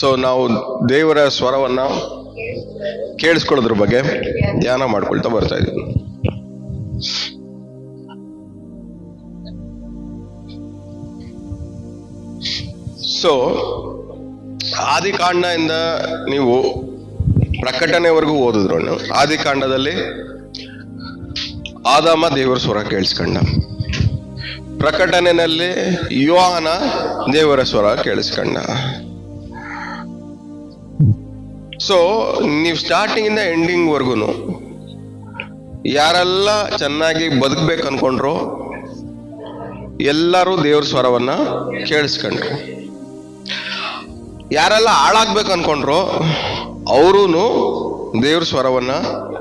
So ನಾವು ದೇವರ ಸ್ವರವನ್ನ ಕೇಳಿಸ್ಕೊಳ್ಳೋದ್ರ ಬಗ್ಗೆ ಧ್ಯಾನ ಮಾಡ್ಕೊಳ್ತಾ ಬರ್ತಾ ಇದ್ದೀವಿ. ಸೊ ಆದಿಕಾಂಡದಿಂದ ನೀವು ಪ್ರಕಟಣೆವರೆಗೂ ಓದಿದ್ರು. ಆದಿಕಾಂಡದಲ್ಲಿ ಆದಾಮ ದೇವರ ಸ್ವರ ಕೇಳಿಸ್ಕೊಂಡ, ಪ್ರಕಟಣೆಯಲ್ಲಿ ಯೋಹಾನ ದೇವರ ಸ್ವರ ಕೇಳಿಸ್ಕೊಂಡ. ಸೊ ನೀವು ಸ್ಟಾರ್ಟಿಂಗ್ ಇಂದ ಎಂಡಿಂಗ್ ವರ್ಗು ಯಾರೆಲ್ಲ ಚೆನ್ನಾಗಿ ಬದುಕಬೇಕು ಅನ್ಕೊಂಡ್ರು ಎಲ್ಲರೂ ದೇವ್ರ ಸ್ವರವನ್ನ ಕೇಳಿಸ್ಕೊಂಡ್ರು. ಯಾರೆಲ್ಲ ಹಾಳಾಗ್ಬೇಕು ಅನ್ಕೊಂಡ್ರು ಅವರೂ ದೇವ್ರ ಸ್ವರವನ್ನ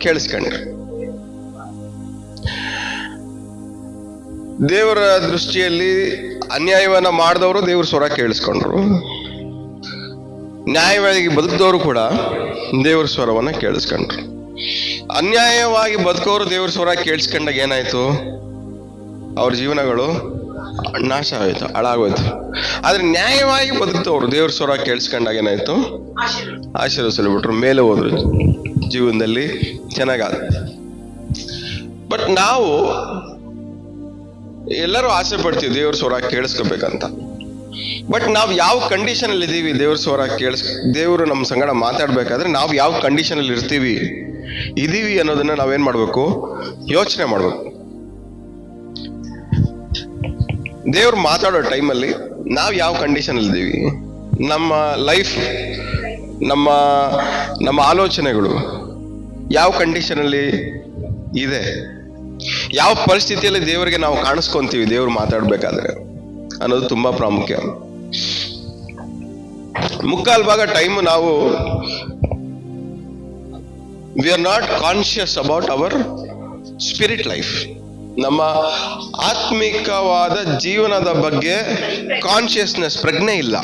ಕೇಳಿಸ್ಕೊಂಡ್ರು. ದೇವರ ದೃಷ್ಟಿಯಲ್ಲಿ ಅನ್ಯಾಯವನ್ನ ಮಾಡಿದವರು ದೇವ್ರ ಸ್ವರ ಕೇಳಿಸ್ಕೊಂಡ್ರು, ನ್ಯಾಯವಾಗಿ ಬದುಕಿದವರು ಕೂಡ ದೇವ್ರ ಸ್ವರವನ್ನ ಕೇಳಿಸ್ಕೊಂಡ್ರು. ಅನ್ಯಾಯವಾಗಿ ಬದುಕೋರು ದೇವ್ರ ಸ್ವರ ಕೇಳಿಸ್ಕೊಂಡಾಗ ಏನಾಯ್ತು? ಅವ್ರ ಜೀವನಗಳು ನಾಶ ಆಯ್ತು, ಹಾಳಾಗೋಯ್ತು. ಆದ್ರೆ ನ್ಯಾಯವಾಗಿ ಬದುಕ್ತವ್ರು ದೇವ್ರ ಸ್ವರ ಕೇಳಿಸ್ಕೊಂಡಾಗ ಏನಾಯ್ತು? ಆಶೀರ್ವದಿಸಲ್ಬಿಟ್ರು, ಮೇಲೆ ಹೋದ್ರು, ಜೀವನದಲ್ಲಿ ಚೆನ್ನಾಗಾದ. ಬಟ್ ನಾವು ಎಲ್ಲರೂ ಆಸೆ ಪಡ್ತೀವಿ ದೇವ್ರ ಸ್ವರ ಕೇಳಿಸ್ಕೋಬೇಕಂತ. ಬಟ್ ನಾವು ಯಾವ ಕಂಡೀಷನ್ ಅಲ್ಲಿ ಇದೀವಿ? ದೇವ್ರ ಸ್ವರ ದೇವರು ನಮ್ಮ ಸಂಗಡ ಮಾತಾಡ್ಬೇಕಾದ್ರೆ ನಾವು ಯಾವ ಕಂಡೀಷನ್ ಅಲ್ಲಿ ಇದೀವಿ ಅನ್ನೋದನ್ನ ನಾವೇನ್ ಮಾಡ್ಬೇಕು? ಯೋಚನೆ ಮಾಡ್ಬೇಕು. ದೇವ್ರು ಮಾತಾಡೋ ಟೈಮಲ್ಲಿ ನಾವು ಯಾವ ಕಂಡೀಷನ್ ಅಲ್ಲಿ ಇದೀವಿ? ನಮ್ಮ ಲೈಫ್, ನಮ್ಮ ಆಲೋಚನೆಗಳು ಯಾವ ಕಂಡೀಷನ್ ಅಲ್ಲಿ ಇದೆ? ಯಾವ ಪರಿಸ್ಥಿತಿಯಲ್ಲಿ ದೇವರಿಗೆ ನಾವು ಕಾಣಿಸ್ಕೊಂತೀವಿ ದೇವ್ರು ಮಾತಾಡ್ಬೇಕಾದ್ರೆ ಅನ್ನೋದು ತುಂಬಾ ಪ್ರಾಮುಖ್ಯ. ಮುಕ್ಕಾಲ್ ಭಾಗ ಟೈಮ್ ನಾವು we are not conscious about our spirit life. ನಮ್ಮ ಆತ್ಮಿಕವಾದ ಜೀವನದ ಬಗ್ಗೆ ಕಾನ್ಶಿಯಸ್ನೆಸ್, ಪ್ರಜ್ಞೆ ಇಲ್ಲ.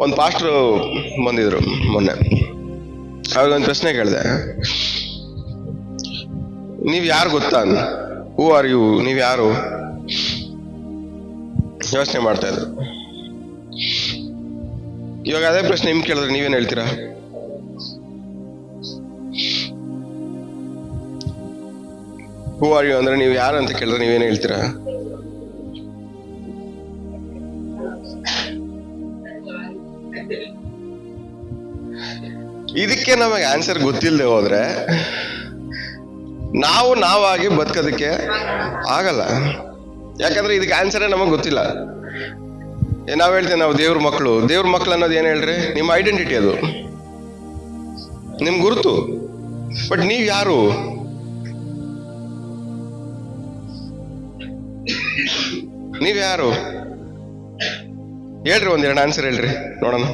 ಒಂದು ಪಾಸ್ಟರ್ ಬಂದಿದ್ರು ಮೊನ್ನೆ, ಅವಾಗ ಒಂದು ಪ್ರಶ್ನೆ ಕೇಳಿದೆ, ನೀವ್ ಯಾರು ಗೊತ್ತಾ? Who are you? ನೀವ್ ಯಾರು? ಯೋಚನೆ ಮಾಡ್ತಾ ಇದ್ರು. ಇವಾಗ ಅದೇ ಪ್ರಶ್ನೆ ನಿಮ್ಗೆ ಕೇಳಿದ್ರೆ ನೀವೇನ್ ಹೇಳ್ತೀರಾ? ಹೂ ಆರ್ ಯು ಅಂದ್ರೆ ನೀವು ಯಾರು ಅಂತ ಕೇಳಿದ್ರೆ ನೀವೇನ್ ಹೇಳ್ತೀರಾ? ಇದಕ್ಕೆ ನಮಗೆ ಆನ್ಸರ್ ಗೊತ್ತಿಲ್ಲದೆ ಹೋದ್ರೆ ನಾವಾಗಿ ಬದುಕೋದಕ್ಕೆ ಆಗಲ್ಲ. ಯಾಕಂದ್ರೆ ಇದಕ್ಕೆ ಆನ್ಸರೇ ನಮಗೆ ಗೊತ್ತಿಲ್ಲ. ನಾವ್ ಹೇಳ್ತೇವೆ ನಾವು ದೇವ್ರ ಮಕ್ಕಳು ಅನ್ನೋದು ಏನ್ ಹೇಳ್ರಿ? ನಿಮ್ಮ ಐಡೆಂಟಿಟಿ, ಅದು ನಿಮ್ ಗುರುತು. ಬಟ್ ನೀವ್ ಯಾರು? ನೀವ್ ಯಾರು ಹೇಳ್ರಿ? ಒಂದೆರಡು ಆನ್ಸರ್ ಹೇಳ್ರಿ ನೋಡೋಣ.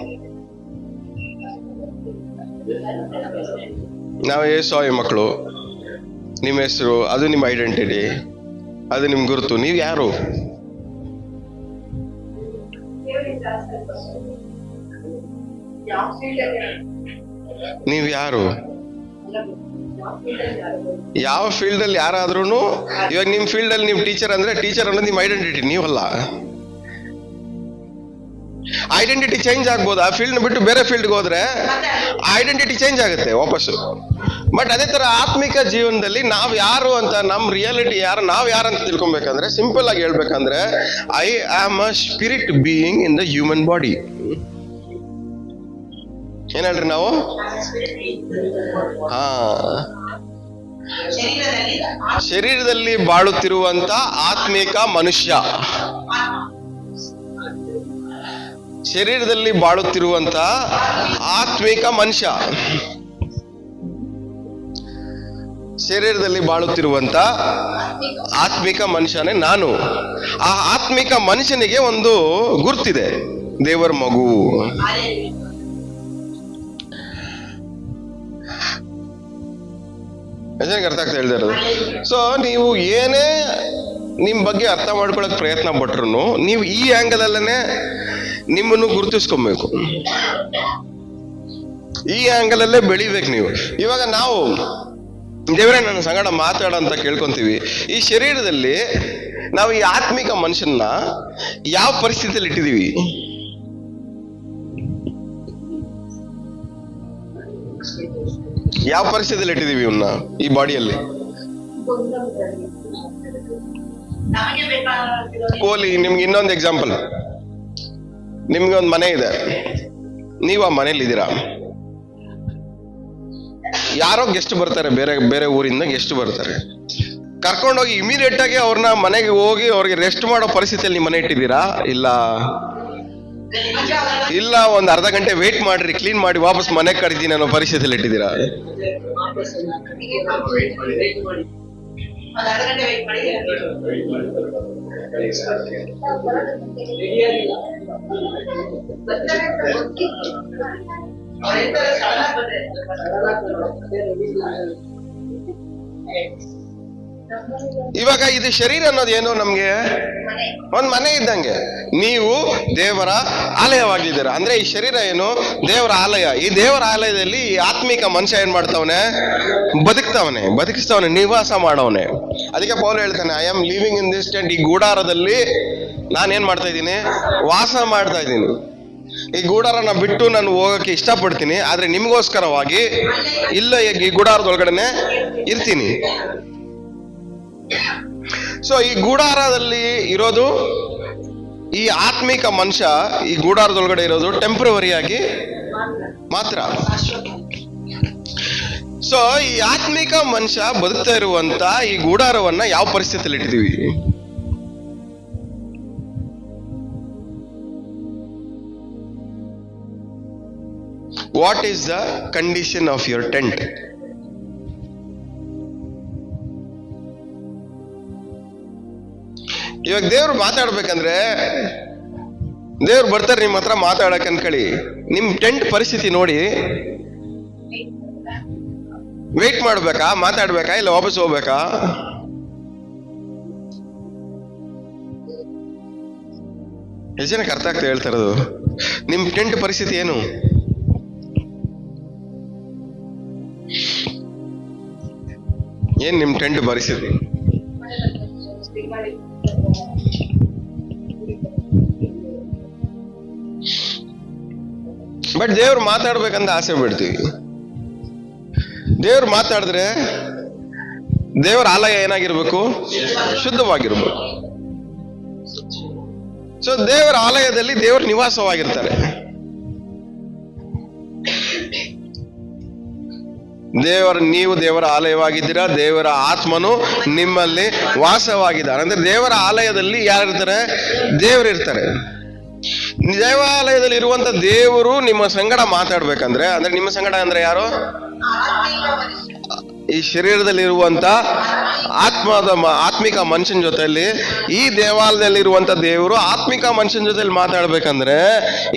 ನಾವು ಯೇಸುವಿನ ಮಕ್ಕಳು, ನಿಮ್ಮ ಹೆಸರು, ಅದು ನಿಮ್ಮ ಐಡೆಂಟಿಟಿ, ಅದು ನಿಮ್ ಗುರುತು. ನೀವ್ ಯಾರು? ನೀವ್ ಯಾರು? ಯಾವ ಫೀಲ್ಡ್ ಅಲ್ಲಿ ಯಾರಾದ್ರೂ, ಇವಾಗ ನಿಮ್ ಫೀಲ್ಡ್ ಅಲ್ಲಿ ನೀವು ಟೀಚರ್ ಅಂದ್ರೆ ಟೀಚರ್ ಅನ್ನೋದು ನಿಮ್ ಐಡೆಂಟಿಟಿ, ನೀವಲ್ಲ. ಐಡೆಂಟಿಟಿ ಚೇಂಜ್ ಆಗ್ಬೋದು. ಆ ಫೀಲ್ಡ್ ಬಿಟ್ಟು ಬೇರೆ ಫೀಲ್ಡ್ಗೆ ಹೋದ್ರೆ ಐಡೆಂಟಿಟಿ ಚೇಂಜ್ ಆಗುತ್ತೆ ವಾಪಸ್ಸು. ಬಟ್ ಅದೇ ತರ ಆತ್ಮಿಕ ಜೀವನದಲ್ಲಿ ನಾವ್ ಯಾರು ಅಂತ, ನಮ್ ರಿಯಾಲಿಟಿ ಯಾರು, ನಾವ್ ಯಾರಂತ ತಿಳ್ಕೊಬೇಕಂದ್ರೆ ಸಿಂಪಲ್ ಆಗಿ ಹೇಳ್ಬೇಕಂದ್ರೆ, I am a spirit being in the human body. ಏನ್ ಹೇಳ್ರಿ ನಾವು? ಶರೀರದಲ್ಲಿ ಬಾಳುತ್ತಿರುವಂತ ಆತ್ಮಿಕ ಮನುಷ್ಯ, ಶರೀರದಲ್ಲಿ ಬಾಳುತ್ತಿರುವಂತ ಆತ್ಮಿಕ ಮನುಷ್ಯ, ಶರೀರದಲ್ಲಿ ಬಾಳುತ್ತಿರುವಂತ ಆತ್ಮಿಕ ಮನುಷ್ಯನೇ ನಾನು. ಆ ಆತ್ಮಿಕ ಮನುಷ್ಯನಿಗೆ ಒಂದು ಗುರ್ತಿದೆ, ದೇವರ ಮಗು. ಅರ್ಥ ಆಗ್ತಾ ಹೇಳ್ತಾ. ಸೊ ನೀವು ಏನೇ ನಿಮ್ ಬಗ್ಗೆ ಅರ್ಥ ಮಾಡ್ಕೊಳಕ್ ಪ್ರಯತ್ನ ಪಟ್ರು ನೀವು ಈ ಆಂಗಲ್ ಅಲ್ಲೇ ನಿಮ್ಮನ್ನು ಗುರುತಿಸ್ಕೊಬೇಕು, ಈ ಆಂಗಲ್ ಅಲ್ಲೇ ಬೆಳಿಬೇಕು ನೀವು. ಇವಾಗ ನಾವು ದೇವರೇ ನನ್ನ ಸಂಗಡ ಮಾತಾಡ ಅಂತ ಕೇಳ್ಕೊಂತೀವಿ. ಈ ಶರೀರದಲ್ಲಿ ನಾವು ಈ ಆತ್ಮಿಕ ಮನುಷ್ಯನ ಯಾವ ಪರಿಸ್ಥಿತಿಯಲ್ಲಿ ಇಟ್ಟಿದೀವಿ? ಯಾವ ಪರಿಸ್ಥಿತಿಯಲ್ಲಿ ಇಟ್ಟಿದೀವಿ ಇವನ್ನ ಈ ಬಾಡಿಯಲ್ಲಿ? ಕೋಲಿ, ನಿಮ್ಗೆ ಇನ್ನೊಂದು ಎಕ್ಸಾಂಪಲ್. ನಿಮ್ಗೆ ಒಂದು ಮನೆ ಇದೆ, ನೀವು ಆ ಮನೇಲಿ ಇದ್ದೀರಾ. ಯಾರೋ ಗೆಸ್ಟ್ ಬರ್ತಾರೆ, ಬೇರೆ ಬೇರೆ ಊರಿಂದ ಗೆಸ್ಟ್ ಬರ್ತಾರೆ. ಕರ್ಕೊಂಡೋಗಿ ಇಮಿಡಿಯೇಟ್ ಆಗಿ ಅವ್ರನ್ನ ಮನೆಗೆ ಹೋಗಿ ಅವ್ರಿಗೆ ರೆಸ್ಟ್ ಮಾಡೋ ಪರಿಸ್ಥಿತಿಯಲ್ಲಿ ನೀವು ಮನೆ ಇಟ್ಟಿದ್ದೀರಾ? ಇಲ್ಲ ಒಂದ್ ಅರ್ಧ ಗಂಟೆ ವೇಟ್ ಮಾಡ್ರಿ, ಕ್ಲೀನ್ ಮಾಡಿ ವಾಪಸ್ ಮನೆಗೆ ಕಳಿತೀನಿ ಅನ್ನೋ ಪರಿಸ್ಥಿತಿಯಲ್ಲಿ ಇಟ್ಟಿದ್ದೀರಾ? ಇವಾಗ ಇದು ಶರೀರ ಅನ್ನೋದೇನು? ನಮ್ಗೆ ಒಂದ್ ಮನೆ ಇದ್ದಂಗೆ. ನೀವು ದೇವರ ಆಲಯವಾಗಿದ್ದೀರ ಅಂದ್ರೆ ಈ ಶರೀರ ಏನು? ದೇವರ ಆಲಯ. ಈ ದೇವರ ಆಲಯದಲ್ಲಿ ಈ ಆತ್ಮಿಕ ಮನುಷ್ಯ ಏನ್ ಮಾಡ್ತಾವನೆ? ಬದುಕಿಸ್ತವನೆ, ನಿವಾಸ ಮಾಡವನೆ. ಅದಕ್ಕೆ ಪೌಲ ಹೇಳ್ತಾನೆ, I am living in this tent. ಈ ಗೂಡಾರದಲ್ಲಿ ನಾನೇನ್ ಮಾಡ್ತಾ ಇದ್ದೀನಿ? ವಾಸ ಮಾಡ್ತಾ ಇದ್ದೀನಿ. ಈ ಗೂಡಾರನ ಬಿಟ್ಟು ನಾನು ಹೋಗಕ್ಕೆ ಇಷ್ಟಪಡ್ತೀನಿ, ಆದ್ರೆ ನಿಮ್ಗೋಸ್ಕರವಾಗಿ ಇಲ್ಲ, ಈ ಗೂಡಾರದೊಳಗಡೆನೆ ಇರ್ತೀನಿ. ಸೊ ಈ ಗೂಡಾರದಲ್ಲಿ ಇರೋದು, ಈ ಆತ್ಮಿಕ ಮನುಷ್ಯ ಈ ಗೂಡಾರದೊಳಗಡೆ ಇರೋದು ಟೆಂಪ್ರವರಿ ಆಗಿ ಮಾತ್ರ. ಸೊ ಈ ಆತ್ಮಿಕ ಮನುಷ್ಯ ಬದುಕ್ತಾ ಇರುವಂತ ಈ ಗೂಡಾರವನ್ನ ಯಾವ ಪರಿಸ್ಥಿತಿಯಲ್ಲಿ ಇಟ್ಟಿದೀವಿ? What is the condition of your tent? ಇವಾಗ ದೇವ್ರು ಮಾತಾಡ್ಬೇಕಂದ್ರೆ, ದೇವ್ರು ಬರ್ತಾರೆ ನಿಮ್ಮ ಹತ್ರ ಮಾತಾಡಕ್ ಅನ್ಕೊಳ್ಳಿ. ನಿಮ್ ಟೆಂಟ್ ಪರಿಸ್ಥಿತಿ ನೋಡಿ ವೇಟ್ ಮಾಡ್ಬೇಕಾ? ಮಾತಾಡ್ಬೇಕಾ? ಇಲ್ಲ ವಾಪಸ್ ಹೋಗ್ಬೇಕಾ? ಎಷ್ಟು ಜನಕ್ಕೆ ಅರ್ಥ ಆಗ್ತದೆ ಹೇಳ್ತಾ ಇರೋದು? ನಿಮ್ ಟೆಂಟ್ ಪರಿಸ್ಥಿತಿ ಏನು? ಏನ್ ನಿಮ್ ಟೆಂಟ್ ಪರಿಸ್ಥಿತಿ? ಬಟ್ ದೇವ್ರು ಮಾತಾಡ್ಬೇಕಂತ ಆಸೆ ಬಿಡ್ತೀವಿ. ದೇವ್ರು ಮಾತಾಡಿದ್ರೆ ದೇವರ ಆಲಯ ಏನಾಗಿರ್ಬೇಕು? ಶುದ್ಧವಾಗಿರ್ಬೇಕು. ಸೊ ದೇವರ ಆಲಯದಲ್ಲಿ ದೇವರ ನಿವಾಸವಾಗಿರ್ತಾರೆ. ನೀವು ದೇವರ ಆಲಯವಾಗಿದ್ದೀರಾ, ದೇವರ ಆತ್ಮನು ನಿಮ್ಮಲ್ಲಿ ವಾಸವಾಗಿದ್ದಾರೆ. ಅಂದ್ರೆ ದೇವರ ಆಲಯದಲ್ಲಿ ಯಾರಿರ್ತಾರೆ? ದೇವರಿರ್ತಾರೆ. ದೇವಾಲಯದಲ್ಲಿ ಇರುವಂತ ದೇವರು ನಿಮ್ಮ ಸಂಗಡ ಮಾತಾಡ್ಬೇಕಂದ್ರೆ, ಅಂದ್ರೆ ನಿಮ್ಮ ಸಂಗಡ ಅಂದ್ರೆ ಯಾರು? ಈ ಶರೀರದಲ್ಲಿ ಇರುವಂತ ಆತ್ಮಿಕ ಮನುಷ್ಯನ ಜೊತೆಯಲ್ಲಿ, ಈ ದೇವಾಲಯದಲ್ಲಿ ಇರುವಂತ ದೇವರು ಆತ್ಮಿಕ ಮನುಷ್ಯನ ಜೊತೆಲಿ ಮಾತಾಡ್ಬೇಕಂದ್ರೆ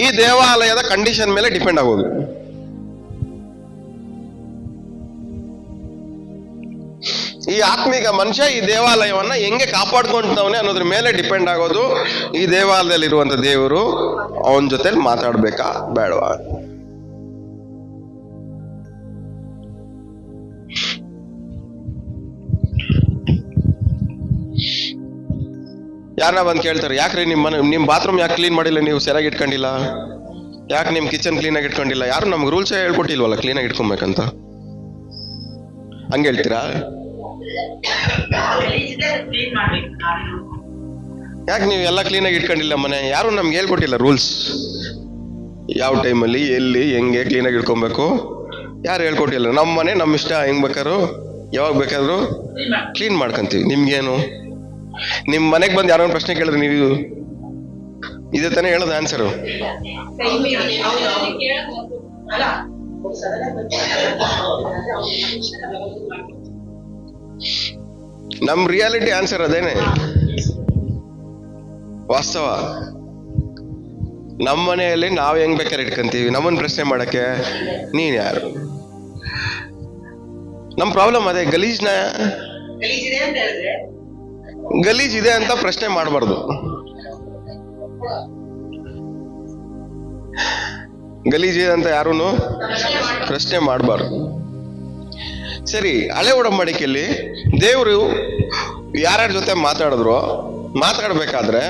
ಈ ದೇವಾಲಯದ ಕಂಡೀಷನ್ ಮೇಲೆ ಡಿಪೆಂಡ್ ಆಗೋದು. ಈ ಆತ್ಮಿಕ ಮನುಷ್ಯ ಈ ದೇವಾಲಯವನ್ನ ಹೆಂಗೆ ಕಾಪಾಡ್ಕೊಂತವನೆ ಅನ್ನೋದ್ರ ಮೇಲೆ ಡಿಪೆಂಡ್ ಆಗೋದು. ಈ ದೇವಾಲಯದಲ್ಲಿ ಇರುವಂತ ದೇವರು ಅವನ ಜೊತೆಲಿ ಮಾತಾಡ್ಬೇಕಾ ಬೇಡವಾ? ಯಾರನ್ನ ಬಂದು ಕೇಳ್ತಾರೆ, ಯಾಕ್ರಿ ನಿಮ್ ಬಾತ್ರೂಮ್ ಯಾಕೆ ಕ್ಲೀನ್ ಮಾಡಿಲ್ಲ? ನೀವು ಸರಿಯಾಗಿ ಇಟ್ಕೊಂಡಿಲ್ಲ? ಯಾಕೆ ನಿಮ್ ಕಿಚನ್ ಕ್ಲೀನಾಗಿ ಇಟ್ಕೊಂಡಿಲ್ಲ? ಯಾರು ನಮ್ಗೆ ರೂಲ್ಸ್ ಹೇಳ್ಕೊಟ್ಟಿಲ್ವಲ್ಲ ಕ್ಲೀನಾಗಿ ಇಟ್ಕೊಬೇಕಂತ. ಹಂಗೆ ಹೇಳ್ತೀರಾ? ಯಾಕೆ ನೀವು ಎಲ್ಲ ಕ್ಲೀನಾಗಿ ಇಟ್ಕೊಂಡಿಲ್ಲ ಮನೆ? ಯಾರು ನಮ್ಗೆ ಹೇಳ್ಕೊಟ್ಟಿಲ್ಲ ರೂಲ್ಸ್. ಯಾವ ಟೈಮಲ್ಲಿ ಎಲ್ಲಿ ಹೆಂಗೆ ಕ್ಲೀನಾಗಿ ಇಟ್ಕೊಬೇಕು ಯಾರು ಹೇಳ್ಕೊಟ್ಟಿಲ್ಲ. ನಮ್ಮ ಮನೆ ನಮ್ಮ ಇಷ್ಟ, ಹೆಂಗ್ ಬೇಕಾದ್ರು ಯಾವಾಗ ಬೇಕಾದ್ರು ಕ್ಲೀನ್ ಮಾಡ್ಕೊಂತೀವಿ. ನಿಮ್ಗೇನು? ನಿಮ್ ಮನೆಗೆ ಬಂದು ಯಾರೋ ಪ್ರಶ್ನೆ ಕೇಳಿದ್ರೆ ನೀವು ಇದೇ ತಾನೇ ಹೇಳೋದು ಆನ್ಸರು? ನಮ್ ರಿಯಾಲಿಟಿ ಆನ್ಸರ್ ಅದೇನೆ ವಾಸ್ತವ. ನಮ್ಮ ಮನೆಯಲ್ಲಿ ನಾವ್ ಹೆಂಗ್ ಬೇಕಾದ್ರೆ ಇಟ್ಕೊಂತೀವಿ. ನಮ್ಮನ್ನ ಪ್ರಶ್ನೆ ಮಾಡಕ್ಕೆ ನೀನ್ ಯಾರು? ನಮ್ ಪ್ರಾಬ್ಲಮ್ ಅದೇ. ಗಲೀಜ್ ಇದೆ ಅಂತ ಪ್ರಶ್ನೆ ಮಾಡಬಾರ್ದು. ಗಲೀಜ್ ಇದೆ ಅಂತ ಯಾರೂನು ಪ್ರಶ್ನೆ ಮಾಡಬಾರ್ದು. ಸರಿ, ಹಳೆ ಒಡಂಬಡಿಕೆಯಲ್ಲಿ ದೇವರು ಯಾರ್ಯಾರ ಜೊತೆ ಮಾತಾಡಿದ್ರು ಮಾತಾಡ್ಬೇಕಾದ್ರೆ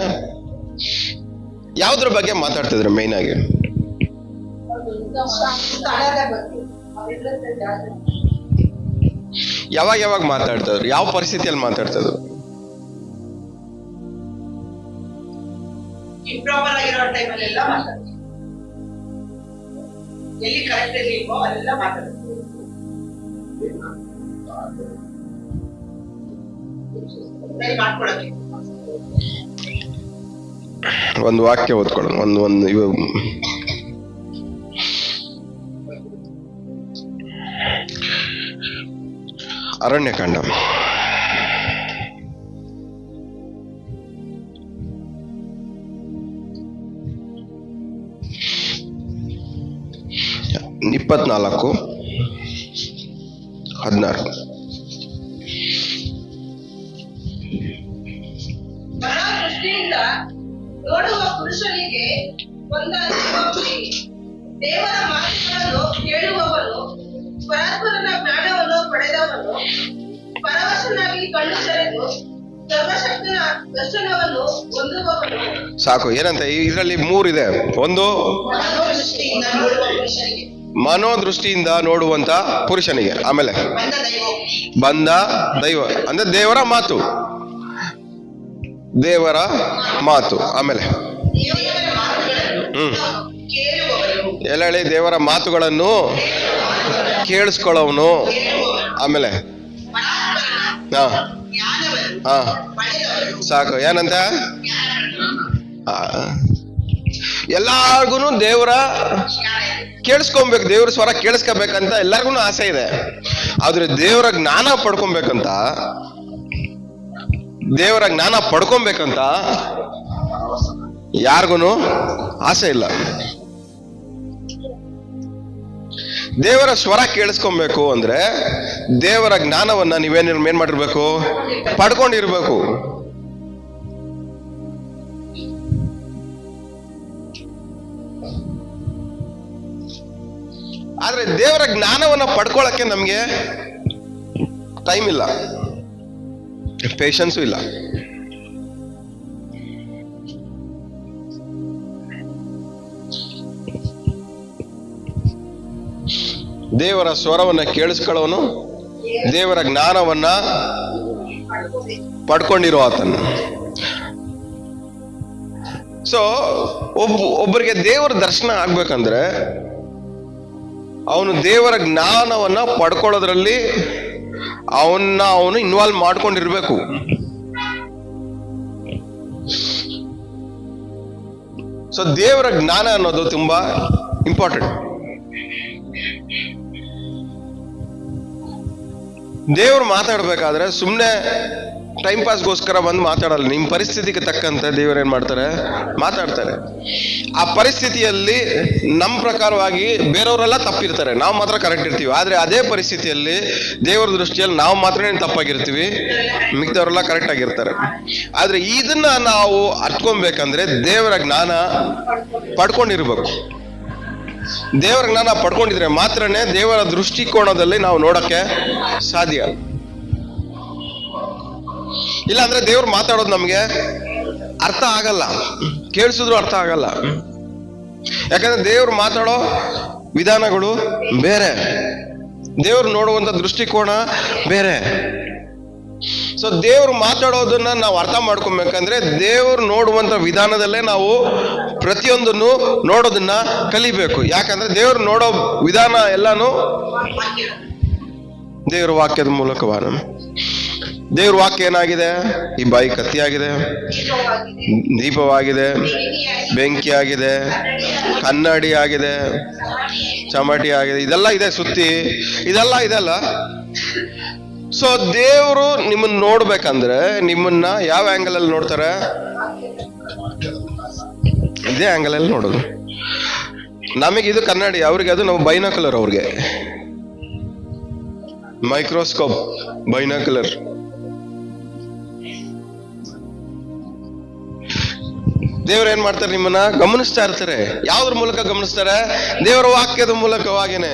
ಯಾವ್ದ್ರ ಬಗ್ಗೆ ಮಾತಾಡ್ತಿದ್ರು ಮೇನ್ ಆಗಿ? ಯಾವಾಗ ಮಾತಾಡ್ತಿದ್ರು? ಯಾವ ಪರಿಸ್ಥಿತಿಯಲ್ಲಿ ಮಾತಾಡ್ತಿದ್ರು? ಇಂಪ್ರಾಪರ್ ಆಗಿರೋ ಟೈಮಲ್ಲೆಲ್ಲ ಮಾತಾಡ್ತೀವಿ, ಎಲ್ಲಿ ಕರೆಕ್ಟ್ ಇರ್ಲಿಲ್ವೋ ಅಲ್ಲೆಲ್ಲ ಮಾತಾಡ್ತೀವಿ. ಮಾಡ್ಕೊಳಕ್ಕೆ ಒಂದು ವಾಕ್ಯ ಓದ್ಕೊಳ್ಳೋಣ. ಒಂದು ಇವ ಅರಣ್ಯಕಾಂಡ 24:16. ದೃಷ್ಟಿಯಿಂದ ನೋಡುವ ಪುರುಷನಿಗೆ ಒಂದಾಗಿ ದೇವರ ಮಾತುಗಳನ್ನು ಕೇಳುವವನು, ಪರಸ್ಪರನ ಜ್ಞಾನವನ್ನು ಪಡೆದವನು, ಪರವಶನಾಗಿ ಕಣ್ಣು ತೆರೆದು ಸರ್ವಶಕ್ತನ ದರ್ಶನವನ್ನು ಹೊಂದುವವನು. ಸಾಕು. ಏನಂತ ಇದರಲ್ಲಿ 3 ಇದೆ. ಒಂದು, ಮನೋದೃಷ್ಟಿಯಿಂದ ನೋಡುವಂತ ಪುರುಷನಿಗೆ. ಆಮೇಲೆ ಬಂದ ದೈವ ಅಂದ್ರೆ ದೇವರ ಮಾತು. ಆಮೇಲೆ ಹೇಳಿ, ದೇವರ ಮಾತುಗಳನ್ನು ಕೇಳಿಸ್ಕೊಳ್ಳೋನು. ಆಮೇಲೆ ಸಾಕು. ಏನಂತ ಎಲ್ಲಾರ್ಗು ದೇವರ ಕೇಳಿಸ್ಕೊಬೇಕು, ದೇವ್ರ ಸ್ವರ ಕೇಳಿಸ್ಕೋಬೇಕಂತ ಎಲ್ಲಾರ್ಗು ಆಸೆ ಇದೆ. ಆದ್ರೆ ದೇವರ ಜ್ಞಾನ ಪಡ್ಕೊಬೇಕಂತ ಯಾರಿಗೂ ಆಸೆ ಇಲ್ಲ. ದೇವರ ಸ್ವರ ಕೇಳಿಸ್ಕೊಬೇಕು ಅಂದ್ರೆ ದೇವರ ಜ್ಞಾನವನ್ನ ಏನ್ ಮಾಡಿರ್ಬೇಕು? ಪಡ್ಕೊಂಡಿರ್ಬೇಕು. ಆದ್ರೆ ದೇವರ ಜ್ಞಾನವನ್ನ ಪಡ್ಕೊಳಕ್ಕೆ ನಮ್ಗೆ ಟೈಮ್ ಇಲ್ಲ, ಪೇಷನ್ಸು ಇಲ್ಲ. ದೇವರ ಸ್ವರವನ್ನ ಕೇಳಿಸ್ಕೊಳ್ಳೋನು, ದೇವರ ಜ್ಞಾನವನ್ನ ಪಡ್ಕೊಂಡಿರೋ ಆತನು. ಸೊ ಒಬ್ಬರಿಗೆ ದೇವರ ದರ್ಶನ ಆಗ್ಬೇಕಂದ್ರೆ ಅವನು ದೇವರ ಜ್ಞಾನವನ್ನ ಪಡ್ಕೊಳ್ಳೋದ್ರಲ್ಲಿ ಅವನು ಇನ್ವಾಲ್ವ್ ಮಾಡ್ಕೊಂಡಿರ್ಬೇಕು. ಸೊ ದೇವರ ಜ್ಞಾನ ಅನ್ನೋದು ತುಂಬಾ ಇಂಪಾರ್ಟೆಂಟ್. ದೇವ್ರು ಮಾತಾಡ್ಬೇಕಾದ್ರೆ ಸುಮ್ಮನೆ ಟೈಮ್ ಪಾಸ್ಗೋಸ್ಕರ ಬಂದು ಮಾತಾಡಲ್ಲ. ನಿಮ್ಮ ಪರಿಸ್ಥಿತಿಗೆ ತಕ್ಕಂತೆ ದೇವರು ಏನ್ ಮಾಡ್ತಾರೆ? ಮಾತಾಡ್ತಾರೆ. ಆ ಪರಿಸ್ಥಿತಿಯಲ್ಲಿ ನಮ್ಮ ಪ್ರಕಾರವಾಗಿ ಬೇರೆಯವರೆಲ್ಲ ತಪ್ಪಿರ್ತಾರೆ, ನಾವು ಮಾತ್ರ ಕರೆಕ್ಟ್ ಇರ್ತೀವಿ. ಆದ್ರೆ ಅದೇ ಪರಿಸ್ಥಿತಿಯಲ್ಲಿ ದೇವರ ದೃಷ್ಟಿಯಲ್ಲಿ ನಾವು ಮಾತ್ರ ತಪ್ಪಾಗಿರ್ತೀವಿ, ಮಿಕ್ದವರೆಲ್ಲ ಕರೆಕ್ಟ್ ಆಗಿರ್ತಾರೆ. ಆದ್ರೆ ಇದನ್ನ ನಾವು ಅರ್ತ್ಕೊಬೇಕಂದ್ರೆ ದೇವರ ಜ್ಞಾನ ಪಡ್ಕೊಂಡಿರ್ಬೇಕು. ದೇವರ ಜ್ಞಾನ ಪಡ್ಕೊಂಡಿದ್ರೆ ಮಾತ್ರನೇ ದೇವರ ದೃಷ್ಟಿಕೋನದಲ್ಲಿ ನಾವು ನೋಡಕ್ಕೆ ಸಾಧ್ಯ. ಇಲ್ಲ ಅಂದ್ರೆ ದೇವ್ರು ಮಾತಾಡೋದು ನಮ್ಗೆ ಅರ್ಥ ಆಗಲ್ಲ, ಕೇಳಿಸಿದ್ರು ಅರ್ಥ ಆಗಲ್ಲ. ಯಾಕಂದ್ರೆ ದೇವ್ರು ಮಾತಾಡೋ ವಿಧಾನಗಳು ಬೇರೆ, ದೇವ್ರು ನೋಡುವಂತ ದೃಷ್ಟಿಕೋನ ಬೇರೆ. ಸೊ ದೇವ್ರು ಮಾತಾಡೋದನ್ನ ನಾವು ಅರ್ಥ ಮಾಡ್ಕೊಬೇಕಂದ್ರೆ ದೇವ್ರು ನೋಡುವಂತ ವಿಧಾನದಲ್ಲೇ ನಾವು ಪ್ರತಿಯೊಂದನ್ನು ನೋಡೋದನ್ನ ಕಲಿಬೇಕು. ಯಾಕಂದ್ರೆ ದೇವ್ರು ನೋಡೋ ವಿಧಾನ ಎಲ್ಲಾನು ದೇವ್ರ ವಾಕ್ಯದ ಮೂಲಕವಾದ. ದೇವ್ರ ವಾಕ್ಯ ಏನಾಗಿದೆ? ಈ ಬಾಯಿ ಕತ್ತಿಯಾಗಿದೆ, ದೀಪವಾಗಿದೆ, ಬೆಂಕಿ ಆಗಿದೆ, ಕನ್ನಡಿ ಆಗಿದೆ, ಚಮಟಿ ಆಗಿದೆ, ಇದೆಲ್ಲ ಇದೆ ಸುತ್ತಿ, ಇದೆಲ್ಲ. ಸೊ ದೇವರು ನಿಮ್ಮನ್ನ ನೋಡ್ಬೇಕಂದ್ರೆ ನಿಮ್ಮನ್ನ ಯಾವ ಆಂಗಲ್ ಅಲ್ಲಿ ನೋಡ್ತಾರೆ? ಇದೇ ಆಂಗಲ್ ಅಲ್ಲಿ ನೋಡೋದು. ನಮಗೆ ಇದು ಕನ್ನಡಿ, ಅವ್ರಿಗೆ ಅದು ನಾವು ಬೈನಾಕ್ಯುಲರ್, ಅವ್ರಿಗೆ ಮೈಕ್ರೋಸ್ಕೋಪ್, ಬೈನಾಕ್ಯುಲರ್. ದೇವ್ರು ಏನ್ ಮಾಡ್ತಾರೆ? ನಿಮ್ಮನ್ನ ಗಮನಿಸ್ತಾ ಇರ್ತಾರೆ. ಯಾವ್ದ್ರ ಮೂಲಕ ಗಮನಿಸ್ತಾರೆ? ದೇವರ ವಾಕ್ಯದ ಮೂಲಕವಾಗಿನೇ.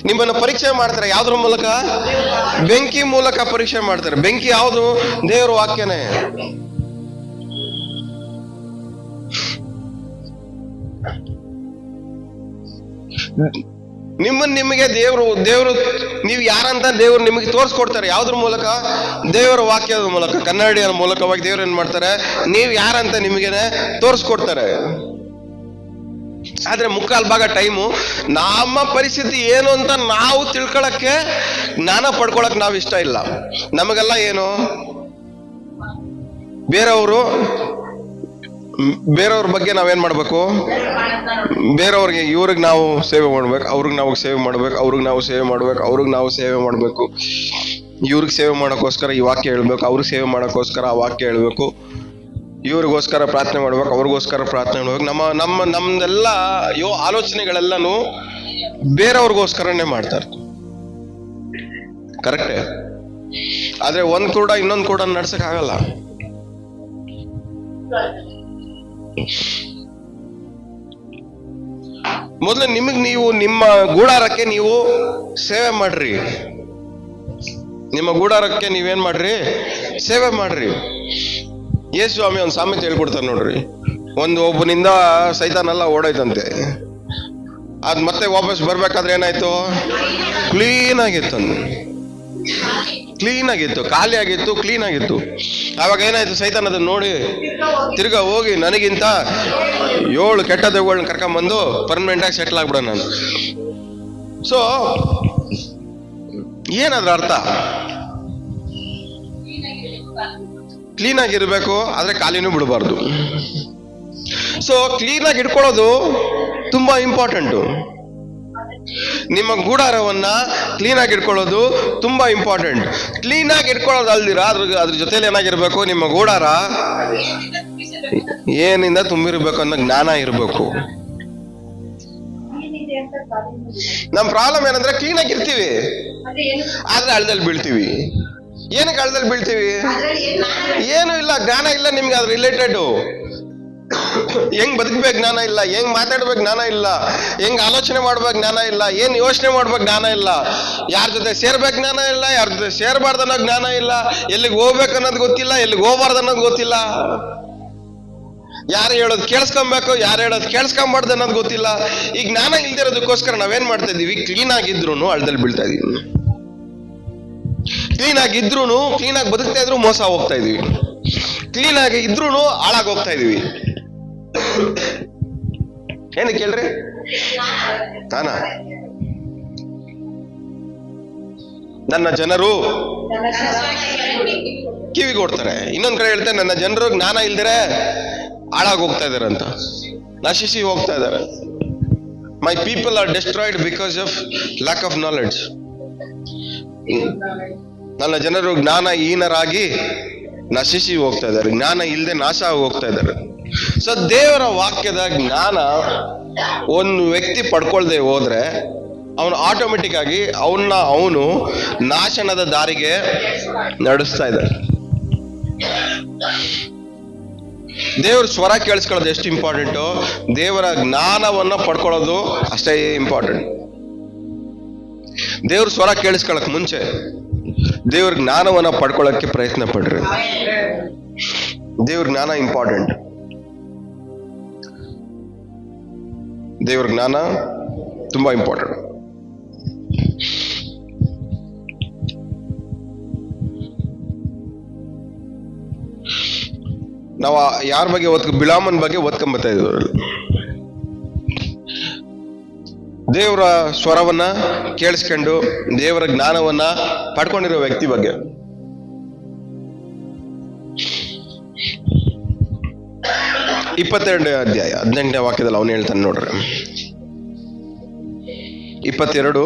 ನಿಮ್ಮನ್ನ ಪರೀಕ್ಷೆ ಮಾಡ್ತಾರೆ. ಯಾವ್ದ್ರ ಮೂಲಕ? ಬೆಂಕಿ ಮೂಲಕ ಪರೀಕ್ಷೆ ಮಾಡ್ತಾರೆ. ಬೆಂಕಿ ಯಾವುದು? ದೇವರ ವಾಕ್ಯನೇ. ನಿಮಗೆ ದೇವರು ನೀವು ಯಾರಂತ ದೇವ್ರು ನಿಮಗೆ ತೋರಿಸ್ಕೊಡ್ತಾರೆ. ಯಾವ್ದ್ರ ಮೂಲಕ? ದೇವರ ವಾಕ್ಯದ ಮೂಲಕ, ಕನ್ನಡಿಯ ಮೂಲಕವಾಗಿ ದೇವ್ರು ಏನ್ ಮಾಡ್ತಾರೆ, ನೀವು ಯಾರಂತ ನಿಮಗೇನೆ ತೋರಿಸ್ಕೊಡ್ತಾರೆ. ಆದ್ರೆ ಮುಕ್ಕಾಲ್ ಭಾಗ ಟೈಮು ನಮ್ಮ ಪರಿಸ್ಥಿತಿ ಏನು ಅಂತ ನಾವು ತಿಳ್ಕೊಳಕ್ಕೆ, ಜ್ಞಾನ ಪಡ್ಕೊಳಕ್ ನಾವು ಇಷ್ಟ ಇಲ್ಲ. ನಮಗೆಲ್ಲ ಏನು, ಬೇರೆಯವ್ರ ಬಗ್ಗೆ ನಾವೇನ್ ಮಾಡ್ಬೇಕು, ಬೇರೆಯವ್ರಿಗೆ ಇವ್ರಿಗೆ ನಾವು ಸೇವೆ ಮಾಡ್ಬೇಕು, ಅವ್ರಿಗೆ ನಾವು ಸೇವೆ ಮಾಡ್ಬೇಕು, ಅವ್ರಿಗೆ ನಾವು ಸೇವೆ ಮಾಡ್ಬೇಕು, ಅವ್ರಿಗೆ ನಾವು ಸೇವೆ ಮಾಡ್ಬೇಕು, ಇವ್ರಿಗೆ ಸೇವೆ ಮಾಡೋಕ್ಕೋಸ್ಕರ ಈ ವಾಕ್ಯ ಹೇಳ್ಬೇಕು, ಅವ್ರಿಗೆ ಸೇವೆ ಮಾಡೋಕ್ಕೋಸ್ಕರ ಆ ವಾಕ್ಯ ಹೇಳ್ಬೇಕು, ಇವ್ರಿಗೋಸ್ಕರ ಪ್ರಾರ್ಥನೆ ಮಾಡ್ಬೇಕು, ಅವ್ರಿಗೋಸ್ಕರ ಪ್ರಾರ್ಥನೆ ಮಾಡ್ಬೇಕು. ನಮ್ದೆಲ್ಲ ಆಲೋಚನೆಗಳೆಲ್ಲನೂ ಬೇರೆಯವ್ರಿಗೋಸ್ಕರನೇ ಮಾಡ್ತಾರೆ. ಕರೆಕ್ಟೇ? ಆದ್ರೆ ಒಂದ್ ಕೂಡ ಇನ್ನೊಂದು ಕೂಡ ನಡ್ಸಕ್ ಆಗಲ್ಲ. ಮೊದಲು ನೀವು ನಿಮ್ಮ ಗೂಡಾರಕ್ಕೆ ನೀವು ಸೇವೆ ಮಾಡ್ರಿ. ನಿಮ್ಮ ಗೂಡಾರಕ್ಕೆ ನೀವೇನ್ ಮಾಡ್ರಿ, ಸೇವೆ ಮಾಡ್ರಿ. ಯೇಸು ಸ್ವಾಮಿ ಒಂದು ಸಾಮೆತೆ ಹೇಳ್ಕೊಡ್ತಾರೆ ನೋಡ್ರಿ. ಒಬ್ಬನಿಂದ ಸೈತಾನೆಲ್ಲ ಓಡಾಯ್ತಂತೆ. ಅದ್ ಮತ್ತೆ ವಾಪಸ್ ಬರ್ಬೇಕಾದ್ರೆ ಏನಾಯ್ತು, ಕ್ಲೀನ್ ಆಗಿತ್ತು, ಖಾಲಿ ಆಗಿತ್ತು, ಕ್ಲೀನ್ ಆಗಿತ್ತು. ಆವಾಗ ಏನಾಯ್ತು, ಸೈತಾನ್ ಅದನ್ನ ನೋಡಿ ತಿರ್ಗಾ ಹೋಗಿ ನನಗಿಂತ 7 ಕೆಟ್ಟ ದೆವ್ವಗಳನ್ನ ಕರ್ಕೊಂಬಂದು ಪರ್ಮನೆಂಟ್ ಆಗಿ ಸೆಟ್ಲ್ ಆಗ್ಬಿಡ ನಾನು. ಸೊ ಏನಾದ್ರ ಅರ್ಥ? ಕ್ಲೀನ್ ಆಗಿರ್ಬೇಕು, ಆದ್ರೆ ಖಾಲಿನೂ ಬಿಡಬಾರ್ದು. ಸೊ ಕ್ಲೀನ್ ಆಗಿ ಇಟ್ಕೊಳ್ಳೋದು ತುಂಬಾ ಇಂಪಾರ್ಟೆಂಟು. ನಿಮ್ಮ ಗೂಡಾರವನ್ನ ಕ್ಲೀನ್ ಆಗಿ ಇಟ್ಕೊಳ್ಳೋದು ತುಂಬಾ ಇಂಪಾರ್ಟೆಂಟ್. ಕ್ಲೀನ್ ಆಗಿ ಇಟ್ಕೊಳ್ಳೋದು ಅಲ್ದಿರ ಅದ್ರ ಜೊತೆಲಿ ಏನಾಗಿರ್ಬೇಕು, ನಿಮ್ಮ ಗೂಡಾರ ಏನಿಂದ ತುಂಬಿರ್ಬೇಕು ಅನ್ನೋ ಜ್ಞಾನ ಇರ್ಬೇಕು. ನಮ್ ಪ್ರಾಬ್ಲಮ್ ಏನಂದ್ರೆ ಕ್ಲೀನ್ ಆಗಿರ್ತೀವಿ, ಆದ್ರೆ ಹಳ್ಳದಲ್ಲಿ ಬೀಳ್ತೀವಿ. ಏನಕ್ಕೆ ಹಳ್ಳದಲ್ಲಿ ಬೀಳ್ತೀವಿ? ಏನು ಇಲ್ಲ, ಜ್ಞಾನ ಇಲ್ಲ ನಿಮ್ಗೆ ಅದ್ರ ರಿಲೇಟೆಡ್. ಹೆಂಗ್ ಬದುಕ್ಬೇಕು ಜ್ಞಾನ ಇಲ್ಲ, ಹೆಂಗ್ ಮಾತಾಡ್ಬೇಕು ಜ್ಞಾನ ಇಲ್ಲ, ಹೆಂಗ್ ಆಲೋಚನೆ ಮಾಡ್ಬೇಕು ಜ್ಞಾನ ಇಲ್ಲ, ಏನ್ ಯೋಚನೆ ಮಾಡ್ಬೇಕು ಜ್ಞಾನ ಇಲ್ಲ, ಯಾರ ಜೊತೆ ಸೇರ್ಬೇಕು ಜ್ಞಾನ ಇಲ್ಲ, ಯಾರ ಜೊತೆ ಸೇರ್ಬಾರ್ದು ಅನ್ನೋ ಜ್ಞಾನ ಇಲ್ಲ, ಎಲ್ಲಿಗೆ ಹೋಗ್ಬೇಕು ಅನ್ನೋದು ಗೊತ್ತಿಲ್ಲ, ಎಲ್ಲಿಗೆ ಹೋಗ್ಬಾರ್ದು ಅನ್ನೋದು ಗೊತ್ತಿಲ್ಲ, ಯಾರು ಹೇಳೋದು ಕೇಳಿಸ್ಕೊಬೇಕು, ಯಾರು ಹೇಳೋದು ಕೇಳಿಸ್ಕೊಂಬಾರ್ದು ಅನ್ನೋದು ಗೊತ್ತಿಲ್ಲ. ಈ ಜ್ಞಾನ ಇಲ್ದಿರೋದಕ್ಕೋಸ್ಕರ ನಾವೇನ್ ಮಾಡ್ತಾ ಇದೀವಿ, ಕ್ಲೀನ್ ಆಗಿದ್ರು ಹಳ್ಳದಲ್ಲಿ ಬೀಳ್ತಾ ಇದೀವಿ. ಕ್ಲೀನ್ ಆಗಿದ್ರು, ಕ್ಲೀನ್ ಆಗಿ ಬದುಕ್ತಾ ಇದ್ರು ಮೋಸ ಹೋಗ್ತಾ ಇದೀವಿ. ಕ್ಲೀನ್ ಆಗಿ ಇದ್ರು ಹಾಳಾಗಿ ಹೋಗ್ತಾ ಇದೀವಿ. ಏನಕ್ಕೆ ಕೇಳ್ರಿ? ನನ್ನ ಜನರು ಕಿವಿಗೆ ಕೊಡ್ತಾರೆ. ಇನ್ನೊಂದ್ ಕಡೆ ಹೇಳ್ತಾರೆ, ನನ್ನ ಜನರು ಜ್ಞಾನ ಇಲ್ದಿರೆ ಹಾಳಾಗಿ ಹೋಗ್ತಾ ಇದಾರೆ ಅಂತ, ನಶಿಸಿ ಹೋಗ್ತಾ ಇದಾರೆ. ಮೈ people are destroyed because of lack of knowledge. ನನ್ನ ಜನರು ಜ್ಞಾನಹೀನರಾಗಿ ನಶಿಸಿ ಹೋಗ್ತಾ ಇದ್ದಾರೆ, ಜ್ಞಾನ ಇಲ್ಲದೆ ನಾಶ ಹೋಗ್ತಾ ಇದ್ದಾರೆ. ಸೊ ದೇವರ ವಾಕ್ಯದ ಜ್ಞಾನ ಒಂದು ವ್ಯಕ್ತಿ ಪಡ್ಕೊಳ್ದೆ ಹೋದ್ರೆ ಅವನು ಆಟೋಮೆಟಿಕ್ ಆಗಿ ಅವನು ನಾಶನದ ದಾರಿಗೆ ನಡೆಸ್ತಾ ಇದ್ದಾರೆ. ದೇವ್ರ ಸ್ವರ ಕೇಳಿಸ್ಕೊಳ್ಳೋದು ಎಷ್ಟು ಇಂಪಾರ್ಟೆಂಟು, ದೇವರ ಜ್ಞಾನವನ್ನ ಪಡ್ಕೊಳ್ಳೋದು ಅಷ್ಟೇ ಇಂಪಾರ್ಟೆಂಟ್. ದೇವ್ರ ಸ್ವರ ಕೇಳಿಸ್ಕೊಳ್ಳಕ್ ಮುಂಚೆ ದೇವ್ರ ಜ್ಞಾನವನ್ನ ಪಡ್ಕೊಳ್ಳಕ್ಕೆ ಪ್ರಯತ್ನ ಪಡ್ರಿ. ದೇವ್ರ ಜ್ಞಾನ ಇಂಪಾರ್ಟೆಂಟ್. ದೇವ್ರ ಜ್ಞಾನ ತುಂಬಾ ಇಂಪಾರ್ಟೆಂಟ್. ನಾವು ಯಾರ ಬಗ್ಗೆ ಬಿಳಾಮನ್ ಬಗ್ಗೆ ಓದ್ಕೊಂಬತ್ತಾ ಇದ್ವಿ. ದೇವರ ಸ್ವರವನ್ನ ಕೇಳಿಸ್ಕೊಂಡು ದೇವರ ಜ್ಞಾನವನ್ನ ಪಡ್ಕೊಂಡಿರೋ ವ್ಯಕ್ತಿ ಬಗ್ಗೆ. ಇಪ್ಪತ್ತೆರಡನೇ ಅಧ್ಯಾಯ 18ನೇ ವಾಕ್ಯದಲ್ಲಿ ಅವನು ಹೇಳ್ತಾನೆ ನೋಡ್ರಿ. 22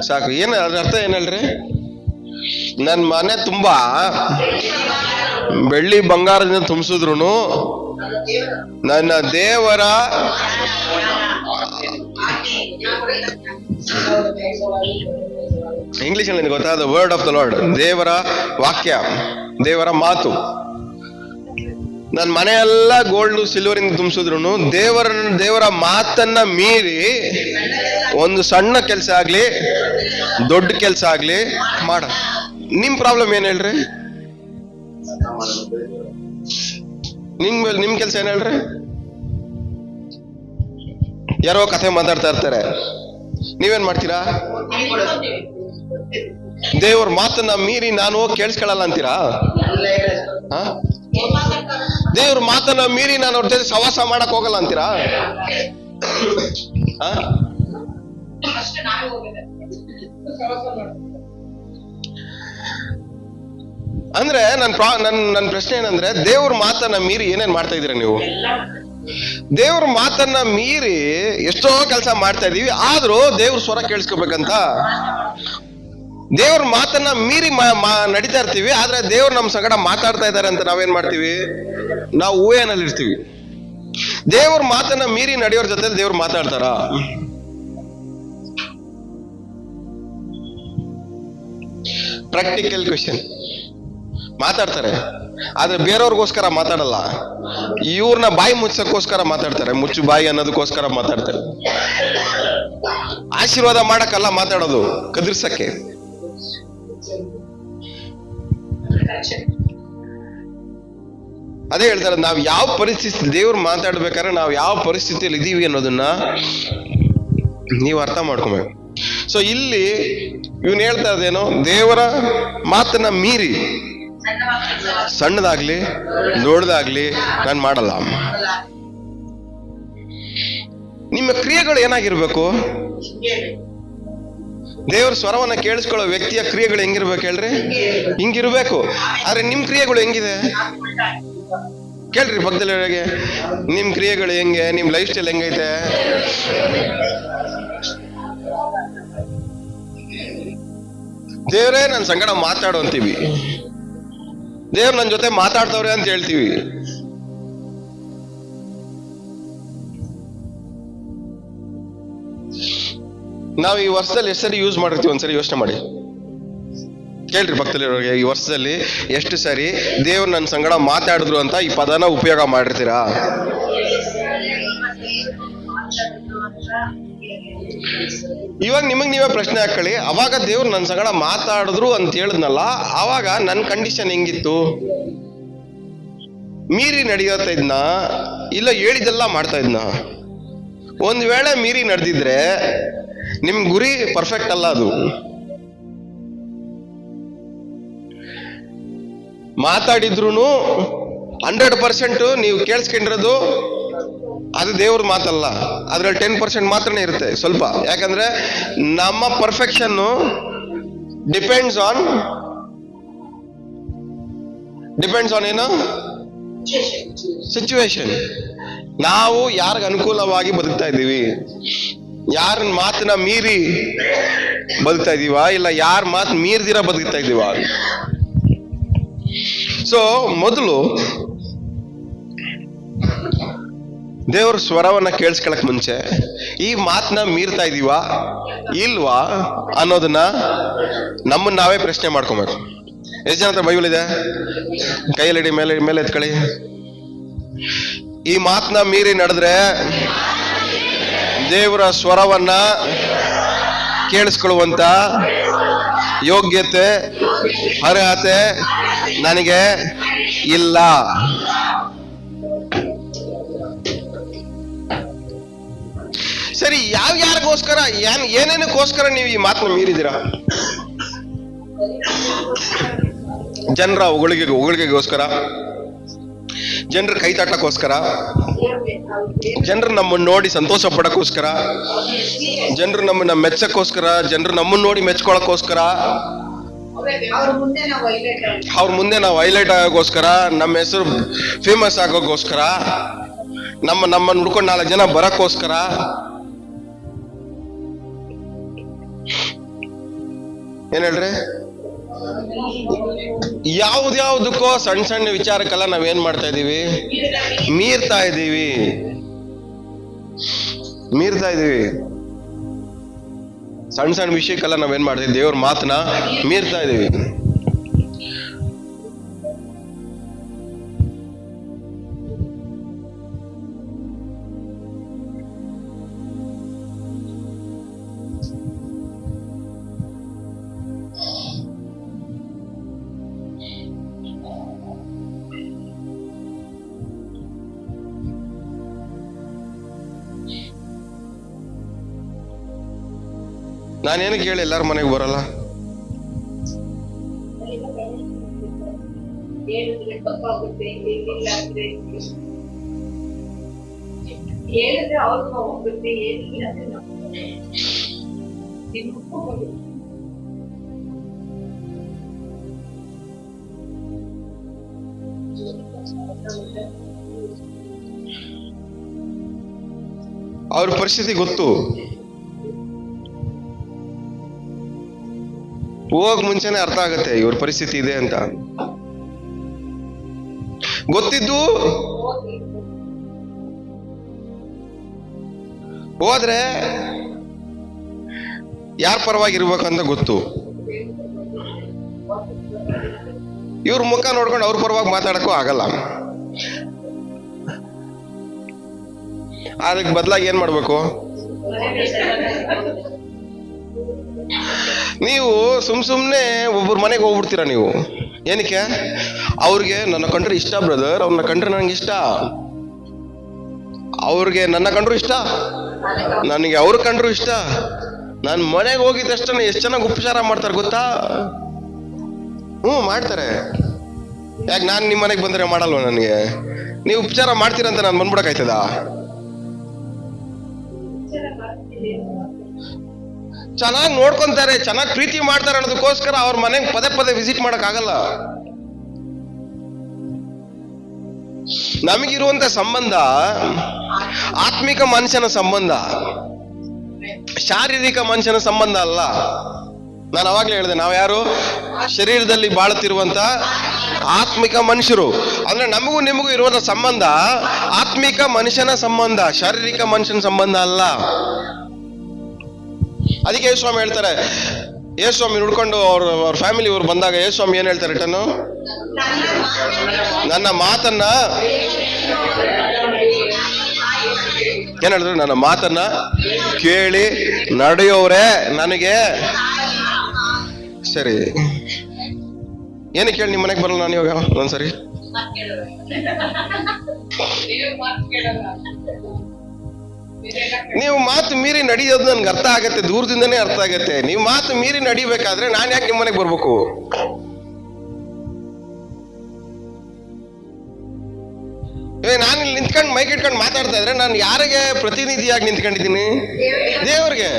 ಸಾಕು. ಏನ ಅದ್ರ ಅರ್ಥ ಏನಲ್ರಿ? ನನ್ ಮನೆ ತುಂಬಾ ಬೆಳ್ಳಿ ಬಂಗಾರದಿಂದ ತುಂಬಿಸಿದ್ರು ನನ್ನ ದೇವರ ಇಂಗ್ಲಿಷ್ ಅಲ್ಲಿ ಗೊತ್ತಾ? The word of the lord, ದೇವರ ವಾಕ್ಯ, ದೇವರ ಮಾತು. ನನ್ನ ಮನೆಯೆಲ್ಲ ಗೋಲ್ಡ್ ಸಿಲ್ವರ್ ಇಂದ ತುಂಬಿಸಿದ್ರು ದೇವರ ಮಾತನ್ನ ಮೀರಿ ಒಂದು ಸಣ್ಣ ಕೆಲಸ ಆಗ್ಲಿ ದೊಡ್ಡ ಕೆಲಸ ಆಗ್ಲಿ ಮಾಡ. ನಿಮ್ ಪ್ರಾಬ್ಲಮ್ ಏನ್ ಹೇಳ್ರಿ? ನಿಮ್ ಕೆಲಸ ಏನ್ ಹೇಳ್ರಿ? ಯಾರೋ ಕಥೆ ಮಾತಾಡ್ತಾ ಇರ್ತಾರೆ, ನೀವೇನ್ ಮಾಡ್ತೀರಾ? ದೇವ್ರ ಮಾತನ್ನ ಮೀರಿ ನಾನು ಹೋಗಿ ಕೇಳಿಸ್ಕೊಳ್ಳಲ್ಲ ಅಂತೀರಾ? ದೇವ್ರ ಮಾತನ್ನ ಮೀರಿ ನಾನು ಅವ್ರ ಜೊತೆ ಸವಾಸ ಮಾಡಕ್ ಹೋಗಲ್ಲ ಅಂತೀರಾ? ಅಂದ್ರೆ ನನ್ನ ಪ್ರಶ್ನೆ ಏನಂದ್ರೆ, ದೇವ್ರ ಮಾತನ್ನ ಮೀರಿ ಏನೇನ್ ಮಾಡ್ತಾ ಇದೀರ ನೀವು? ದೇವ್ರ ಮಾತನ್ನ ಮೀರಿ ಎಷ್ಟೋ ಕೆಲಸ ಮಾಡ್ತಾ ಇದೀವಿ, ಆದ್ರೂ ದೇವ್ರ ಸ್ವರ ಕೇಳಿಸ್ಕೋಬೇಕಂತ ದೇವ್ರ ಮಾತನ್ನ ಮೀರಿ ನಡೀತಾ ಇರ್ತೀವಿ. ಆದ್ರೆ ದೇವ್ರು ನಮ್ ಸಂಗಡ ಮಾತಾಡ್ತಾ ಇದ್ದಾರೆ ಅಂತ ನಾವೇನ್ ಮಾಡ್ತೀವಿ? ನಾವು ಊಹೆನಲ್ಲಿ ಇರ್ತೀವಿ. ದೇವ್ರ ಮಾತನ್ನ ಮೀರಿ ನಡೆಯೋರ್ ಜೊತೆ ದೇವ್ರು ಮಾತಾಡ್ತಾರ? Practical question. ಮಾತಾಡ್ತಾರೆ, ಆದ್ರೆ ಬೇರೆಯವ್ರಿಗೋಸ್ಕರ ಮಾತಾಡಲ್ಲ. ಇವ್ರನ್ನ ಬಾಯಿ ಮುಚ್ಚಕ್ಕೋಸ್ಕರ ಮಾತಾಡ್ತಾರೆ, ಮುಚ್ಚು ಬಾಯಿ ಅನ್ನೋದಕ್ಕೋಸ್ಕರ ಮಾತಾಡ್ತಾರೆ. ಆಶೀರ್ವಾದ ಮಾಡಕ್ಕಲ್ಲ ಮಾತಾಡೋದು, ಕದಿರ್ಸಕ್ಕೆ. ಅದೇ ಹೇಳ್ತಾರೆ, ನಾವ್ ಯಾವ ಪರಿಸ್ಥಿತಿ ದೇವ್ರು ಮಾತಾಡ್ಬೇಕಾದ್ರೆ ನಾವು ಯಾವ ಪರಿಸ್ಥಿತಿಯಲ್ಲಿ ಇದೀವಿ ಅನ್ನೋದನ್ನ ನೀವು ಅರ್ಥ ಮಾಡ್ಕೊಬೇಕು. ಸೊ ಇಲ್ಲಿ ಇವನ್ ಹೇಳ್ತಾ ಇದೇನು, ದೇವರ ಮಾತನ್ನ ಮೀರಿ ಸಣ್ಣದಾಗ್ಲಿ ದೊಡ್ಡದಾಗ್ಲಿ ನಾನು ಮಾಡಲ್ಲ. ನಿಮ್ಮ ಕ್ರಿಯೆಗಳು ಏನಾಗಿರ್ಬೇಕು? ದೇವ್ರ ಸ್ವರವನ್ನ ಕೇಳಿಸ್ಕೊಳ್ಳೋ ವ್ಯಕ್ತಿಯ ಕ್ರಿಯೆಗಳು ಹೆಂಗಿರ್ಬೇಕು ಹೇಳ್ರಿ? ಹಿಂಗಿರ್ಬೇಕು. ಆದ್ರೆ ನಿಮ್ ಕ್ರಿಯೆಗಳು ಹೆಂಗಿದೆ ಕೇಳ್ರಿ ಪಕ್ಕದಲ್ಲಿಗೆ. ನಿಮ್ ಕ್ರಿಯೆಗಳು ಹೆಂಗೆ? ನಿಮ್ ಲೈಫ್ ಸ್ಟೈಲ್ ಹೆಂಗೈತೆ? ದೇವ್ರೇ ನನ್ನ ಸಂಗಡ ಮಾತಾಡು ಅಂತೀವಿ, ದೇವ್ರು ನನ್ನ ಜೊತೆ ಮಾತಾಡ್ತವ್ರೆ ಅಂತ ಹೇಳ್ತೀವಿ. ನಾವು ಈ ವರ್ಷದಲ್ಲಿ ಎಷ್ಟು ಸರಿ ಯೂಸ್ ಮಾಡಿರ್ತೀವಿ? ಒಂದ್ಸರಿ ಯೋಚನೆ ಮಾಡಿ ಕೇಳ್ರಿ ಪಕ್ಕದಲ್ಲಿರೋರಿಗೆ, ಈ ವರ್ಷದಲ್ಲಿ ಎಷ್ಟು ಸರಿ ದೇವ್ರು ನನ್ನ ಸಂಗಡ ಮಾತಾಡಿದ್ರು ಅಂತ ಈ ಪದನ ಉಪಯೋಗ ಮಾಡಿರ್ತೀರಾ? ಇವಾಗ ನಿಮಗ್ ನೀವೇ ಪ್ರಶ್ನೆ ಹಾಕೊಳ್ಳಿ, ಅವಾಗ ದೇವ್ರು ನನ್ನ ಸಂಗಡ ಮಾತಾಡಿದ್ರು ಅಂತ ಹೇಳಿದ್ನಲ್ಲ, ಅವಾಗ ನನ್ನ ಕಂಡೀಷನ್ ಹೆಂಗಿತ್ತು? ಮೀರಿ ನಡೆಯುತ್ತಾ ಇದ್ನ, ಇಲ್ಲ ಹೇಳಿದೆಲ್ಲ ಮಾಡ್ತಾ ಇದ್ನ? ಒಂದ್ ವೇಳೆ ಮೀರಿ ನಡೆದಿದ್ರೆ ನಿಮ್ ಗುರಿ ಪರ್ಫೆಕ್ಟ್ ಅಲ್ಲ. ಅದು ಮಾತಾಡಿದ್ರು 100% ನೀವು ಕೇಳಿಸ್ಕೊಂಡಿರೋದು ಅದು ದೇವ್ರ ಮಾತಲ್ಲ. ಅದ್ರಲ್ಲಿ 10% ಮಾತ್ರನೇ ಇರುತ್ತೆ ಸ್ವಲ್ಪ. ಯಾಕಂದ್ರೆ ನಮ್ಮ ಪರ್ಫೆಕ್ಷನ್ ಡಿಪೆಂಡ್ಸ್ ಆನ್ ಏನು? ಸಿಚುವೇಶನ್. ನಾವು ಯಾರಿಗ ಅನುಕೂಲವಾಗಿ ಬದುಕ್ತಾ ಇದ್ದೀವಿ, ಯಾರ ಮಾತನ್ನ ಮೀರಿ ಬದುಕ್ತಾ ಇದೀವ, ಇಲ್ಲ ಯಾರ ಮಾತು ಮೀರ್ದಿರ ಬದುಕ್ತಾ ಇದೀವ. ಸೊ ಮೊದಲು ದೇವ್ರ ಸ್ವರವನ್ನ ಕೇಳಿಸ್ಕೊಳಕ್ ಮುಂಚೆ ಈ ಮಾತನ್ನ ಮೀರ್ತಾ ಇದೀವ ಇಲ್ವಾ ಅನ್ನೋದನ್ನ ನಮ್ಮನ್ನ ನಾವೇ ಪ್ರಶ್ನೆ ಮಾಡ್ಕೊಬೇಕು. ಎಷ್ಟು ಜನ ಹತ್ರ ಬೈಬಲ್ ಇದೆ? ಕೈಯಲ್ಲಿ ಮೇಲೆ ಎತ್ಕೊಳ್ಳಿ. ಈ ಮಾತನ್ನ ಮೀರಿ ನಡೆದ್ರೆ ದೇವರ ಸ್ವರವನ್ನ ಕೇಳಿಸ್ಕೊಳ್ಳುವಂತ ಯೋಗ್ಯತೆ ಅರ್ಹತೆ ನನಗೆ ಇಲ್ಲ. ಸರಿ, ಯಾರಿಗೋಸ್ಕರ ಏನೇನಕ್ಕೋಸ್ಕರ ನೀವು ಈ ಮಾತನ್ನ ಮೀರಿದ್ದೀರಾ? ಜನರ ಹೊಗಳಿಗೆಗೋಸ್ಕರ, ಜನರ ಕೈ ತಟ್ಟಕ್ಕೋಸ್ಕರ, ಜನರು ನಮ್ಮನ್ನ ನೋಡಿ ಸಂತೋಷ ಪಡಕ್ಕೋಸ್ಕರ, ಜನರು ನಮ್ಮನ್ನ ಮೆಚ್ಚಕ್ಕೋಸ್ಕರ, ಜನರು ನಮ್ಮನ್ನ ನೋಡಿ ಮೆಚ್ಕೊಳಕ್ಕೋಸ್ಕರ, ಅವ್ರ ಮುಂದೆ ನಾವು ಹೈಲೈಟ್ ಆಗೋಗೋಸ್ಕರ, ನಮ್ಮ ಹೆಸರು ಫೇಮಸ್ ಆಗೋಗೋಸ್ಕರ, ನಮ್ಮನ್ನ ಹುಡ್ಕೊಂಡು 4 ಜನ ಬರಕ್ಕೋಸ್ಕರ. ಏನ್ ಹೇಳ್ರಿ? ಯಾವ್ದ್ಯಾವ್ದಕ್ಕೋ ಸಣ್ಣ ಸಣ್ಣ ವಿಚಾರಕ್ಕೆಲ್ಲ ನಾವೇನ್ ಮಾಡ್ತಾ ಇದೀವಿ? ಮೀರ್ತಾ ಇದೀವಿ. ಸಣ್ಣ ಸಣ್ಣ ವಿಷಯಕ್ಕೆಲ್ಲ ನಾವೇನ್ ಮಾಡ್ತೀವಿ? ದೇವ್ರ ಮಾತನ್ನ ಮೀರ್ತಾ ಇದೀವಿ. ನಾನೇನಕ್ಕೆ ಹೇಳಿ ಎಲ್ಲಾರ ಮನೆಗೆ ಬರಲ್ಲ? ಹೇಳಿದ್ರೆ ತಪ್ಪಾಗುತ್ತೆ, ಏನಿಲ್ಲ ಅಂದ್ರೆ ಹೇಳಿದ್ರೆ ಅವ್ರಿಗೆ ಹೋಗುತ್ತೆ, ಏನಿಲ್ಲ ಅಂದ್ರೆ ಅವ್ರ ಪರಿಸ್ಥಿತಿ ಗೊತ್ತು. ಹೋಗ್ ಮುಂಚೆನೆ ಅರ್ಥ ಆಗತ್ತೆ ಇವ್ರ ಪರಿಸ್ಥಿತಿ ಇದೆ ಅಂತ. ಗೊತ್ತಿದ್ದು ಹೋದ್ರೆ ಯಾರ ಪರವಾಗಿರ್ಬೇಕಂತ ಗೊತ್ತು. ಇವ್ರ ಮುಖ ನೋಡ್ಕೊಂಡು ಅವ್ರ ಪರವಾಗಿ ಮಾತಾಡಕ್ಕೂ ಆಗಲ್ಲ. ಅದಕ್ಕೆ ಬದಲಾಗಿ ಏನ್ ಮಾಡ್ಬೇಕು? ನೀವು ಸುಮ್ನೆ ಒಬ್ಬರ ಮನೆಗೆ ಹೋಗ್ಬಿಡ್ತೀರಾ ನೀವು. ಏನಕ್ಕೆ? ಅವ್ರಿಗೆ ನನ್ನ ಕಂಡ್ರೆ ಇಷ್ಟ ಬ್ರದರ್, ಅವ್ರನ್ನ ಕಂಡ್ರೆ ನನಗೆ ಇಷ್ಟ. ಅವ್ರಿಗೆ ನನ್ನ ಕಂಡ್ರು ಇಷ್ಟ, ನನಗೆ ಅವ್ರ ಕಂಡ್ರು ಇಷ್ಟ. ನಾನು ಮನೆಗೆ ಹೋಗಿದ ತಕ್ಷಣ ಎಷ್ಟು ಚೆನ್ನಾಗಿ ಉಪಚಾರ ಮಾಡ್ತಾರೆ ಗೊತ್ತಾ? ಮಾಡ್ತಾರೆ. ಯಾಕೆ ನಾನು ನಿಮ್ಮ ಮನೆಗೆ ಬಂದರೆ ಮಾಡಲ್ವ? ನನಗೆ ನೀವು ಉಪಚಾರ ಮಾಡ್ತೀರಂತ ನಾನು ಬಂದ್ಬಿಡಕ್ಕಾಯ್ತದ? ಚೆನ್ನಾಗಿ ನೋಡ್ಕೊಂತಾರೆ, ಚೆನ್ನಾಗಿ ಪ್ರೀತಿ ಮಾಡ್ತಾರೆ ಅನ್ನೋದಕ್ಕೋಸ್ಕರ ಅವ್ರ ಮನೆಗೆ ಪದೇ ಪದೇ ವಿಸಿಟ್ ಮಾಡಕ್ ಆಗಲ್ಲ. ನಮಗಿರುವಂತ ಸಂಬಂಧ ಆತ್ಮಿಕ ಮನುಷ್ಯನ ಸಂಬಂಧ, ಶಾರೀರಿಕ ಮನುಷ್ಯನ ಸಂಬಂಧ ಅಲ್ಲ. ನಾನು ಅವಾಗ್ಲೇ ಹೇಳಿದೆ, ನಾವು ಯಾರು? ಶರೀರದಲ್ಲಿ ಬಾಳುತ್ತಿರುವಂತ ಆತ್ಮಿಕ ಮನುಷ್ಯರು. ಅಂದ್ರೆ ನಮಗೂ ನಿಮಗೂ ಇರುವಂತ ಸಂಬಂಧ ಆತ್ಮಿಕ ಮನುಷ್ಯನ ಸಂಬಂಧ, ಶಾರೀರಿಕ ಮನುಷ್ಯನ ಸಂಬಂಧ ಅಲ್ಲ. ಅದಕ್ಕೆ ಯೇಸುಸ್ವಾಮಿ ಹೇಳ್ತಾರೆ, ಯೇಸುಸ್ವಾಮಿ ಹುಡ್ಕೊಂಡು ಅವ್ರ ಫ್ಯಾಮಿಲಿ ಇವ್ರು ಬಂದಾಗ ಯೇಸುಸ್ವಾಮಿ ಏನ್ ಹೇಳ್ತಾರೆ ರಿಟರ್ನು? ನನ್ನ ಮಾತನ್ನ ಏನ್ ಹೇಳಿದ್ರು? ನನ್ನ ಮಾತನ್ನ ಕೇಳಿ ನಡೆಯೋರೆ ನನಗೆ ಸರಿ. ಏನಕ್ಕೆ ಹೇಳಿ ನಿಮ್ಮ ಮನೆಗೆ ಬರಲ್ಲ ನಾನು ಇವಾಗ ಒಂದ್ಸರಿ? ನೀವು ಮಾತು ಮೀರಿ ನಡೆಯೋದು ನನ್ಗೆ ಅರ್ಥ ಆಗತ್ತೆ, ದೂರದಿಂದನೇ ಅರ್ಥ ಆಗತ್ತೆ. ನೀವು ಮಾತು ಮೀರಿ ನಡಿಬೇಕಾದ್ರೆ ನಾನು ಯಾಕೆ ನಿಮ್ಮ ಮನೆಗೆ ಬರ್ಬೇಕು? ನಾನು ಇಲ್ಲಿ ನಿಂತ್ಕೊಂಡು ಮೈಕ್ ಇಟ್ಕೊಂಡು ಮಾತಾಡ್ತಾ ಇದ್ರೆ ನಾನು ಯಾರಿಗೆ ಪ್ರತಿನಿಧಿಯಾಗಿ ನಿಂತ್ಕೊಂಡಿದ್ದೀನಿ? ದೇವ್ರಿಗೆ.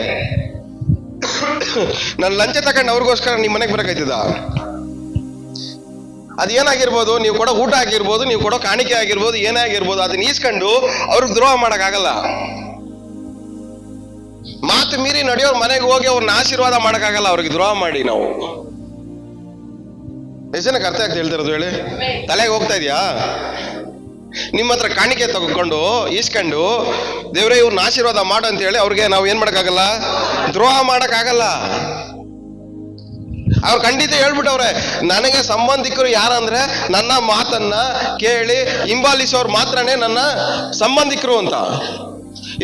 ನಾನು ಲಂಚ ತಗೊಂಡು ಅವ್ರಿಗೋಸ್ಕರ ನಿಮ್ಮ ಮನೆಗೆ ಬರಕಾಯ್ತದ? ಅದೇನಾಗಿರ್ಬೋದು, ನೀವು ಕೊಡೋ ಊಟ ಆಗಿರ್ಬೋದು, ನೀವು ಕೊಡೋ ಕಾಣಿಕೆ ಆಗಿರ್ಬೋದು, ಏನೇ ಆಗಿರ್ಬೋದು, ಅದನ್ನ ಈಸ್ಕೊಂಡು ಅವ್ರಿಗೆ ದ್ರೋಹ ಮಾಡಕ್ಕಾಗಲ್ಲ. ಮಾತು ಮೀರಿ ನಡೆಯೋರ್ ಮನೆಗೆ ಹೋಗಿ ಅವ್ರನ್ನ ಆಶೀರ್ವಾದ ಮಾಡಕ್ಕಾಗಲ್ಲ, ಅವ್ರಿಗೆ ದ್ರೋಹ ಮಾಡಿ. ನಾವು ಎಷ್ಟು ಜನಕ್ಕೆ ಅರ್ಥ ಆಗ್ತಾ ಹೇಳ್ತಿರೋದು ಹೇಳಿ? ತಲೆಗೆ ಹೋಗ್ತಾ ಇದೆಯಾ? ನಿಮ್ಮ ಹತ್ರ ಕಾಣಿಕೆ ತಗೊಂಡು ಈಸ್ಕೊಂಡು ದೇವ್ರೇ ಇವ್ರನ್ನ ಆಶೀರ್ವಾದ ಮಾಡು ಅಂತ ಹೇಳಿ ಅವ್ರಿಗೆ ನಾವು ಏನ್ ಮಾಡಕ್ಕಾಗಲ್ಲ? ದ್ರೋಹ ಮಾಡಕ್ಕಾಗಲ್ಲ. ಅವ್ರು ಖಂಡಿತ ಹೇಳ್ಬಿಟ್ಟವ್ರೆ, ನನಗೆ ಸಂಬಂಧಿಕರು ಯಾರಂದ್ರೆ ನನ್ನ ಮಾತನ್ನ ಕೇಳಿ ಹಿಂಬಾಲಿಸೋರು ಮಾತ್ರನೇ ನನ್ನ ಸಂಬಂಧಿಕರು ಅಂತ.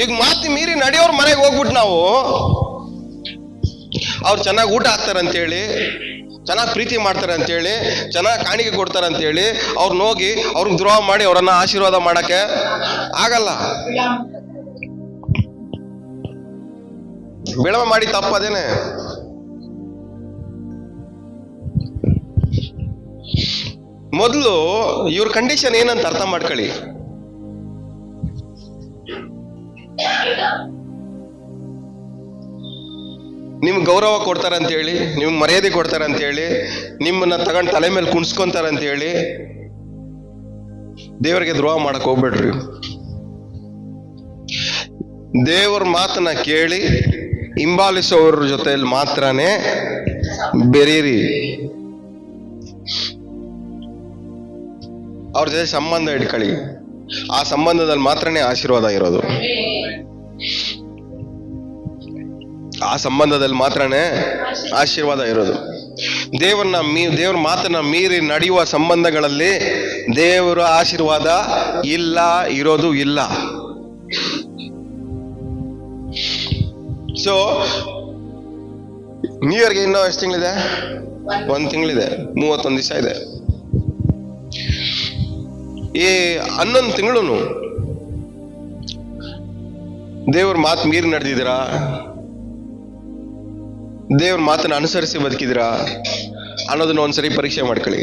ಈಗ ಮಾತು ಮೀರಿ ನಡೆಯೋರ್ ಮನೆಗೆ ಹೋಗ್ಬಿಟ್ಟು ನಾವು ಅವ್ರು ಚೆನ್ನಾಗಿ ಊಟ ಹಾಕ್ತಾರಂತೇಳಿ, ಚೆನ್ನಾಗಿ ಪ್ರೀತಿ ಮಾಡ್ತಾರೆ ಅಂತೇಳಿ, ಚೆನ್ನಾಗಿ ಕಾಣಿಕೆ ಕೊಡ್ತಾರೆ ಅಂತೇಳಿ ಅವ್ರನ್ನ ಹೋಗಿ ಅವ್ರಿಗೆ ದ್ರೋಹ ಮಾಡಿ ಅವರನ್ನ ಆಶೀರ್ವಾದ ಮಾಡಕ್ಕೆ ಆಗಲ್ಲ. ಬಿಳವ ಮಾಡಿ ತಪ್ಪದೇನೆ. ಮೊದಲು ಇವ್ರ ಕಂಡೀಷನ್ ಏನಂತ ಅರ್ಥ ಮಾಡ್ಕೊಳ್ಳಿ. ನಿಮ್ಗೆ ಗೌರವ ಕೊಡ್ತಾರೆ ಅಂತೇಳಿ, ನಿಮ್ಗೆ ಮರ್ಯಾದೆ ಕೊಡ್ತಾರೆ ಅಂತೇಳಿ, ನಿಮ್ಮನ್ನ ತಗೊಂಡು ತಲೆ ಮೇಲೆ ಕುಣಿಸ್ಕೊಂತಾರೆ ಅಂತೇಳಿ ದೇವರಿಗೆ ದ್ರೋಹ ಮಾಡಕ್ ಹೋಗ್ಬೇಡ್ರಿ. ದೇವ್ರ ಮಾತನ್ನ ಕೇಳಿ ಹಿಂಬಾಲಿಸೋರ ಜೊತೆಲಿ ಮಾತ್ರನೇ ಬೆರೀರಿ. ಅವ್ರ ಜೊತೆ ಸಂಬಂಧ ಇಟ್ಕೊಳ್ಳಿ. ಆ ಸಂಬಂಧದಲ್ಲಿ ಮಾತ್ರನೇ ಆಶೀರ್ವಾದ ಇರೋದು. ಆ ಸಂಬಂಧದಲ್ಲಿ ಮಾತ್ರನೇ ಆಶೀರ್ವಾದ ಇರೋದು. ದೇವ್ರ ಮಾತನ್ನ ಮೀರಿ ನಡೆಯುವ ಸಂಬಂಧಗಳಲ್ಲಿ ದೇವರ ಆಶೀರ್ವಾದ ಇಲ್ಲ, ಇರೋದು ಇಲ್ಲ. ಸೊ ನ್ಯೂ ಇಯರ್ಗೆ ಇನ್ನೂ ಎಷ್ಟು ತಿಂಗಳಿದೆ? 1 ತಿಂಗಳಿದೆ, 31 ದಿವಸ ಇದೆ. ಈ 11 ತಿಂಗಳು ದೇವ್ರ ಮಾತು ಮೀರಿ ನಡೆದಿದ್ದೀರಾ? ದೇವ್ರ ಮಾತನ್ನ ಅನುಸರಿಸಿ ಬದುಕಿದಿರಾ ಅನ್ನೋದನ್ನ ಒಂದ್ಸರಿ ಪರೀಕ್ಷೆ ಮಾಡ್ಕೊಳ್ಳಿ.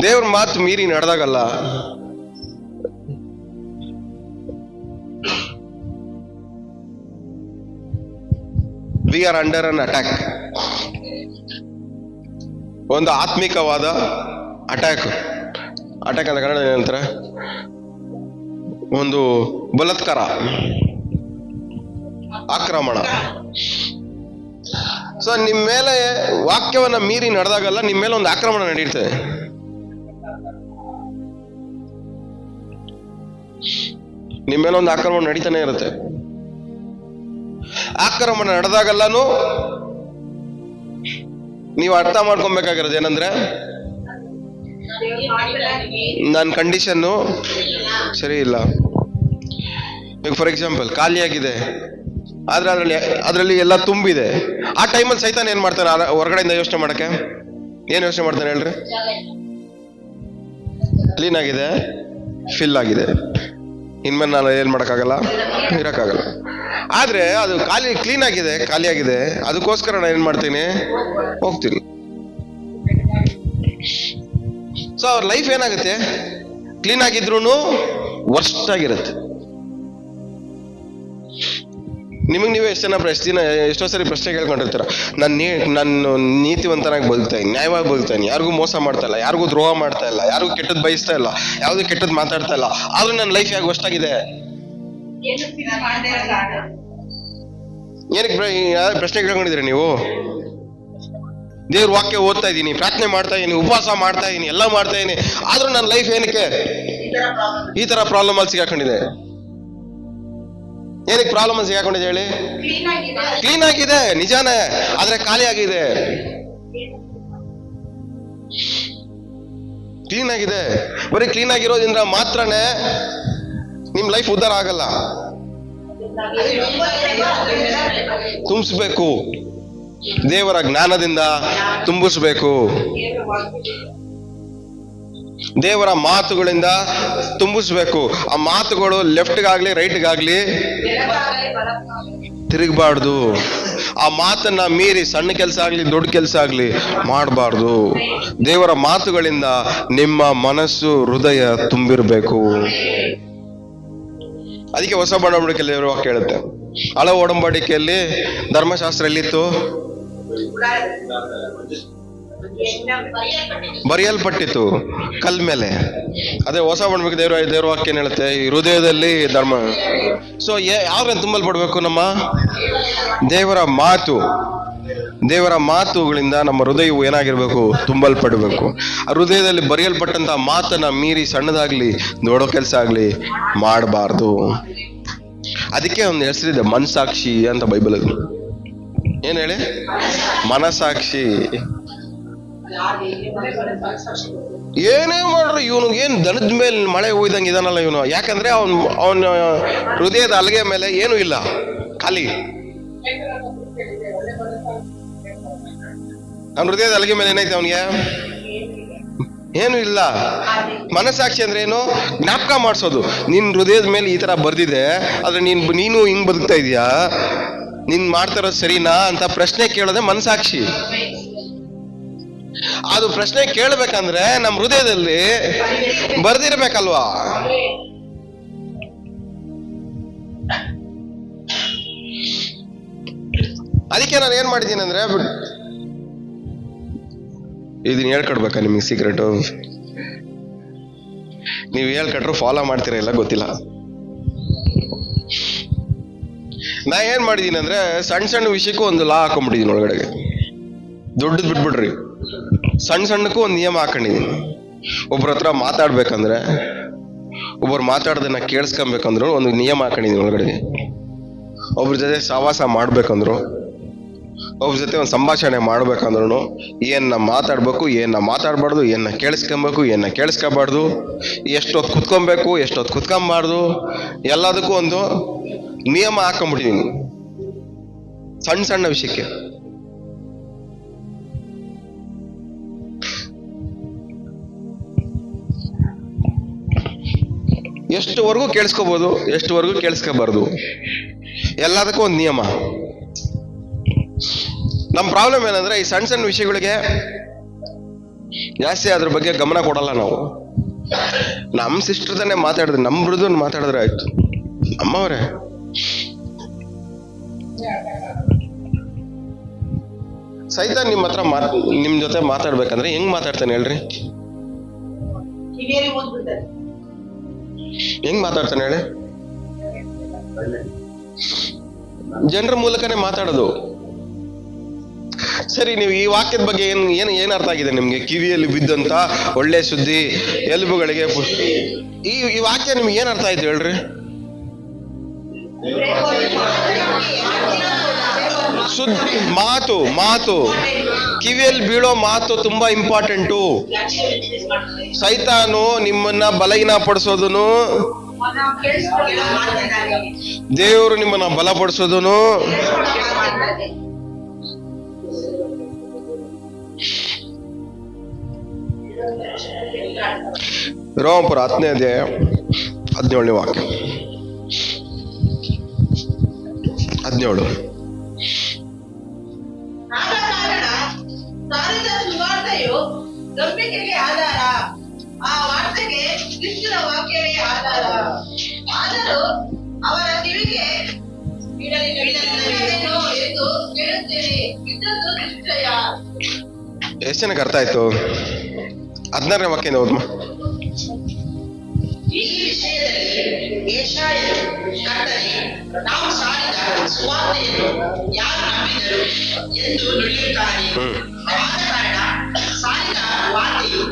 ದೇವ್ರ ಮಾತು ಮೀರಿ ನಡೆದಾಗಲ್ಲ we are under an attack. ಒಂದು ಆತ್ಮಿಕವಾದ ಅಟ್ಯಾಕ್ ಅಂತ ಕನ್ನಡ ಏನಂತಾರೆ, ಒಂದು ಬಲಾತ್ಕಾರ, ಆಕ್ರಮಣ. ಸೊ ನಿಮ್ಮ ಮೇಲೆ ವಾಕ್ಯವನ್ನ ಮೀರಿ ನಡೆದಾಗಲ್ಲ ನಿಮ್ಮ ಮೇಲೆ ಒಂದು ಆಕ್ರಮಣ ನಡೀತದೆ. ನಿಮ್ಮ ಮೇಲೆ ಒಂದು ಆಕ್ರಮಣ ನಡೀತಾನೆ ಇರುತ್ತೆ. ಆಕ್ರಮಣ ನಡೆದಾಗಲ್ಲೂ ನೀವು ಅರ್ಥ ಮಾಡ್ಕೊಬೇಕಾಗಿರೋದು ಏನಂದ್ರೆ, ನನ್ನ ಕಂಡೀಷನ್ನು ಸರಿ ಇಲ್ಲ. ಈಗ ಫಾರ್ ಎಕ್ಸಾಂಪಲ್ ಖಾಲಿಯಾಗಿದೆ, ಆದ್ರೆ ಅದರಲ್ಲಿ ಎಲ್ಲ ತುಂಬಿದೆ. ಆ ಟೈಮಲ್ಲಿ ಸೈತಾನ್ ಏನ್ ಮಾಡ್ತಾನೆ? ಹೊರಗಡೆಯಿಂದ ಯೋಚನೆ ಮಾಡಕ್ಕೆ ಏನ್ ಯೋಚನೆ ಮಾಡ್ತಾನೆ ಹೇಳ್ರಿ? ಕ್ಲೀನ್ ಆಗಿದೆ, ಫಿಲ್ ಆಗಿದೆ, ಇನ್ಮೇಲೆ ನಾನು ಏನ್ ಮಾಡಕ್ಕಾಗಲ್ಲ, ಇರಕ್ಕಾಗಲ್ಲ. ಆದ್ರೆ ಅದು ಕ್ಲೀನ್ ಆಗಿದೆ, ಖಾಲಿಯಾಗಿದೆ, ಅದಕ್ಕೋಸ್ಕರ ನಾನು ಏನ್ ಮಾಡ್ತೀನಿ? ಹೋಗ್ತೀನಿ. ಸೊ ಅವ್ರ ಲೈಫ್ ಏನಾಗುತ್ತೆ? ಕ್ಲೀನ್ ಆಗಿದ್ರು ವರ್ಸ್ಟ್ ಆಗಿರುತ್ತೆ. ನಿಮಗೆ ನೀವೇ ಎಷ್ಟೋ ಸರಿ ಪ್ರಶ್ನೆ ಕೇಳ್ಕೊಂಡಿರ್ತೀರ, ನಾನು ನೀತಿವಂತನಾಗಿ ಬದುಕ್ತಾ ಇದ್ದೀನಿ, ನ್ಯಾಯವಾಗಿ ಬದುಕ್ತಾ ಇದ್ದೀನಿ, ಯಾರಿಗೂ ಮೋಸ ಮಾಡ್ತಾ ಇಲ್ಲ, ಯಾರಿಗೂ ದ್ರೋಹ ಮಾಡ್ತಾ ಇಲ್ಲ, ಯಾರಿಗೂ ಕೆಟ್ಟದ್ದು ಬಯಸ್ತಾ ಇಲ್ಲ, ಯಾವ್ದು ಕೆಟ್ಟದ್ದು ಮಾತಾಡ್ತಾ ಇಲ್ಲ, ಆದ್ರೂ ನನ್ನ ಲೈಫ್ ಯಾಕೆ ವರ್ಸ್ಟ್ ಆಗಿದೆ? ಏನಕ್ಕೆ ಪ್ರಶ್ನೆ ಕೇಳ್ಕೊಂಡಿದ್ದೀರಿ ನೀವು? ದೇವ್ರ ವಾಕ್ಯ ಓದ್ತಾ ಇದ್ದೀನಿ, ಪ್ರಾರ್ಥನೆ ಮಾಡ್ತಾ ಇದ್ದೀನಿ, ಉಪವಾಸ ಮಾಡ್ತಾ ಇದ್ದೀನಿ, ಎಲ್ಲ ಮಾಡ್ತಾ ಇದ್ದೀನಿ, ಆದ್ರೂ ನನ್ನ ಲೈಫ್ ಏನಕ್ಕೆ ಈ ತರ ಪ್ರಾಬ್ಲಮ್ ಅಲ್ಲಿ ಸಿಗಾಕೊಂಡಿದೆ? ಏನಕ್ಕೆ ಪ್ರಾಬ್ಲಮ್ ಅಲ್ಲಿ ಸಿಗಾಕೊಂಡಿದೆ ಹೇಳಿ? ಕ್ಲೀನ್ ಆಗಿದೆ ನಿಜಾನೇ, ಆದ್ರೆ ಖಾಲಿ ಆಗಿದೆ. ಕ್ಲೀನ್ ಆಗಿದೆ, ಬರೀ ಕ್ಲೀನ್ ಆಗಿರೋದ್ರಿಂದ ಮಾತ್ರನೇ ನಿಮ್ ಲೈಫ್ ಉದ್ಧಾರ ಆಗಲ್ಲ. ತುಂಬಿಸ್ಬೇಕು, ದೇವರ ಜ್ಞಾನದಿಂದ ತುಂಬಿಸ್ಬೇಕು, ದೇವರ ಮಾತುಗಳಿಂದ ತುಂಬಿಸ್ಬೇಕು. ಆ ಮಾತುಗಳು ಲೆಫ್ಟ್ಗಾಗ್ಲಿ ರೈಟ್ಗಾಗ್ಲಿ ತಿರುಗಬಾರ್ದು. ಆ ಮಾತನ್ನ ಮೀರಿ ಸಣ್ಣ ಕೆಲಸ ಆಗ್ಲಿ ದೊಡ್ಡ ಕೆಲಸ ಆಗ್ಲಿ ಮಾಡಬಾರ್ದು. ದೇವರ ಮಾತುಗಳಿಂದ ನಿಮ್ಮ ಮನಸ್ಸು ಹೃದಯ ತುಂಬಿರ್ಬೇಕು. ಅದಕ್ಕೆ ಹೊಸ ಒಡಂಬಡಿಕೆಯಲ್ಲಿ ದೇವರ ವಾಕ್ಯ ಹೇಳುತ್ತೆ, ಹಳೆ ಒಡಂಬಡಿಕೆಯಲ್ಲಿ ಧರ್ಮಶಾಸ್ತ್ರ ಎಲ್ಲಿತ್ತು? ಬರೆಯಲ್ಪಟ್ಟಿತ್ತು ಕಲ್ ಮೇಲೆ. ಅದೇ ಹೊಸ ಒಡಂಬಡಿಕೆ ದೇವರ ವಾಕ್ಯ ಏನ್ ಹೇಳುತ್ತೆ? ಈ ಹೃದಯದಲ್ಲಿ ಧರ್ಮ. ಸೊ ಯಾವ್ದ್ರಿಂದ ತುಂಬಲ್ಪಡ್ಬೇಕು? ನಮ್ಮ ದೇವರ ಮಾತು. ದೇವರ ಮಾತುಗಳಿಂದ ನಮ್ಮ ಹೃದಯವು ಏನಾಗಿರ್ಬೇಕು? ತುಂಬಲ್ಪಡಬೇಕು. ಆ ಹೃದಯದಲ್ಲಿ ಬರೆಯಲ್ಪಟ್ಟಂತ ಮಾತನ್ನ ಮೀರಿ ಸಣ್ಣದಾಗ್ಲಿ ದೊಡ್ಡ ಕೆಲಸ ಆಗ್ಲಿ ಮಾಡಬಾರ್ದು. ಅದಕ್ಕೆ ಒಂದು ಹೆಸರಿದೆ, ಮನಸಾಕ್ಷಿ ಅಂತ ಬೈಬಲ್ ಅಲ್ಲಿ. ಏನ್ ಹೇಳಿ? ಮನಸಾಕ್ಷಿ. ಏನೇ ಮಾಡ್ರಿ ಇವನಿಗೆ ಏನ್ ದನದ ಮೇಲೆ ಮಳೆ ಹೋಯ್ದಂಗೆ ಇದಾನಲ್ಲ ಇವನು. ಯಾಕಂದ್ರೆ ಅವನ ಹೃದಯದ ಅಲಗೆ ಮೇಲೆ ಏನೂ ಇಲ್ಲ, ಖಾಲಿ. ಅವನ ಹೃದಯದ ಅಲಗೆ ಮೇಲೆ ಏನೈತೆ? ಅವನಿಗೆ ಏನು ಇಲ್ಲ. ಮನಸ್ಸಾಕ್ಷಿ ಅಂದ್ರೆ ಏನು? ಜ್ಞಾಪಕ ಮಾಡಿಸೋದು. ನಿನ್ ಹೃದಯದ ಮೇಲೆ ಈ ತರ ಬರ್ದಿದೆ, ಆದ್ರೆ ನೀನು ಹಿಂಗ್ ಬದುಕ್ತಾ ಇದೀಯಾ, ನೀನ್ ಮಾಡ್ತಾ ಇರೋದು ಸರಿನಾ ಅಂತ ಪ್ರಶ್ನೆ ಕೇಳೋದೆ ಮನಸ್ಸಾಕ್ಷಿ. ಅದು ಪ್ರಶ್ನೆ ಕೇಳ್ಬೇಕಂದ್ರೆ ನಮ್ಮ ಹೃದಯದಲ್ಲಿ ಬರ್ದಿರ್ಬೇಕಲ್ವಾ? ಅದಕ್ಕೆ ನಾನು ಏನ್ ಮಾಡಿದ್ದೀನಿ ಅಂದ್ರೆ, ಇದನ್ನ ಹೇಳ್ಕೊಡ್ಬೇಕಾ ನಿಮಗೆ ಸೀಕ್ರೆಟು? ನೀವು ಹೇಳ್ಕೊಟ್ರು ಫಾಲೋ ಮಾಡ್ತೀರಾ ಇಲ್ಲ ಗೊತ್ತಿಲ್ಲ. ನಾ ಏನ್ ಮಾಡಿದೀನಿ ಅಂದ್ರೆ, ಸಣ್ಣ ಸಣ್ಣ ವಿಷಯಕ್ಕೂ ಒಂದು ಲಾ ಹಾಕೊಂಡ್ಬಿಟ್ಟಿದೀನಿ ಒಳಗಡೆಗೆ. ದೊಡ್ಡದ್ ಬಿಟ್ಬಿಡ್ರಿ, ಸಣ್ಣ ಸಣ್ಣಕ್ಕೂ ಒಂದು ನಿಯಮ ಹಾಕೊಂಡಿದೀನಿ. ಒಬ್ರ ಹತ್ರ ಮಾತಾಡ್ಬೇಕಂದ್ರೆ, ಒಬ್ಬರು ಮಾತಾಡೋದನ್ನ ಕೇಳಿಸ್ಕೊಬೇಕಂದ್ರು ಒಂದು ನಿಯಮ ಹಾಕೊಂಡಿದೀನಿ ಒಳಗಡೆಗೆ. ಒಬ್ರ ಜೊತೆ ಸಹವಾಸ ಮಾಡ್ಬೇಕಂದ್ರು, ಒಬ್ಬರ ಜೊತೆ ಒಂದು ಸಂಭಾಷಣೆ ಮಾಡ್ಬೇಕಂದ್ರು ಏನ ಮಾತಾಡ್ಬೇಕು, ಏನ ಮಾತಾಡ್ಬಾರ್ದು, ಏನ ಕೇಳಿಸ್ಕೊಬೇಕು, ಏನ ಕೇಳಿಸ್ಕೋಬಾರ್ದು, ಎಷ್ಟೊತ್ತು ಕುತ್ಕೊಬೇಕು, ಎಷ್ಟೊತ್ತು ಕುತ್ಕೊಂಬಾರ್ದು, ಎಲ್ಲದಕ್ಕೂ ಒಂದು ನಿಯಮ ಹಾಕೊಂಡ್ಬಿಟ್ಟಿದೀನಿ ಸಣ್ಣ ಸಣ್ಣ ವಿಷಯಕ್ಕೆ. ಎಷ್ಟು ಎಷ್ಟುವರೆಗೂ ಕೇಳಿಸ್ಕೋಬಹುದು, ಎಷ್ಟುವರೆಗೂ ಕೇಳಿಸ್ಕೋಬಾರ್ದು. ಎಲ್ಲದಕ್ಕೂ ಒಂದು ನಿಯಮ. ನಮ್ಮ ಪ್ರಾಬ್ಲಮ್ ಏನಂದ್ರೆ ಈ ಸಣ್ಣ ಸಣ್ಣ ವಿಷಯಗಳಿಗೆ ಜಾಸ್ತಿ ಅದ್ರ ಬಗ್ಗೆ ಗಮನ ಕೊಡಲ್ಲ ನಾವು. ನಮ್ಮ ಸಿಸ್ಟರ್ ತಾನೇ ಮಾತಾಡಿದ್ರೆ, ನಮ್ಮ ಬ್ರದರ್ ಮಾತಾಡಿದ್ರೆ ಆಯ್ತು. ಅಮ್ಮವ್ರೆ, ಸೈತಾನ್ ನಿಮ್ಮ ಹತ್ರ ನಿಮ್ ಜೊತೆ ಮಾತಾಡ್ಬೇಕಂದ್ರೆ ಹೆಂಗ್ ಮಾತಾಡ್ತಾನೆ ಹೇಳ್ರಿ? ಹೆಂಗ್ ಮಾತಾಡ್ತಾನೆ ಹೇಳಿ? ಜನರ ಮೂಲಕನೇ ಮಾತಾಡೋದು. ಸರಿ, ನೀವು ಈ ವಾಕ್ಯದ ಬಗ್ಗೆ ಏನ್ ಅರ್ಥ ಆಗಿದೆ ನಿಮ್ಗೆ? ಕಿವಿಯಲ್ಲಿ ಬಿದ್ದಂತ ಒಳ್ಳೆ ಸುದ್ದಿ, ಎಲುಬುಗಳಿಗೆ ಈ ವಾಕ್ಯ ನಿಮ್ಗೆ ಏನ್ ಅರ್ಥ ಆಯ್ತು ಹೇಳ್ರಿ? ಮಾತು ಕಿವಿಯಲ್ಲಿ ಬೀಳೋ ಮಾತು ತುಂಬಾ ಇಂಪಾರ್ಟೆಂಟು. ಸೈತಾನು ನಿಮ್ಮನ್ನ ಬಲಹೀನ ಪಡಿಸೋದನು, ದೇವರು ನಿಮ್ಮನ್ನ ಬಲಪಡಿಸೋದನು. ರೋಮಪುರ 10ನೇ ಅಧ್ಯಾಯ 17ನೇ ವಾಕ್ಯ. 17. ನಂಬಿಕೆಗೆ ಆಧಾರ, ಆ ವಾರ್ತೆಗೆ ಕ್ರಿಸ್ತನ ವಾಕ್ಯವೇ ಆಧಾರ. ಆದರೂ ಅವರ ಕಿವಿಗೆ ಬೀಳಲಿಲ್ಲವೇನೋ ಎಂದು ಕೇಳುತ್ತೇನೆ. ಇದ್ದದ್ದು ನಿಶ್ಚಯ. ಎಷ್ಟು ಜನಕ್ಕೆ ಅರ್ಥ ಆಯ್ತು? 16ನೇ ವಾಕ್ಯದಿಂದ ಓದ್ಮ. ಈ ವಿಷಯದಲ್ಲಿ ಯೆಶಾಯನು ಕರ್ತನೇ, ನಾವು ಸಾರಿದ ಸುವಾರ್ತೆಯನ್ನು ಯಾರು ನಂಬಿದರು ಎಂದು ನುಡಿಯುತ್ತಾನೆ. ಆದ ಕಾರಣ ಸಾರಿದ ವಾರ್ತೆಯು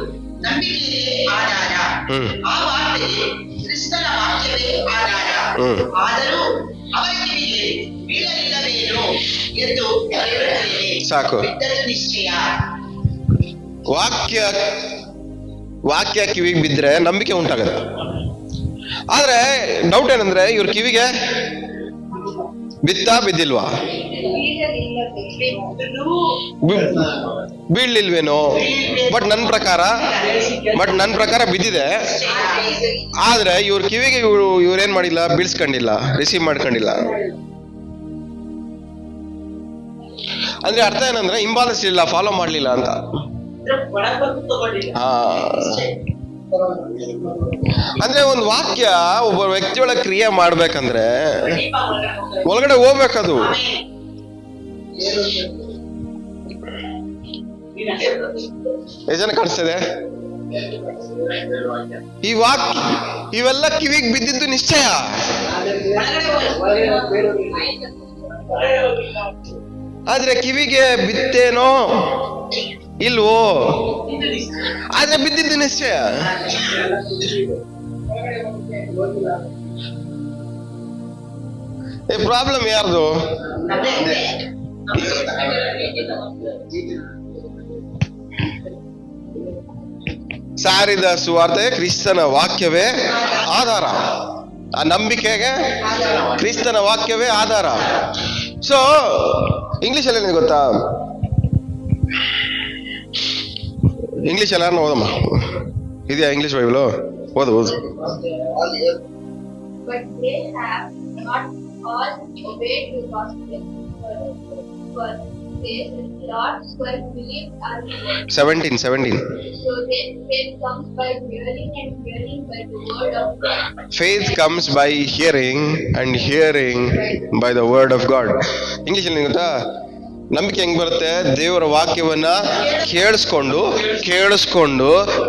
ನಂಬಿಕೆಗೆ ಆಧಾರ, ಆ ವಾರ್ತೆಗೆ ಕ್ರಿಸ್ತನ ವಾಕ್ಯವೇ ಆಧಾರ. ಆದರೂ ಅವರ ಕಿವಿಗೆ ಬೀಳಲಿಲ್ಲವೇನೋ ಎಂದು ಹೇಳುತ್ತೇನೆ. ಸಾಕು. ಇದ್ದದ್ದು ನಿಶ್ಚಯ. ವಾಕ್ಯ ಕಿವಿಗೆ ಬಿದ್ರೆ ನಂಬಿಕೆ ಉಂಟಾಗತ್ತೆ. ಆದ್ರೆ ಡೌಟ್ ಏನಂದ್ರೆ ಇವ್ರ ಕಿವಿಗೆ ಬಿದ್ದಿಲ್ವಾ? ಬೀಳ್ಲಿಲ್ವೇನೋ? ಬಟ್ ನನ್ನ ಪ್ರಕಾರ ಬಿದ್ದಿದೆ. ಆದ್ರೆ ಇವ್ರ ಕಿವಿಗೆ ಇವ್ರೇನ್ ಮಾಡಿಲ್ಲ, ಬೀಳ್ಸ್ಕೊಂಡಿಲ್ಲ, ರಿಸೀವ್ ಮಾಡ್ಕೊಂಡಿಲ್ಲ. ಅಂದ್ರೆ ಅರ್ಥ ಏನಂದ್ರೆ ಹಿಂಬಾಲಿಸ್ಲಿಲ್ಲ, ಫಾಲೋ ಮಾಡ್ಲಿಲ್ಲ ಅಂತ. ಅಂದ್ರೆ ಒಂದು ವಾಕ್ಯ ಒಬ್ಬ ವ್ಯಕ್ತಿಯೊಳಗೆ ಕ್ರಿಯೆ ಮಾಡ್ಬೇಕಂದ್ರೆ ಒಳಗಡೆ ಹೋಗ್ಬೇಕದು. ಎಷ್ಟು ಜನ ಕಾಣಿಸ್ತದೆ? ಈ ವಾಕ್ಯ ಇವೆಲ್ಲ ಕಿವಿಗೆ ಬಿದ್ದಿದ್ದು ನಿಶ್ಚಯ. ಆದ್ರೆ ಕಿವಿಗೆ ಬಿತ್ತೇನೋ ಇಲ್ವೋ, ಆದ್ರೆ ಬಿದ್ದಿದ್ದು ನಿಶ್ಚಯ. ಈ ಪ್ರಾಬ್ಲಮ್ ಯಾರ್ದು? ಸಾರಿದ ಸುವಾರ್ತೆ ಕ್ರಿಸ್ತನ ವಾಕ್ಯವೇ ಆಧಾರ. ಆ ನಂಬಿಕೆಗೆ ಕ್ರಿಸ್ತನ ವಾಕ್ಯವೇ ಆಧಾರ. ಸೊ ಇಂಗ್ಲಿಷ್ ಅಲ್ಲಿ ಗೊತ್ತಾ? ಇಂಗ್ಲಿಷ್ ಎಲ್ಲಾರು ಓದಮ್ಮ. ಇದೆಯಾ ಇಂಗ್ಲಿಷ್ ಬೈಬಲು? ಓದು. But they have not all obeyed the gospel. For they not were believed are word. 17. So then faith comes by hearing, and hearing by the word of God. Faith comes by hearing, and hearing by the word of God. English ಅಲ್ಲಿ ಗೊತ್ತಾ? ನಂಬಿಕೆ ಹೆಂಗ್ ಬರುತ್ತೆ? ದೇವರ ವಾಕ್ಯವನ್ನ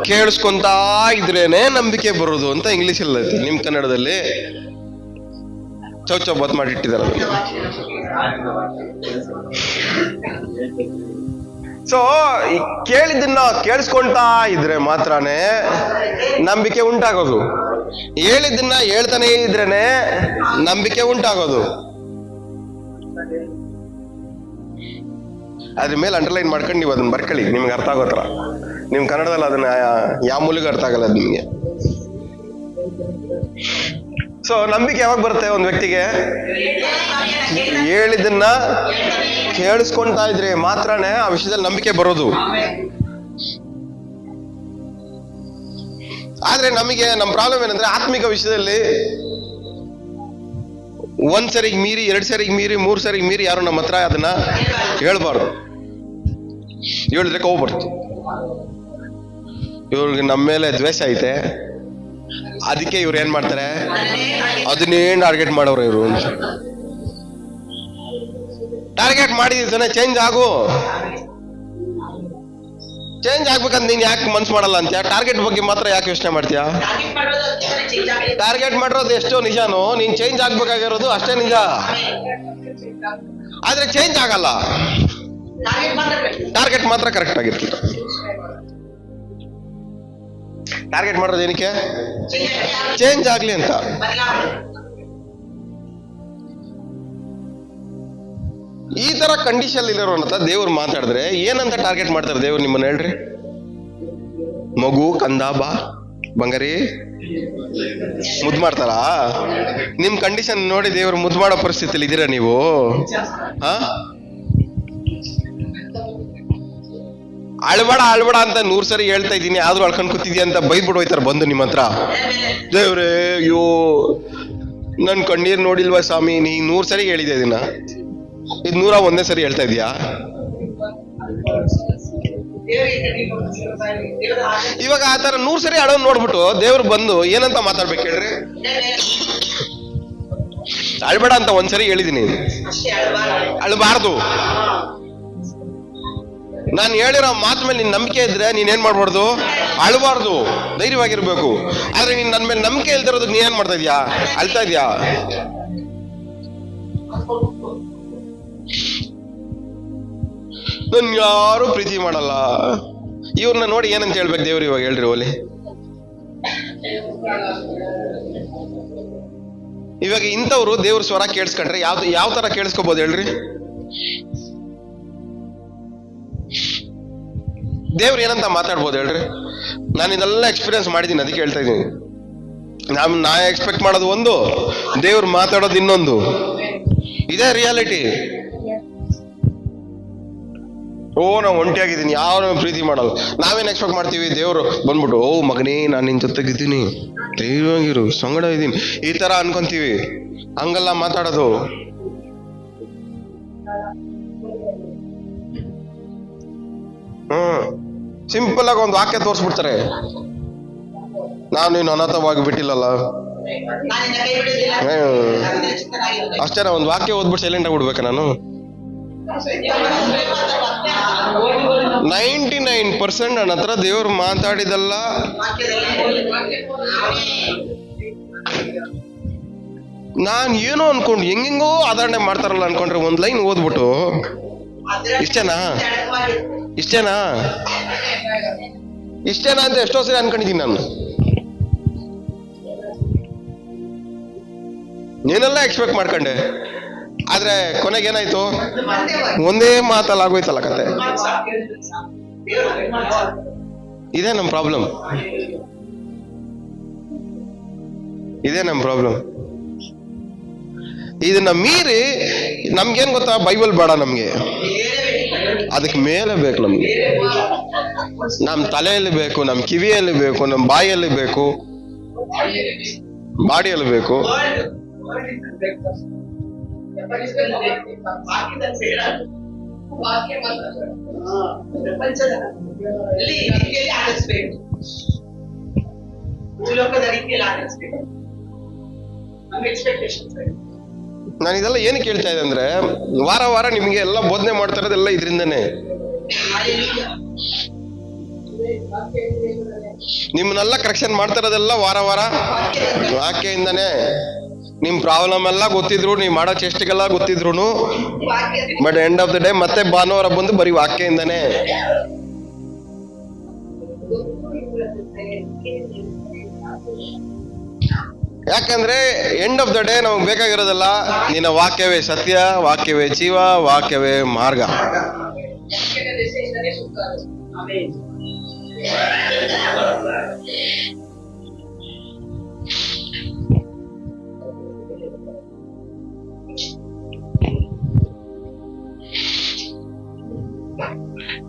ಕೇಳಿಸ್ಕೊಂತಾ ಇದ್ರೇನೆ ನಂಬಿಕೆ ಬರೋದು ಅಂತ ಇಂಗ್ಲಿಷ್ ಅಲ್ಲಿ. ನಿಮ್ ಕನ್ನಡದಲ್ಲಿ ಚೌಚೌಬತ್ ಮಾಡಿಟ್ಟಿದ್ದಾರೆ. ಸೊ ಕೇಳಿದ್ದನ್ನ ಕೇಳಿಸ್ಕೊಂತಾ ಇದ್ರೆ ಮಾತ್ರನೇ ನಂಬಿಕೆ ಉಂಟಾಗೋದು. ಹೇಳಿದ್ದನ್ನ ಹೇಳ್ತಾನೆ ಇದ್ರೇನೆ ನಂಬಿಕೆ ಉಂಟಾಗೋದು. ಅದ್ರ ಮೇಲೆ ಅಂಡರ್ಲೈನ್ ಮಾಡ್ಕೊಂಡು ನೀವು ಅದನ್ನ ಬರ್ಕೊಳ್ಳಿ, ನಿಮ್ಗೆ ಅರ್ಥ ಆಗೋತರ. ನಿಮ್ ಕನ್ನಡದಲ್ಲಿ ಅದನ್ನ ಯಾವ ಮೂಲಿಗೆ ಅರ್ಥ ಆಗಲ್ಲ ಅದು ನಿಮ್ಗೆ. ಸೊ ನಂಬಿಕೆ ಯಾವಾಗ ಬರುತ್ತೆ ಒಂದ್ ವ್ಯಕ್ತಿಗೆ? ಹೇಳಿದ್ದನ್ನ ಕೇಳಿಸ್ಕೊಂತಾ ಇದ್ರೆ ಮಾತ್ರನೇ ಆ ವಿಷಯದಲ್ಲಿ ನಂಬಿಕೆ ಬರೋದು. ಆದ್ರೆ ನಮಗೆ ನಮ್ಮ ಪ್ರಾಬ್ಲಮ್ ಏನಂದ್ರೆ ಆತ್ಮಿಕ ವಿಷಯದಲ್ಲಿ ಒಂದ್ ಸರಿಗೆ ಮೀರಿ, 2 ಸರಿಗೆ ಮೀರಿ, 3 ಸರಿಗೆ ಮೀರಿ ಯಾರು ನಮ್ಮ ಹತ್ರ ಅದನ್ನ ಹೇಳ್ಬಾರ್ದು. ಹೇಳಿದ್ರೆ ಕೋಪ ಬರುತ್ತೆ. ಇವ್ರಿಗೆ ನಮ್ಮ ಮೇಲೆ ದ್ವೇಷ ಐತೆ, ಅದಕ್ಕೆ ಇವ್ರು ಏನ್ ಮಾಡ್ತಾರೆ, ಅದನ್ನೇ ಟಾರ್ಗೆಟ್ ಮಾಡೋರು ಇವರು. ಟಾರ್ಗೆಟ್ ಮಾಡಿದ್ರೆ ಚೇಂಜ್ ಆಗು. ಚೇಂಜ್ ಆಗ್ಬೇಕಂತ ನೀನ್ ಯಾಕೆ ಮನ್ಸು ಮಾಡಲ್ಲ ಅಂತ್ಯ? ಟಾರ್ಗೆಟ್ ಬಗ್ಗೆ ಮಾತ್ರ ಯಾಕೆ ಯೋಚನೆ ಮಾಡ್ತೀಯಾ? ಟಾರ್ಗೆಟ್ ಮಾಡಿರೋದು ಎಷ್ಟೋ ನಿಜಾನು, ನೀನ್ ಚೇಂಜ್ ಆಗ್ಬೇಕಾಗಿರೋದು ಅಷ್ಟೇ ನಿಜ. ಆದ್ರೆ ಚೇಂಜ್ ಆಗಲ್ಲ, ಟಾರ್ಗೆಟ್ ಮಾತ್ರ ಕರೆಕ್ಟ್ ಆಗಿರ್ತದೆ. ಟಾರ್ಗೆಟ್ ಮಾಡೋದು ಏನಕ್ಕೆ? ಚೇಂಜ್ ಆಗ್ಲಿ ಅಂತ. ಈ ತರ ಕಂಡೀಷನ್ ಇರೋರಂತ ದೇವ್ರು ಮಾತಾಡಿದ್ರೆ ಏನಂತ ಟಾರ್ಗೆಟ್ ಮಾಡ್ತಾರೆ ದೇವ್ರು ನಿಮ್ಮನ್ನ? ಹೇಳ್ರಿ. ಮಗು, ಕಂದ, ಬಾ, ಬಂಗಾರಿ ಮುದ್ದು ಮಾಡ್ತಾರಾ? ನಿಮ್ ಕಂಡೀಷನ್ ನೋಡಿ ದೇವ್ರು ಮುದ್ದು ಮಾಡೋ ಪರಿಸ್ಥಿತಿಲಿ ಇದೀರಾ ನೀವು? ಅಳ್ಬೇಡ ಅಂತ 100 ಸರಿ ಹೇಳ್ತಾ ಇದ್ದೀನಿ, ಆದ್ರೂ ಅಳ್ಕೊಂಡ್ ಕೂತಿದ್ಯಾ ಅಂತ ಬೈದ್ಬಿಟ್ಟು ಹೋಯ್ತಾರೆ ಬಂದು ನಿಮ್ಮ ಹತ್ರ. ದೇವ್ರೇ, ಅಯ್ಯೋ ನನ್ ಕಣ್ಣೀರ್ ನೋಡಿಲ್ವಾ ಸ್ವಾಮಿ, ನೀ 100 ಸರಿ ಹೇಳಿದೆ ಇದನ್ನ, ಇದು 101ನೇ ಸರಿ ಹೇಳ್ತಾ ಇದೀಯಾ? ಇವಾಗ ಆತರ 100 ಸರಿ ಅಳೋನ್ ನೋಡ್ಬಿಟ್ಟು ದೇವ್ರು ಬಂದು ಏನಂತ ಮಾತಾಡ್ಬೇಕು ಹೇಳ್ರಿ? ಅಳ್ಬೇಡ ಅಂತ 1 ಸರಿ ಹೇಳಿದೀನಿ, ಅಳ್ಬಾರ್ದು. ನಾನು ಹೇಳಿರೋ ಮಾತು ಮೇಲೆ ನಿನ್ ನಂಬಿಕೆ ಇದ್ರೆ ನೀನ್ ಏನ್ ಮಾಡ್ಬಾರ್ದು, ಅಳ್ಬಾರ್ದು, ಧೈರ್ಯವಾಗಿರ್ಬೇಕು. ಆದ್ರೆ ನೀನ್ ನನ್ ಮೇಲೆ ನಂಬಿಕೆ ಇಲ್ದಿರೋದಕ್ಕೆ ನೀನ್ ಏನ್ ಮಾಡ್ತಾ ಇದ್ಯಾ? ಅಳ್ತಾ ಇದ್ಯಾ? ನನ್ ಯಾರು ಪ್ರೀತಿ ಮಾಡಲ್ಲ. ಇವ್ರನ್ನ ನೋಡಿ ಏನಂತ ಹೇಳ್ಬೇಕು ದೇವ್ರು ಇವಾಗ? ಹೇಳ್ರಿ ಓಲಿ. ಇವಾಗ ಇಂಥವ್ರು ದೇವ್ರ ಸ್ವರ ಕೇಳಿಸ್ಕೊಂಡ್ರೆ ಯಾವ ತರ ಕೇಳಿಸ್ಕೋಬಹುದು ಹೇಳ್ರಿ? ದೇವ್ರು ಏನಂತ ಮಾತಾಡ್ಬೋದು ಹೇಳ್ರಿ? ನಾನು ಇದೆಲ್ಲ ಎಕ್ಸ್ಪೀರಿಯನ್ಸ್ ಮಾಡಿದ್ದೀನಿ, ಅದಕ್ಕೆ ಹೇಳ್ತಾ ಇದ್ದೀನಿ. ನಾ ಎಕ್ಸ್ಪೆಕ್ಟ್ ಮಾಡೋದು ಒಂದು, ದೇವ್ರು ಮಾತಾಡೋದು ಇನ್ನೊಂದು. ಇದೇ ರಿಯಾಲಿಟಿ. ನಾವು ಒಂಟಿಯಾಗಿದ್ದೀನಿ, ಯಾರು ಪ್ರೀತಿ ಮಾಡಲ್ಲ. ನಾವೇನ್ ಎಕ್ಸ್ಪೆಕ್ಟ್ ಮಾಡ್ತೀವಿ? ದೇವ್ರು ಬಂದ್ಬಿಟ್ಟು, ಓ ಮಗನೇ ನಾನು ನಿನ್ ಜೊತೆಗಿದ್ದೀನಿ, ಧೈರ್ಯವಾಗಿರು, ಸಂಗಡ ಇದ್ದೀನಿ, ಈ ತರ ಅನ್ಕೊಂತೀವಿ. ಹಂಗಲ್ಲ ಮಾತಾಡೋದು. ಸಿಂಪಲ್ ಆಗಿ ಒಂದು ವಾಕ್ಯ ತೋರಿಸ್ಬಿಡ್ತಾರೆ, ನಾನು ನೀನು ಅನಾಥವಾಗಿ ಬಿಟ್ಟಿಲ್ಲಲ್ಲ, ಅಷ್ಟೇನಾ? ಒಂದು ವಾಕ್ಯ ಓದ್ಬಿಟ್ಟು ಸೈಲೆಂಟ್ ಆಗ್ಬಿಡ್ಬೇಕಾ ನಾನು? 99% ನನ್ನ ಹತ್ರ ದೇವ್ರು ಮಾತಾಡಿದಲ್ಲ ನಾನ್ ಏನೋ ಅನ್ಕೊಂಡು ಹೆಂಗೆಂಗೋ ಆಧರಣೆ ಮಾಡ್ತಾರಲ್ಲ ಅನ್ಕೊಂಡ್ರೆ 1 ಲೈನ್ ಓದ್ಬಿಟ್ಟು ಇಷ್ಟೇನಾ ಅಂತ ಎಷ್ಟೋ ಸರಿ ಅನ್ಕೊಂಡಿದ್ದೀನಿ ನಾನು. ಏನೆಲ್ಲ ಎಕ್ಸ್ಪೆಕ್ಟ್ ಮಾಡ್ಕೊಂಡೆ, ಆದ್ರೆ ಕೊನೆಗೆ ಏನಾಯ್ತು? ಒಂದೇ ಮಾತಲ್ಲಿ ಆಗೋಯ್ತಲ್ಲ ಕತೆ. ಇದೇ ನಮ್ ಪ್ರಾಬ್ಲಮ್. ಇದನ್ನ ಮೀರಿ ನಮ್ಗೇನ್ ಗೊತ್ತಾ? ಬೈಬಲ್ ಬೇಡ ನಮ್ಗೆ, ಅದಕ್ಕೆ ಮೇಲೆ ಬೇಕು ನಮ್ಗೆ. ನಮ್ ತಲೆಯಲ್ಲಿ ಬೇಕು, ನಮ್ ಕಿವಿಯಲ್ಲಿ ಬೇಕು, ನಮ್ ಬಾಯಲ್ಲಿ ಬೇಕು, ಬಾಡಿಯಲ್ಲಿ ಬೇಕು. ನಾನು ಇದೆಲ್ಲ ಏನು ಕೇಳ್ತಾ ಇದ್ದೆ ಅಂದ್ರೆ, ವಾರ ನಿಮ್ಗೆ ಎಲ್ಲ ಬೋಧನೆ ಮಾಡ್ತಾ ಇರೋದೆಲ್ಲ ಇದರಿಂದನೇ. ನಿಮ್ಮನ್ನೆಲ್ಲ ಕರೆಕ್ಷನ್ ಮಾಡ್ತಾ ಇರೋದೆಲ್ಲ ವಾರ ವಾಕ್ಯದಿಂದನೇ. ನಿಮ್ ಪ್ರಾಬ್ಲಮ್ ಎಲ್ಲ ಗೊತ್ತಿದ್ರು, ನೀವ್ ಮಾಡೋ ಚೇಷ್ಟೆಗೆಲ್ಲ ಗೊತ್ತಿದ್ರು, but end of the day ಮತ್ತೆ ಭಾನುವಾರ ಬಂದು ಬರೀ ವಾಕ್ಯದಿಂದನೇ. ಯಾಕಂದ್ರೆ ಎಂಡ್ ಆಫ್ ದ ಡೇ ನಮಗ್ ಬೇಕಾಗಿರೋದಲ್ಲ ನಿನ್ನ ವಾಕ್ಯವೇ ಸತ್ಯ, ವಾಕ್ಯವೇ ಜೀವ, ವಾಕ್ಯವೇ ಮಾರ್ಗ.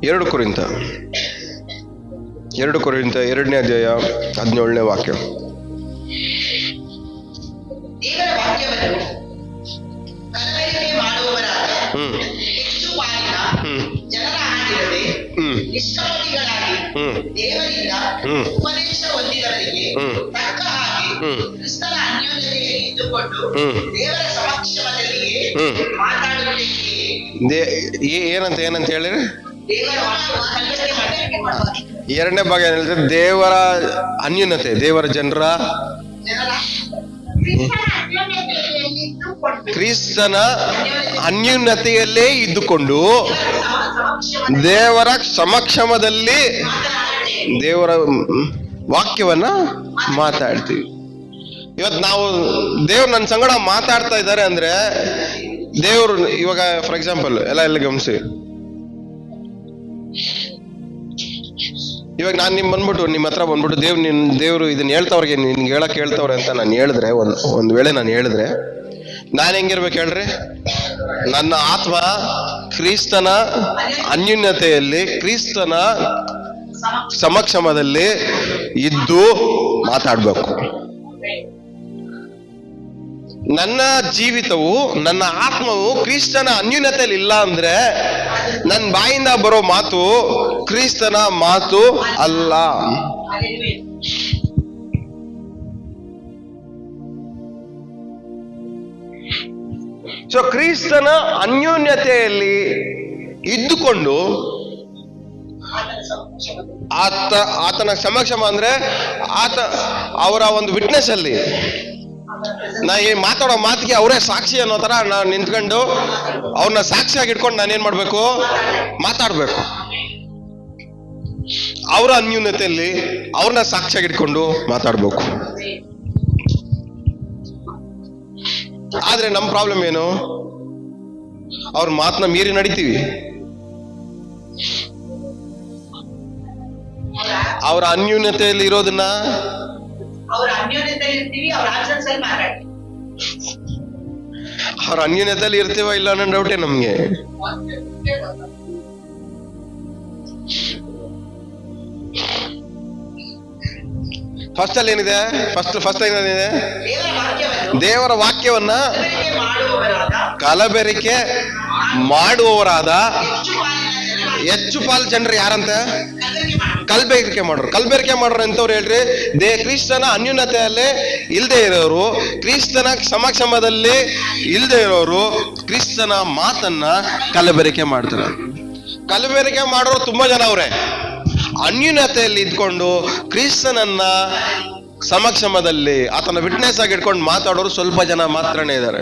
ಎರಡು ಕೊರಿಂಥ 2 ಕೊರಿಂಥ 2ನೇ ಅಧ್ಯಾಯ 17ನೇ ವಾಕ್ಯ. ದೇವರ ವಾಕ್ಯವನ್ನು ಕಲಬೆರಕೆ ಮಾಡುವವರಾದ ಹೆಚ್ಚು ಪಾಲಿನ ಜನರ ಹಾಗಿರದೆ ನಿಷ್ಕಪಟಿಗಳಾಗಿ ದೇವರಿಂದ ಉಪದೇಶ ಹೊಂದಿದವರಿಗೆ ತಕ್ಕ ಹಾಗೆ ಕ್ರಿಸ್ತನ ಅನ್ಯೋನ್ಯತೆಯಲ್ಲಿ ಇದ್ದುಕೊಂಡು ದೇವರ ಸಮಕ್ಷಮದಲ್ಲಿಯೇ ಮಾತಾಡುತ್ತೇವೆ. ಏನಂತ ಹೇಳಿರಿ? ದೇವರ ವಾಕ್ಯವನ್ನು ಕಲಬೆರಕೆ ಮಾಡುವ 2ನೇ ಭಾಗ ಏನ್ ಹೇಳ್ತಾರೆ? ದೇವರ ಅನ್ಯೂನ್ಯತೆ, ದೇವರ ಜನರ ಕ್ರಿಸ್ತನ ಅನ್ಯೂನ್ಯತೆಯಲ್ಲೇ ಇದ್ದುಕೊಂಡು ದೇವರ ಸಮಕ್ಷಮದಲ್ಲಿ ದೇವರ ವಾಕ್ಯವನ್ನ ಮಾತಾಡ್ತೀವಿ. ಇವತ್ತು ನಾವು ದೇವ್ರು ನನ್ನ ಸಂಗಡ ಮಾತಾಡ್ತಾ ಇದ್ದಾರೆ ಅಂದ್ರೆ ದೇವ್ರು ಇವಾಗ ಫಾರ್ ಎಕ್ಸಾಂಪಲ್ ಎಲ್ಲ ಗಮನಿಸಿ, ಇವಾಗ ನಾನು ನಿಮ್ಮ ಹತ್ರ ಬಂದ್ಬಿಟ್ಟು ದೇವ್ರು ಇದನ್ನ ಹೇಳ್ತವ್ರಿಗೆ ನಿನ್ಗೆ ಹೇಳಕ್ ಹೇಳ್ತವ್ರೆ ಅಂತ ನಾನು ಹೇಳಿದ್ರೆ, ಒಂದ್ ವೇಳೆ ನಾನು ಹೇಳಿದ್ರೆ ನಾನು ಹೆಂಗಿರ್ಬೇಕು ಹೇಳ್ರಿ? ನನ್ನ ಆತ್ಮ ಕ್ರಿಸ್ತನ ಅನ್ಯೂನ್ಯತೆಯಲ್ಲಿ ಕ್ರಿಸ್ತನ ಸಮಕ್ಷಮದಲ್ಲಿ ಇದ್ದು ಮಾತಾಡ್ಬೇಕು. ನನ್ನ ಜೀವಿತವು, ನನ್ನ ಆತ್ಮವು ಕ್ರಿಸ್ತನ ಅನ್ಯೂನ್ಯತೆಯಲ್ಲಿ ಇಲ್ಲ ಅಂದ್ರೆ ನನ್ನ ಬಾಯಿಂದ ಬರೋ ಮಾತು ಕ್ರಿಸ್ತನ ಮಾತು ಅಲ್ಲ. ಸೊ ಕ್ರಿಸ್ತನ ಅನ್ಯೋನ್ಯತೆಯಲ್ಲಿ ಇದ್ದುಕೊಂಡು ಆತನ ಸಮಕ್ಷಮ ಅಂದ್ರೆ ಅವರ ಒಂದು ವಿಟ್ನೆಸ್ ಅಲ್ಲಿ ನಾ ಮಾತಾಡೋ ಮಾತಿಗೆ ಅವರೇ ಸಾಕ್ಷಿ ಅನ್ನೋ ತರ ನಾನು ನಿಂತ್ಕೊಂಡು ಅವ್ರನ್ನ ಸಾಕ್ಷಿಯಾಗಿ ಇಟ್ಕೊಂಡು ನಾನೇನ್ ಮಾಡ್ಬೇಕು? ಮಾತಾಡ್ಬೇಕು. ಅವರ ಅನ್ಯೂನ್ಯತೆಯಲ್ಲಿ ಅವ್ರನ್ನ ಸಾಕ್ಷಿಯಾಗಿ ಇಟ್ಕೊಂಡು ಮಾತಾಡ್ಬೇಕು. ಆದ್ರೆ ನಮ್ಮ ಪ್ರಾಬ್ಲಮ್ ಏನು? ಅವ್ರ ಮಾತನ್ನ ಮೀರಿ ನಡಿತೀವಿ. ಅವರ ಅನ್ಯೂನ್ಯತೆಯಲ್ಲಿ ಇರೋದನ್ನ ಅವ್ರ ಅನ್ಯೋನ್ಯತೆಯಲ್ಲಿ ಇರ್ತೀವಿ, ಅವ್ರ ಆಬ್ಸೆನ್ಸ್ ಅಲ್ಲಿ ಮಾತಾಡ್ತೀವಿ. ಅವ್ರ ಅನ್ಯೂನ್ಯತೆಯಲ್ಲಿ ಇರ್ತೀವ ಇಲ್ಲ ಅನ್ನೋ ಡೌಟೇ ನಮ್ಗೆ. ಫಸ್ಟ್ ಅಲ್ಲಿ ಏನಿದೆ? ಫಸ್ಟ್ ಏನಿದೆ? ದೇವರ ವಾಕ್ಯವನ್ನ ಕಲಬೆರಕೆ ಮಾಡುವವರಾದ ಹೆಚ್ಚು ಪಾಲು ಜನರು ಯಾರಂತ? ಕಲಬೆರಕೆ ಮಾಡೋರು ಎಂತವ್ರು ಹೇಳ್ರಿ? ಕ್ರಿಸ್ತನ ಅನ್ಯೂನ್ಯತೆಯಲ್ಲೇ ಇಲ್ದೇ ಇರೋರು, ಕ್ರಿಸ್ತನ ಸಮಕ್ಷಮದಲ್ಲಿ ಇಲ್ದೇ ಇರೋರು ಕ್ರಿಸ್ತನ ಮಾತನ್ನ ಕಲಬೆರಕೆ ಮಾಡ್ತಾರೆ. ಕಲಬೆರಕೆ ಮಾಡೋರು ತುಂಬಾ ಜನ ಅವ್ರೆ. ಅನ್ಯೂನ್ಯತೆಯಲ್ಲಿ ಇದ್ಕೊಂಡು ಕ್ರಿಸ್ತನನ್ನ ಸಮಕ್ಷಮದಲ್ಲಿ ಆತನ ವಿಟ್ನೆಸ್ ಆಗಿ ಇಟ್ಕೊಂಡು ಮಾತಾಡೋರು ಸ್ವಲ್ಪ ಜನ ಮಾತ್ರನೇ ಇದ್ದಾರೆ.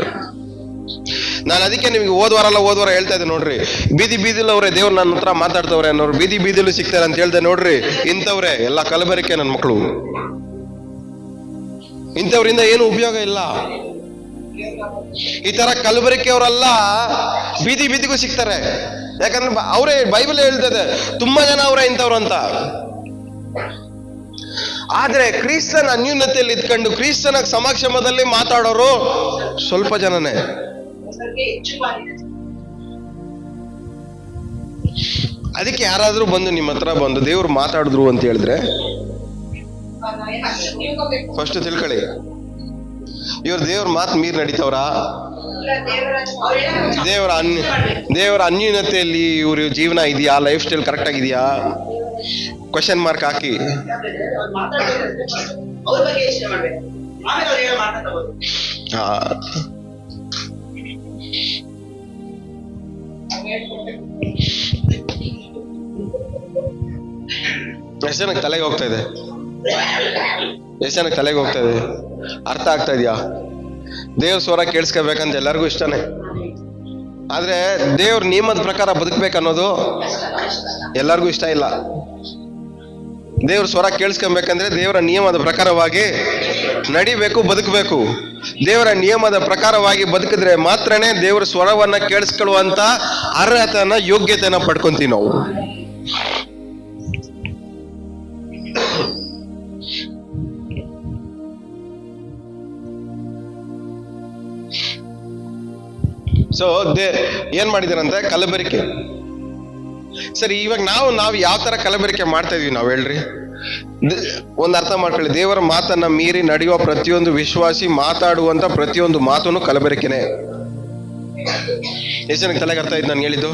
ನಾನು ಅದಕ್ಕೆ ನಿಮ್ಗೆ ಹೋದ್ವಾರ ಹೇಳ್ತಾ ಇದ್ದೆ ನೋಡ್ರಿ, ಬೀದಿಲಿ ಅವ್ರೆ ದೇವ್ರು ನನ್ನ ಹತ್ರ ಮಾತಾಡ್ತವ್ರೆ ಅನ್ನೋರು ಬೀದಿಲು ಸಿಗ್ತಾರೆ ಅಂತ ಹೇಳ್ದೆ ನೋಡ್ರಿ. ಇಂಥವ್ರೆ ಎಲ್ಲ ಕಲಬೆರಕೆ ನನ್ನ ಮಕ್ಕಳು. ಇಂಥವ್ರಿಂದ ಏನು ಉಪಯೋಗ ಇಲ್ಲ. ಈ ತರ ಕಲಬೆರಕೆ ಅವರೆಲ್ಲ ಬೀದಿಗೂ ಸಿಗ್ತಾರೆ. ಯಾಕಂದ್ರೆ ಅವರೇ ಬೈಬಲ್ ಹೇಳ್ತದೆ ತುಂಬಾ ಜನ ಅವರೇ ಇಂಥವ್ರು ಅಂತ. ಆದ್ರೆ ಕ್ರಿಸ್ತನ ಅನ್ಯೂನ್ಯತೆಯಲ್ಲಿ ಇದ್ಕೊಂಡು ಕ್ರಿಸ್ತನ ಸಮಕ್ಷಮದಲ್ಲಿ ಮಾತಾಡೋರು ಸ್ವಲ್ಪ ಜನನೇ. ಅದಕ್ಕೆ ಯಾರಾದ್ರೂ ಬಂದು ನಿಮ್ಮ ಹತ್ರ ಬಂದು ದೇವ್ರು ಮಾತಾಡಿದ್ರು ಅಂತ ಹೇಳಿದ್ರೆ ಫಸ್ಟ್ ತಿಳ್ಕೊಳ್ಳಿ, ಇವ್ರು ದೇವ್ರ ಮಾತು ಮೀರ್ ನಡೀತವ್ರ? ದೇವರ ಅನ್ಯೂನ್ಯತೆಯಲ್ಲಿ ಇವ್ರ ಜೀವನ ಇದೆಯಾ? ಲೈಫ್ ಸ್ಟೈಲ್ ಕರೆಕ್ಟ್ ಆಗಿದೆಯಾ? ಕ್ವಶನ್ ಮಾರ್ಕ್ ಹಾಕಿ. ಎಷ್ಟು ಜನಕ್ಕೆ ತಲೆಗೆ ಹೋಗ್ತಾ ಇದೆ? ಅರ್ಥ ಆಗ್ತಾ ಇದೆಯಾ? ದೇವ್ರ ಸ್ವರ ಕೇಳಿಸ್ಕೋಬೇಕಂತ ಎಲ್ಲರಿಗೂ ಇಷ್ಟನೇ. ಆದ್ರೆ ದೇವ್ರ ನಿಯಮದ ಪ್ರಕಾರ ಬದುಕ್ಬೇಕನ್ನೋದು ಎಲ್ಲರಿಗೂ ಇಷ್ಟ ಇಲ್ಲ. ದೇವ್ರ ಸ್ವರ ಕೇಳಿಸ್ಕೊಬೇಕಂದ್ರೆ ದೇವರ ನಿಯಮದ ಪ್ರಕಾರವಾಗಿ ನಡಿಬೇಕು, ಬದುಕಬೇಕು. ದೇವರ ನಿಯಮದ ಪ್ರಕಾರವಾಗಿ ಬದುಕಿದ್ರೆ ಮಾತ್ರನೇ ದೇವರ ಸ್ವರವನ್ನ ಕೇಳಿಸ್ಕೊಳ್ಳುವಂತ ಅರ್ಹತೆಯನ್ನ, ಯೋಗ್ಯತೆಯನ್ನ ಪಡ್ಕೊಂತೀವಿ ನಾವು. ಸೊ ಏನ್ ಮಾಡಿದಾರಂತೆ? ಕಲಬೆರಕೆ. ಸರಿ, ಇವಾಗ ನಾವು ಯಾವ ತರ ಕಲಬೆರಕೆ ಮಾಡ್ತಾ ಇದೀವಿ ನಾವು ಹೇಳ್ರಿ? ಒಂದು ಅರ್ಥ ಮಾಡ್ಕೊಳ್ಳಿ, ದೇವರ ಮಾತನ್ನ ಮೀರಿ ನಡೆಯುವ ಪ್ರತಿಯೊಂದು ವಿಶ್ವಾಸಿ ಮಾತಾಡುವಂತ ಪ್ರತಿಯೊಂದು ಮಾತನ್ನು ಕಲಬೆರಕೆನೆ. ಎಷ್ಟು ಜನಕ್ಕೆ ತಲೆಗೆ ಅರ್ಥ ಆಯ್ತು ನಾನು ಹೇಳಿದ್ದು?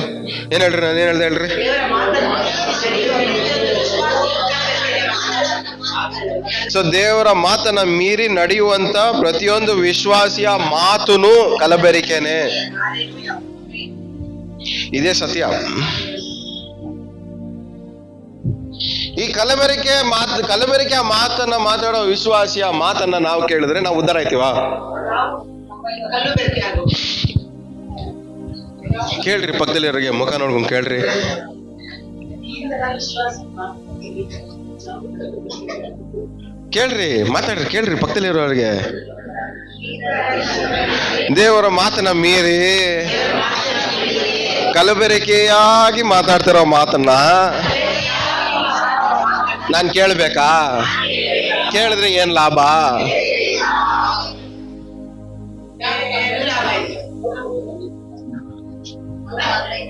ಏನ್ ಹೇಳ್ರಿ, ನಾನು ಏನ್ ಹೇಳ್ದೆ ಹೇಳ್ರಿ? ದೇವರ ಮಾತನ್ನು ಸೊ ದೇವರ ಮಾತನ್ನ ಮೀರಿ ನಡೆಯುವಂತ ಪ್ರತಿಯೊಂದು ವಿಶ್ವಾಸಿಯ ಮಾತುನು ಕಲಬೆರಕೆನೆ. ಇದೇ ಸತ್ಯ. ಈ ಕಲಬೆರಕೆಯ ಮಾತನ್ನ ಮಾತಾಡೋ ವಿಶ್ವಾಸಿಯ ಮಾತನ್ನ ನಾವು ಕೇಳಿದ್ರೆ ನಾವು ಉದ್ಧಾರ ಆಯ್ತೀವ? ಕಲ್ಲು ಬೆರಕೆ ಆಗು. ಕೇಳ್ರಿ, ಪಕ್ಕದಲ್ಲಿರೋರಿಗೆ ಮುಖ ನೋಡ್ಕೊಂಡು ಕೇಳ್ರಿ. ಕೇಳ್ರಿ, ಮಾತಾಡ್ರಿ, ಕೇಳ್ರಿ ಪಕ್ಕದಲ್ಲಿರೋರಿಗೆ. ದೇವರ ಮಾತನ್ನ ಮೀರಿ ಕಲಬೆರಕೆಯಾಗಿ ಮಾತಾಡ್ತಿರೋ ಮಾತನ್ನ ನಾನ್ ಕೇಳ್ಬೇಕಾ? ಕೇಳಿದ್ರೆ ಏನ್ ಲಾಭ?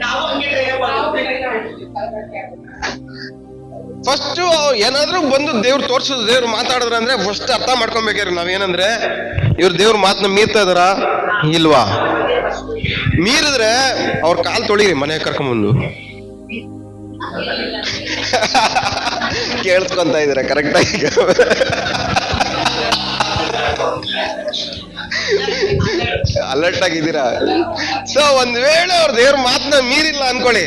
ನಾವು ಹಂಗೆ try ಮಾಡ್ತೀವಿ. ಫಸ್ಟ್ ಏನಾದ್ರೂ ಬಂದು ದೇವ್ರು ತೋರ್ಸೋದು, ದೇವ್ರು ಮಾತಾಡಿದ್ರ ಅಂದ್ರೆ ಫಸ್ಟ್ ಅರ್ಥ ಮಾಡ್ಕೊಬೇಕ್ರಿ ನಾವೇನಂದ್ರೆ, ಇವ್ರು ದೇವ್ರ ಮಾತನ್ನ ಮೀರ್ತಾ ಇದಾರ ಇಲ್ವಾ? ಮೀರಿದ್ರೆ ಅವ್ರ ಕಾಲ್ ತೊಳಿರಿ ಮನೆ ಕರ್ಕೊಂಬಂದು. ಕೇಳಿಸ್ಕೊಂತ ಇದ್ದೀರಾ ಕರೆಕ್ಟಾಗಿ? ಅಲರ್ಟ್ ಆಗಿದ್ದೀರಾ? ಸೊ ಒಂದ್ ವೇಳೆ ಅವ್ರ ದೇವ್ರ ಮಾತನ್ನ ಮೀರಿಲ್ಲ ಅನ್ಕೊಳ್ಳಿ,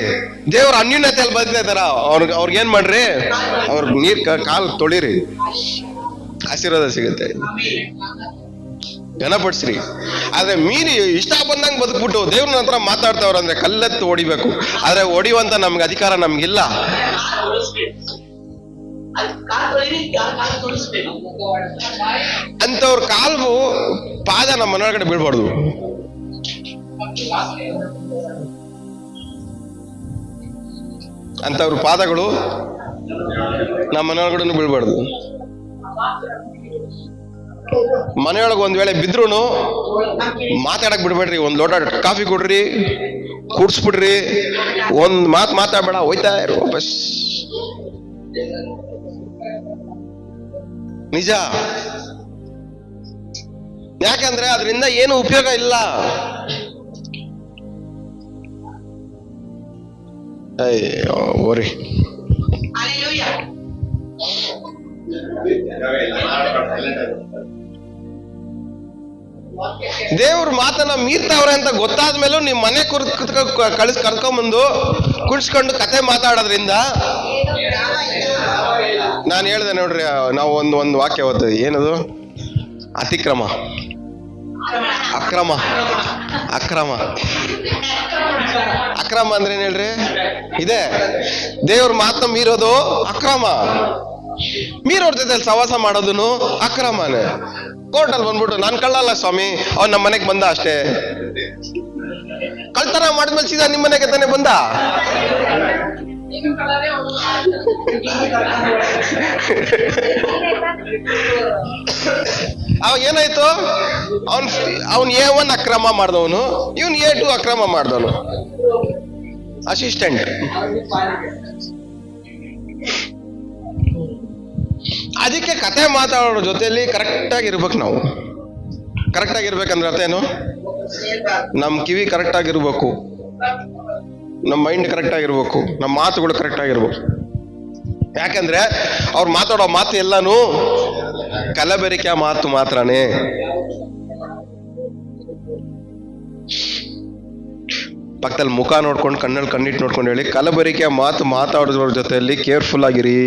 ದೇವ್ರ ಅನ್ಯೂನ್ಯತೆಯಲ್ಲಿ ಬದುಕ್ತಾ ಇದಾರ, ಅವ್ರಿಗೆ ಏನ್ ಮಾಡ್ರಿ, ಅವ್ರ ನೀರ್ ಕಾಲ್ ತೊಳಿರಿ, ಆಶೀರ್ವಾದ ಸಿಗುತ್ತೆ, ಘನಪಡಿಸ್ರಿ. ಆದ್ರೆ ಮೀರಿ ಇಷ್ಟ ಬಂದಂಗ್ ಬದುಕ್ಬಿಟ್ಟು ದೇವ್ರನ ಹತ್ರ ಮಾತಾಡ್ತಾವ್ರಂದ್ರೆ ಕಲ್ಲೆತ್ತು ಹೊಡಿಬೇಕು. ಆದ್ರೆ ಹೊಡಿಯುವಂತ ನಮ್ಗೆ ಅಧಿಕಾರ ನಮ್ಗಿಲ್ಲ. ಅಂತವ್ರ ಕಾಲು ಪಾದ ನಮ್ಮ ಮನೆಯೊಳಗಡೆ ಬೀಳ್ಬಾರ್ದು. ಅಂತವ್ರ ಪಾದಗಳು ನಮ್ಮ ಮನೆಯೊಳಗಡೆ ಬೀಳ್ಬಾರ್ದು. ಮನೆಯೊಳಗೆ ಒಂದ್ ವೇಳೆ ಬಿದ್ರುನು ಮಾತಾಡಕ್ ಬಿಡ್ಬೇಡ್ರಿ. ಒಂದ್ ಲೋಟ ಕಾಫಿ ಕೊಡ್ರಿ, ಕುಡ್ಸ್ಬಿಡ್ರಿ, ಒಂದ್ ಮಾತಾಡ್ಬೇಡ, ಹೋಯ್ತಾ ಇರು ವಾಪಸ್. ನಿಜ. ಯಾಕಂದ್ರೆ ಅದರಿಂದ ಏನು ಉಪಯೋಗ ಇಲ್ಲ. ಅಯ್ಯೋ ಓರಿ. ದೇವ್ರ ಮಾತನ್ನ ಮೀರ್ತಾವ್ರೆ ಅಂತ ಗೊತ್ತಾದ ಮೇಲೂ ನಿಮ್ ಮನೆ ಕರ್ಕೊಂಬಂದು ಕುಣಿಸ್ಕೊಂಡು ಕತೆ ಮಾತಾಡೋದ್ರಿಂದ, ನಾನು ಹೇಳ್ದೆ ನೋಡ್ರಿ, ನಾವು ಒಂದು ವಾಕ್ಯ ಓದ್ತೀವಿ, ಏನದು? ಅತಿಕ್ರಮ, ಅಕ್ರಮ. ಅಕ್ರಮ ಅಂದ್ರೆ ಏನ್ ಹೇಳ್ರಿ? ಇದೆ, ದೇವ್ರ ಮಾತನ್ನ ಮೀರೋದು ಅಕ್ರಮ. ಮೀರೋರ್ ಜೊತೆ ಸವಾಸ ಮಾಡೋದನ್ನು ಅಕ್ರಮನೇ. ಕೋರ್ಟಲ್ಲಿ ಬಂದ್ಬಿಟ್ಟು ನಾನ್ ಕಳ್ಳಲ್ಲ ಸ್ವಾಮಿ, ಅವ್ನ್ ನಮ್ಮ ಮನೆಗೆ ಬಂದ ಅಷ್ಟೇ. ಕಳ್ತನ ಮಾಡಿದ್ಮೇಲೆ ಸೀದಾ ನಿಮ್ ಮನೆಗೆ ತಾನೆ ಬಂದ. ಅವಾಗ ಏನಾಯ್ತು? ಅವನ್ A1 ಅಕ್ರಮ ಮಾಡ್ದವನು, ಇವನ್ A2 ಅಕ್ರಮ ಮಾಡ್ದವನು, ಅಸಿಸ್ಟೆಂಟ್. ಅದಕ್ಕೆ ಕತೆ ಮಾತಾಡೋರ ಜೊತೆಲಿ ಕರೆಕ್ಟ್ ಆಗಿರ್ಬೇಕು. ನಾವು ಕರೆಕ್ಟ್ ಆಗಿರ್ಬೇಕಂದ್ರೆ ಅರ್ಥ ಏನು? ನಮ್ ಕಿವಿ ಕರೆಕ್ಟ್ ಆಗಿರ್ಬೇಕು, ನಮ್ಮ ಮೈಂಡ್ ಕರೆಕ್ಟ್ ಆಗಿರ್ಬೇಕು, ನಮ್ಮ ಮಾತುಗಳು ಕರೆಕ್ಟ್ ಆಗಿರ್ಬೇಕು. ಯಾಕಂದ್ರೆ ಅವ್ರು ಮಾತಾಡೋ ಮಾತು ಎಲ್ಲಾನು ಕಲಬೆರಕೆ ಮಾತು ಮಾತ್ರನೇ. ಪಕ್ಕದಲ್ಲಿ ಮುಖ ನೋಡ್ಕೊಂಡು, ಕಣ್ಣಲ್ಲಿ ಕಣ್ಣಿಟ್ಟು ನೋಡ್ಕೊಂಡು ಹೇಳಿ, ಕಲಬೆರಕೆ ಮಾತು ಮಾತಾಡೋದ್ರ ಜೊತೆಯಲ್ಲಿ ಕೇರ್ಫುಲ್ ಆಗಿರಿ.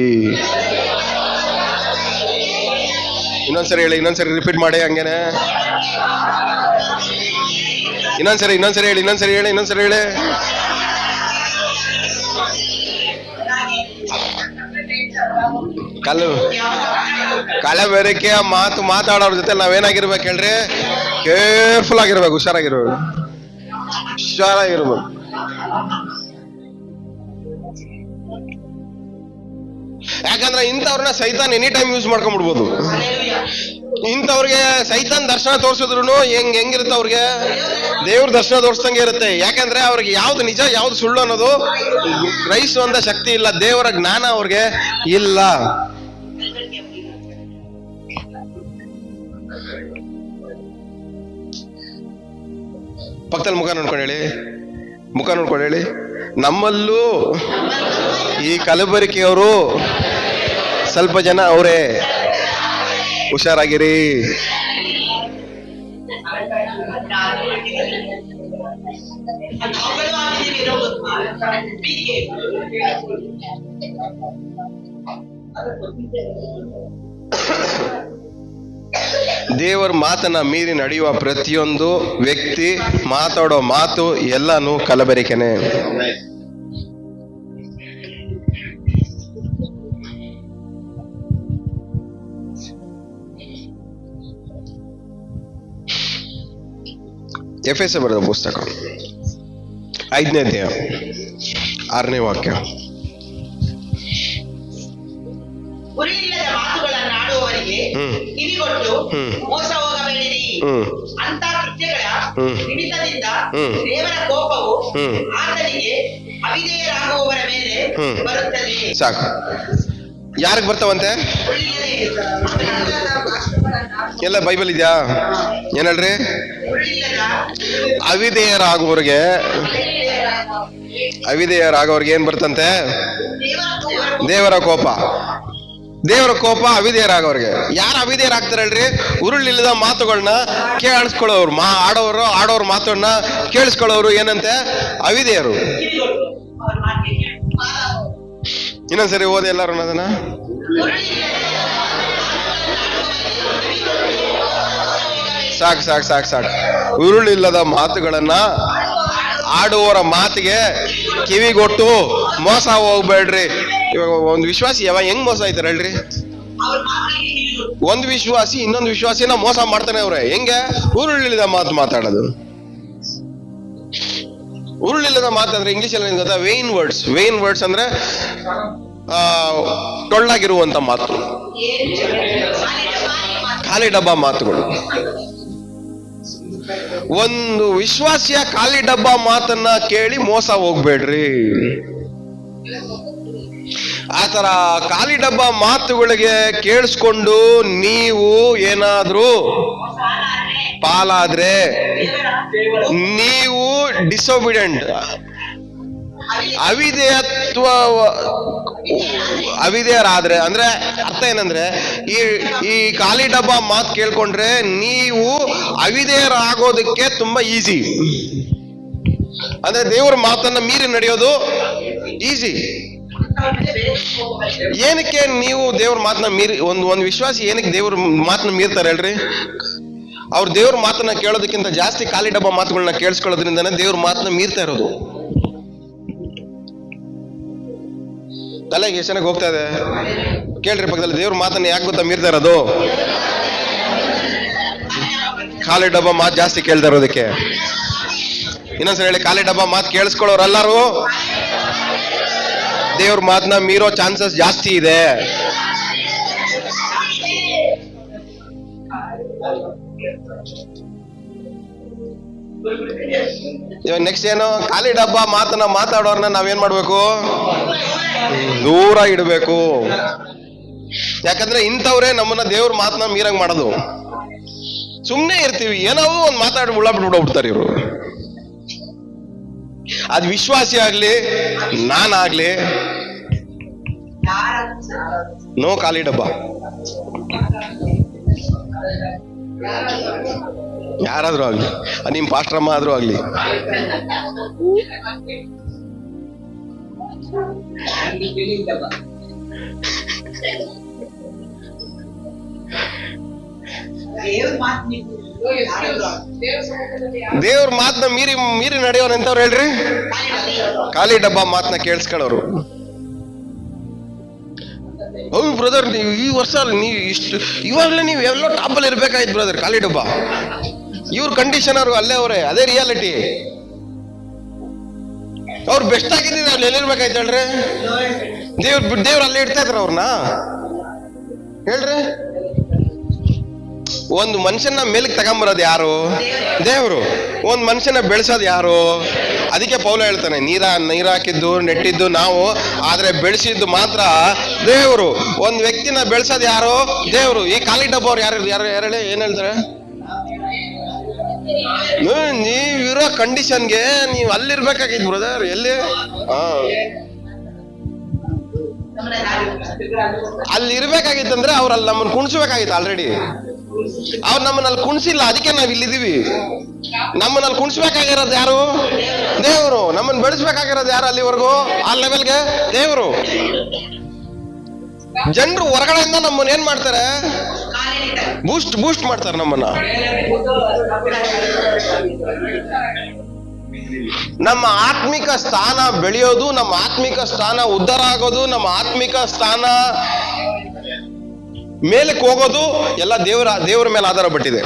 ಇನ್ನೊಂದ್ಸರಿ ಹೇಳಿ, ಇನ್ನೊಂದ್ಸರಿ ರಿಪೀಟ್ ಮಾಡಿ, ಹಂಗೇನೆ ಇನ್ನೊಂದ್ಸರಿ ಹೇಳಿ, ಇನ್ನೊಂದ್ಸರಿ ಹೇಳಿ. ಕಲಬೆರಕೆಯ ಮಾತು ಮಾತಾಡೋರ ಜೊತೆ ನಾವೇನಾಗಿರ್ಬೇಕು ಹೇಳ್ರಿ? ಕೇರ್ಫುಲ್ ಆಗಿರ್ಬೇಕು, ಹುಷಾರಾಗಿರ್ಬೇಕು. ಯಾಕಂದ್ರೆ ಇಂಥವ್ರನ್ನ ಸೈತಾನ್ ಎನಿ ಟೈಮ್ ಯೂಸ್ ಮಾಡ್ಕೊಂಡ್ಬಿಡ್ಬೋದು. ಇಂಥವ್ರಿಗೆ ಸೈತಾನ್ ದರ್ಶನ ತೋರ್ಸಿದ್ರು ಹೆಂಗಿರುತ್ತೆ? ಅವ್ರಿಗೆ ದೇವ್ರ ದರ್ಶನ ತೋರಿಸ್ದಂಗೆ ಇರುತ್ತೆ. ಯಾಕಂದ್ರೆ ಅವ್ರಿಗೆ ಯಾವ್ದು ನಿಜ ಯಾವ್ದು ಸುಳ್ಳು ಅನ್ನೋದು ಗ್ರಹಿಸುವಂತ ಶಕ್ತಿ ಇಲ್ಲ. ದೇವರ ಜ್ಞಾನ ಅವ್ರಿಗೆ ಇಲ್ಲ. ಪಕ್ಕದಲ್ಲಿ ಮುಖ ನೋಡ್ಕೊಂಡು ಹೇಳಿ, ಮುಖ ನೋಡ್ಕೊಂಡು ಹೇಳಿ. ನಮ್ಮಲ್ಲೂ ಈ ಕಲಬೆರಕೆಯವರು ಸ್ವಲ್ಪ ಜನ ಅವರೇ, ಹುಷಾರಾಗಿರಿ. ದೇವರ ಮಾತನ್ನ ಮೀರಿ ನಡೆಯುವ ಪ್ರತಿಯೊಂದು ವ್ಯಕ್ತಿ ಮಾತಾಡೋ ಮಾತು ಎಲ್ಲಾನು ಕಲಬೆರಕೆನೆ. ಎಫೆಸ ಬರೆದ ಪುಸ್ತಕ 5ನೇ ಅಧ್ಯಾಯ 6ನೇ ವಾಕ್ಯ. ಗುರಿಯಿಲ್ಲದ ಮಾತುಗಳನ್ನು ಆಡುವವರಿಗೆ ಕಿವಿಗೊಟ್ಟು ಮೋಸ ಹೋಗಬೇಡಿರಿ. ಅಂತ ಕೃತ್ಯಗಳ ನಿಮಿತ್ತದಿಂದ ದೇವರ ಕೋಪವು ಆತನಿಗೆ ಅವಿಧೇಯರಾಗುವವರ ಮೇಲೆ ಬರುತ್ತದೆ. ಸಾಕು. ಯಾರಿಗೆ ಬರ್ತಾವಂತೆ? ಎಲ್ಲ ಬೈಬಲ್ ಇದೆಯಾ? ಏನ್ ಹೇಳ್ರಿ? ಅವಿಧೇಯರಾಗುವವ್ರಿಗೆ ಏನ್ ಬರ್ತಂತೆ? ದೇವರ ಕೋಪ. ದೇವರ ಕೋಪ ಅವಿಧೇಯರಾಗೋರ್ಗೆ. ಯಾರು ಅವಿಧೇಯರಾಗ್ತಾರೆ ಹೇಳ್ರಿ? ಉರುಳಿಲ್ಲದ ಮಾತುಗಳನ್ನ ಕೇಳಿಸ್ಕೊಳ್ಳೋರು, ಆಡೋರ್ ಮಾತನ್ನ ಕೇಳಿಸ್ಕೊಳ್ಳೋರು ಏನಂತೆ? ಅವಿಧೇಯರು. ಇನ್ನೊಂದ್ಸರಿ ಓದಿ ಎಲ್ಲಾರು ಅದನ್ನ. ಸಾಕು. ಉರುಳಿಲ್ಲದ ಮಾತುಗಳನ್ನ ಆಡುವವರ ಮಾತಿಗೆ ಕಿವಿಗೊಟ್ಟು ಮೋಸ ಹೋಗ್ಬೇಡ್ರಿ. ಇವಾಗ ಒಂದು ವಿಶ್ವಾಸಿ ಹೆಂಗ್ ಮೋಸ ಆಯ್ತಾರ ಹೇಳ್ರಿ? ಒಂದು ವಿಶ್ವಾಸಿ ಇನ್ನೊಂದು ವಿಶ್ವಾಸಿನ ಮೋಸ ಮಾಡ್ತಾನೆ ಅವ್ರೆ. ಹೆಂಗೆ? ಉರುಳಿಲ್ಲದ ಮಾತು ಮಾತಾಡೋದು. ಉರುಳಿಲ್ಲದ ಮಾತು ಅಂದ್ರೆ ಇಂಗ್ಲಿಷ್ ಅಲ್ಲಿ ಗೊತ್ತಾ? ವೇನ್ ವರ್ಡ್ಸ್ ಅಂದ್ರೆ ಟೊಳ್ಳಾಗಿರುವಂತ ಮಾತು, ಖಾಲಿ ಡಬ್ಬಾ ಮಾತುಗಳು. ಒಂದು ವಿಶ್ವಾಸಿಯ ಖಾಲಿ ಡಬ್ಬಾ ಮಾತನ್ನ ಕೇಳಿ ಮೋಸ ಹೋಗ್ಬೇಡ್ರಿ. ಆತರ ಖಾಲಿ ಡಬ್ಬಾ ಮಾತುಗಳಿಗೆ ಕೇಳಿಸ್ಕೊಂಡು ನೀವು ಏನಾದ್ರೂ ಪಾಲಾದ್ರೆ ನೀವು ಡಿಸೊಬಿಡೆಂಟ್, ಅವಿಧೇಯರಾದ್ರೆ ಅಂದ್ರೆ ಅರ್ಥ ಏನಂದ್ರೆ ಈ ಖಾಲಿ ಡಬ್ಬಾ ಮಾತು ಕೇಳ್ಕೊಂಡ್ರೆ ನೀವು ಅವಿಧೇಯರಾಗೋದಕ್ಕೆ ತುಂಬಾ ಈಸಿ. ಅಂದ್ರೆ ದೇವ್ರ ಮಾತನ್ನ ಮೀರಿ ನಡೆಯೋದು ಈಸಿ. ಏನಕ್ಕೆ ನೀವು ದೇವ್ರ ಮಾತನ್ನ ಮೀರಿ ಒಂದು ವಿಶ್ವಾಸಿ ಏನಕ್ಕೆ ದೇವ್ರ ಮಾತನ್ನ ಮೀರ್ತಾರೆ ಹೇಳ್ರಿ? ಅವ್ರು ದೇವ್ರ ಮಾತನ್ನ ಕೇಳೋದಕ್ಕಿಂತ ಜಾಸ್ತಿ ಖಾಲಿ ಡಬ್ಬಾ ಮಾತುಗಳನ್ನ ಕೇಳಿಸ್ಕೊಳ್ಳೋದ್ರಿಂದಾನೆ ದೇವ್ರ ಮಾತನ್ನ ಮೀರ್ತಾ ಇರೋದು. ತಲೆಗೆ ಎಷ್ಟು ಚೆನ್ನಾಗಿ ಹೋಗ್ತಾ ಇದೆ ಕೇಳ್ರಿ ಪಕ್ಕದಲ್ಲಿ. ದೇವ್ರ ಮಾತನ್ನ ಯಾಕೆ ಗೊತ್ತಾ ಮೀರ್ತಾ ಇರೋದು? ಖಾಲಿ ಡಬ್ಬಾ ಮಾತು ಜಾಸ್ತಿ ಕೇಳ್ತಾ ಇರೋದಕ್ಕೆ. ಇನ್ನೊಂದ್ಸರಿ ಹೇಳಿ, ಖಾಲಿ ಡಬ್ಬಾ ಮಾತು ಕೇಳಿಸ್ಕೊಳ್ಳೋರೆಲ್ಲರೂ ದೇವ್ರ ಮಾತನ್ನ ಮೀರೋ ಚಾನ್ಸಸ್ ಜಾಸ್ತಿ ಇದೆ. ಇವಾಗ ನೆಕ್ಸ್ಟ್ ಏನು? ಖಾಲಿ ಡಬ್ಬಾ ಮಾತನ್ನ ಮಾತಾಡೋರ್ನ ನಾವೇನ್ ಮಾಡ್ಬೇಕು? ದೂರ ಇಡಬೇಕು. ಯಾಕಂದ್ರೆ ಇಂಥವ್ರೆ ನಮ್ಮನ್ನ ದೇವ್ರ ಮಾತನ್ನ ಮೀರಂಗ್ ಮಾಡೋದು. ಸುಮ್ನೆ ಇರ್ತೀವಿ, ಏನೋ ಒಂದ್ ಮಾತಾಡಿ ಮುಳ್ಳ ಬಿಟ್ಬಿಡ್ತಾರೆ ಇವ್ರು. ಅದ್ ವಿಶ್ವಾಸಿ ಆಗ್ಲಿ ನಾನಾಗ್ಲಿ ನೋ ಖಾಲಿ ಡಬ್ಬಾ. ಯಾರಾದ್ರೂ ಆಗ್ಲಿ, ನಿಮ್ ಪಾಸ್ಟ್ರಮ್ಮ ಆದ್ರೂ ಆಗ್ಲಿ. ದೇವ್ರ ಮಾತನ್ನ ಮೀರಿ ನಡೆಯೋರು ಎಂತವ್ರು ಹೇಳ್ರಿ? ಖಾಲಿ ಡಬ್ಬಾ ಮಾತನ್ನ ಕೇಳಿಸ್ಕೊಳ್ಳೋರು. ಹೌದು ಬ್ರದರ್, ನೀವು ಈ ವರ್ಷ ನೀವು ಇವಾಗಲೇ ನೀವು ಎಲ್ಲೋ ಟಾಪಲ್ಲಿ ಇರ್ಬೇಕಾಯ್ತು ಬ್ರದರ್. ಖಾಲಿ ಡಬ್ಬಾ ಇವ್ರ ಕಂಡೀಷನ್ ಅವ್ರು ಅಲ್ಲೇ ಅವ್ರೆ, ಅದೇ ರಿಯಾಲಿಟಿ. ಅವ್ರು ಬೆಸ್ಟ್ ಆಗಿದ್ದೀರಿ, ಅಲ್ಲಿ ಎಲ್ಲಿರ್ಬೇಕಾಯ್ತು ಹೇಳ್ರಿ? ದೇವ್ರ ಅಲ್ಲೇ ಇಡ್ತಾ ಇದ್ರ ಅವ್ರನ್ನ ಹೇಳ್ರಿ. ಒಂದು ಮನುಷ್ಯನ ಮೇಲಕ್ಕೆ ತಗೊಂಬರೋದು ಯಾರು? ದೇವ್ರು. ಒಂದ್ ಮನುಷ್ಯನ ಬೆಳೆಸೋದು ಯಾರು? ಅದಕ್ಕೆ ಪೌಲ ಹೇಳ್ತಾನೆ, ನೀರ್ ಹಾಕಿದ್ದು ನೆಟ್ಟಿದ್ದು ನಾವು, ಆದ್ರೆ ಬೆಳೆಸಿದ್ದು ಮಾತ್ರ ದೇವ್ರು. ಒಂದ್ ವ್ಯಕ್ತಿನ ಬೆಳೆಸೋದು ಯಾರು? ದೇವ್ರು. ಈ ಖಾಲಿ ಡಬ್ಬ ಅವ್ರು ಯಾರು ಹೇಳಿ? ಏನ್ ಹೇಳ್ತಾರೆ? ನೀವಿರೋ ಕಂಡೀಷನ್ಗೆ ನೀವ್ ಅಲ್ಲಿರ್ಬೇಕಾಗಿತ್ತು ಬ್ರದರ್. ಎಲ್ಲಿ ಅಲ್ಲಿ ಇರ್ಬೇಕಾಗಿತ್ತಂದ್ರೆ ಅವ್ರಲ್ಲಿ ನಮ್ಮನ್ನ ಕುಣಿಸ್ಬೇಕಾಗಿತ್ತು. ಆಲ್ರೆಡಿ ಅವ್ರು ನಮ್ಮನ್ನಲ್ಲಿ ಕುಣಿಸಿಲ್ಲ, ಅದಕ್ಕೆ ನಾವ್ ಇಲ್ಲಿದ್ದೀವಿ. ನಮ್ಮನ್ನಲ್ಲಿ ಕುಣಿಸ್ಬೇಕಾಗಿರೋದು ಯಾರು? ದೇವರು. ನಮ್ಮನ್ನ ಬೆಳೆಸ್ಬೇಕಾಗಿರೋದು ಯಾರು? ಅಲ್ಲಿವರೆಗೂ ಆ ಲೆವೆಲ್ಗೆ ದೇವರು. ಜನರು ಹೊರಗಡೆಯಿಂದ ನಮ್ಮನ್ನ ಏನ್ ಮಾಡ್ತಾರೆ? ಬೂಸ್ಟ್ ಮಾಡ್ತಾರೆ ನಮ್ಮನ್ನ. ನಮ್ಮ ಆತ್ಮಿಕ ಸ್ಥಾನ ಬೆಳೆಯೋದು, ನಮ್ಮ ಆತ್ಮಿಕ ಸ್ಥಾನ ಉದ್ಧಾರ ಆಗೋದು, ನಮ್ಮ ಆತ್ಮಿಕ ಸ್ಥಾನ ಮೇಲಕ್ಕೆ ಹೋಗೋದು ಎಲ್ಲ ದೇವರ ಮೇಲೆ ಆಧಾರ ಪಟ್ಟಿದೆ.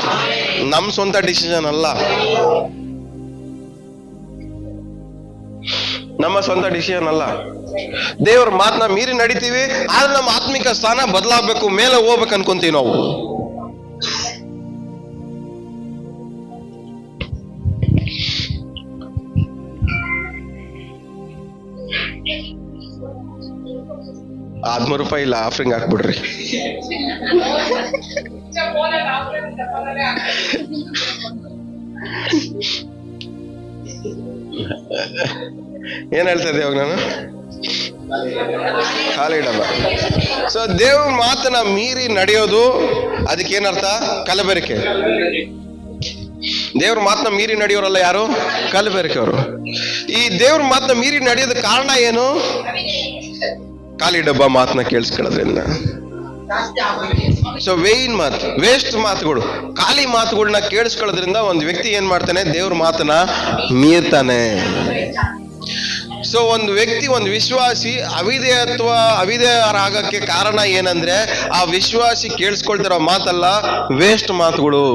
ನಮ್ಮ ಸ್ವಂತ ಡಿಸಿಷನ್ ಅಲ್ಲ, ನಮ್ಮ ಸ್ವಂತ ಡಿಸಿಷನ್ ಅಲ್ಲ. ದೇವ್ರ ಮಾತನ್ನ ಮೀರಿ ನಡಿತೀವಿ, ಆದ್ರೆ ನಮ್ಮ ಆತ್ಮಿಕ ಸ್ಥಾನ ಬದಲಾಗಬೇಕು, ಮೇಲೆ ಹೋಗ್ಬೇಕು ಅನ್ಕೊಂತೀವಿ ನಾವು. ₹500 ಇಲ್ಲ, ಆಫರಿಂಗ್ ಹಾಕ್ಬಿಡ್ರಿ. ಏನ್ ಹೇಳ್ತಾ ಇದ್ದೆ ಇವಾಗ ನಾನು? ಖಾಲಿ ಡಬ್ಬ. ಸೊ ದೇವ್ರ ಮಾತನ್ನ ಮೀರಿ ನಡೆಯೋದು ಅದಕ್ಕೇನರ್ಥ? ಕಲಬೆರಕೆ. ದೇವ್ರ ಮಾತನ್ನ ಮೀರಿ ನಡೆಯೋರಲ್ಲ ಯಾರು? ಕಲಬೆರಕೆ ಅವರು. ಈ ದೇವ್ರ ಮಾತನ್ನ ಮೀರಿ ನಡೆಯೋದಕ್ಕೆ ಕಾರಣ ಏನು? ಖಾಲಿ ಡಬ್ಬ ಮಾತನ್ನ ಕೇಳಿಸ್ಕೊಳ್ಳೋದ್ರಿಂದ. ಸೊ ವೇಸ್ಟ್ ಮಾತುಗಳು, ಖಾಲಿ ಮಾತುಗಳನ್ನ ಕೇಳಿಸ್ಕೊಳ್ಳೋದ್ರಿಂದ ಒಂದು ವ್ಯಕ್ತಿ ಏನ್ ಮಾಡ್ತಾನೆ? ದೇವ್ರ ಮಾತನ್ನ ಮೀರ್ತಾನೆ. ಸೊ ಒಂದು ವ್ಯಕ್ತಿ, ಒಂದು ವಿಶ್ವಾಸಿ ಅವಿಧೇಯರಾಗಕ್ಕೆ ಕಾರಣ ಏನಂದ್ರೆ ಆ ವಿಶ್ವಾಸಿ ಕೇಳಿಸ್ಕೊಳ್ತಿರೋ ಮಾತಲ್ಲ, ವೇಸ್ಟ್ ಮಾತುಗಳು.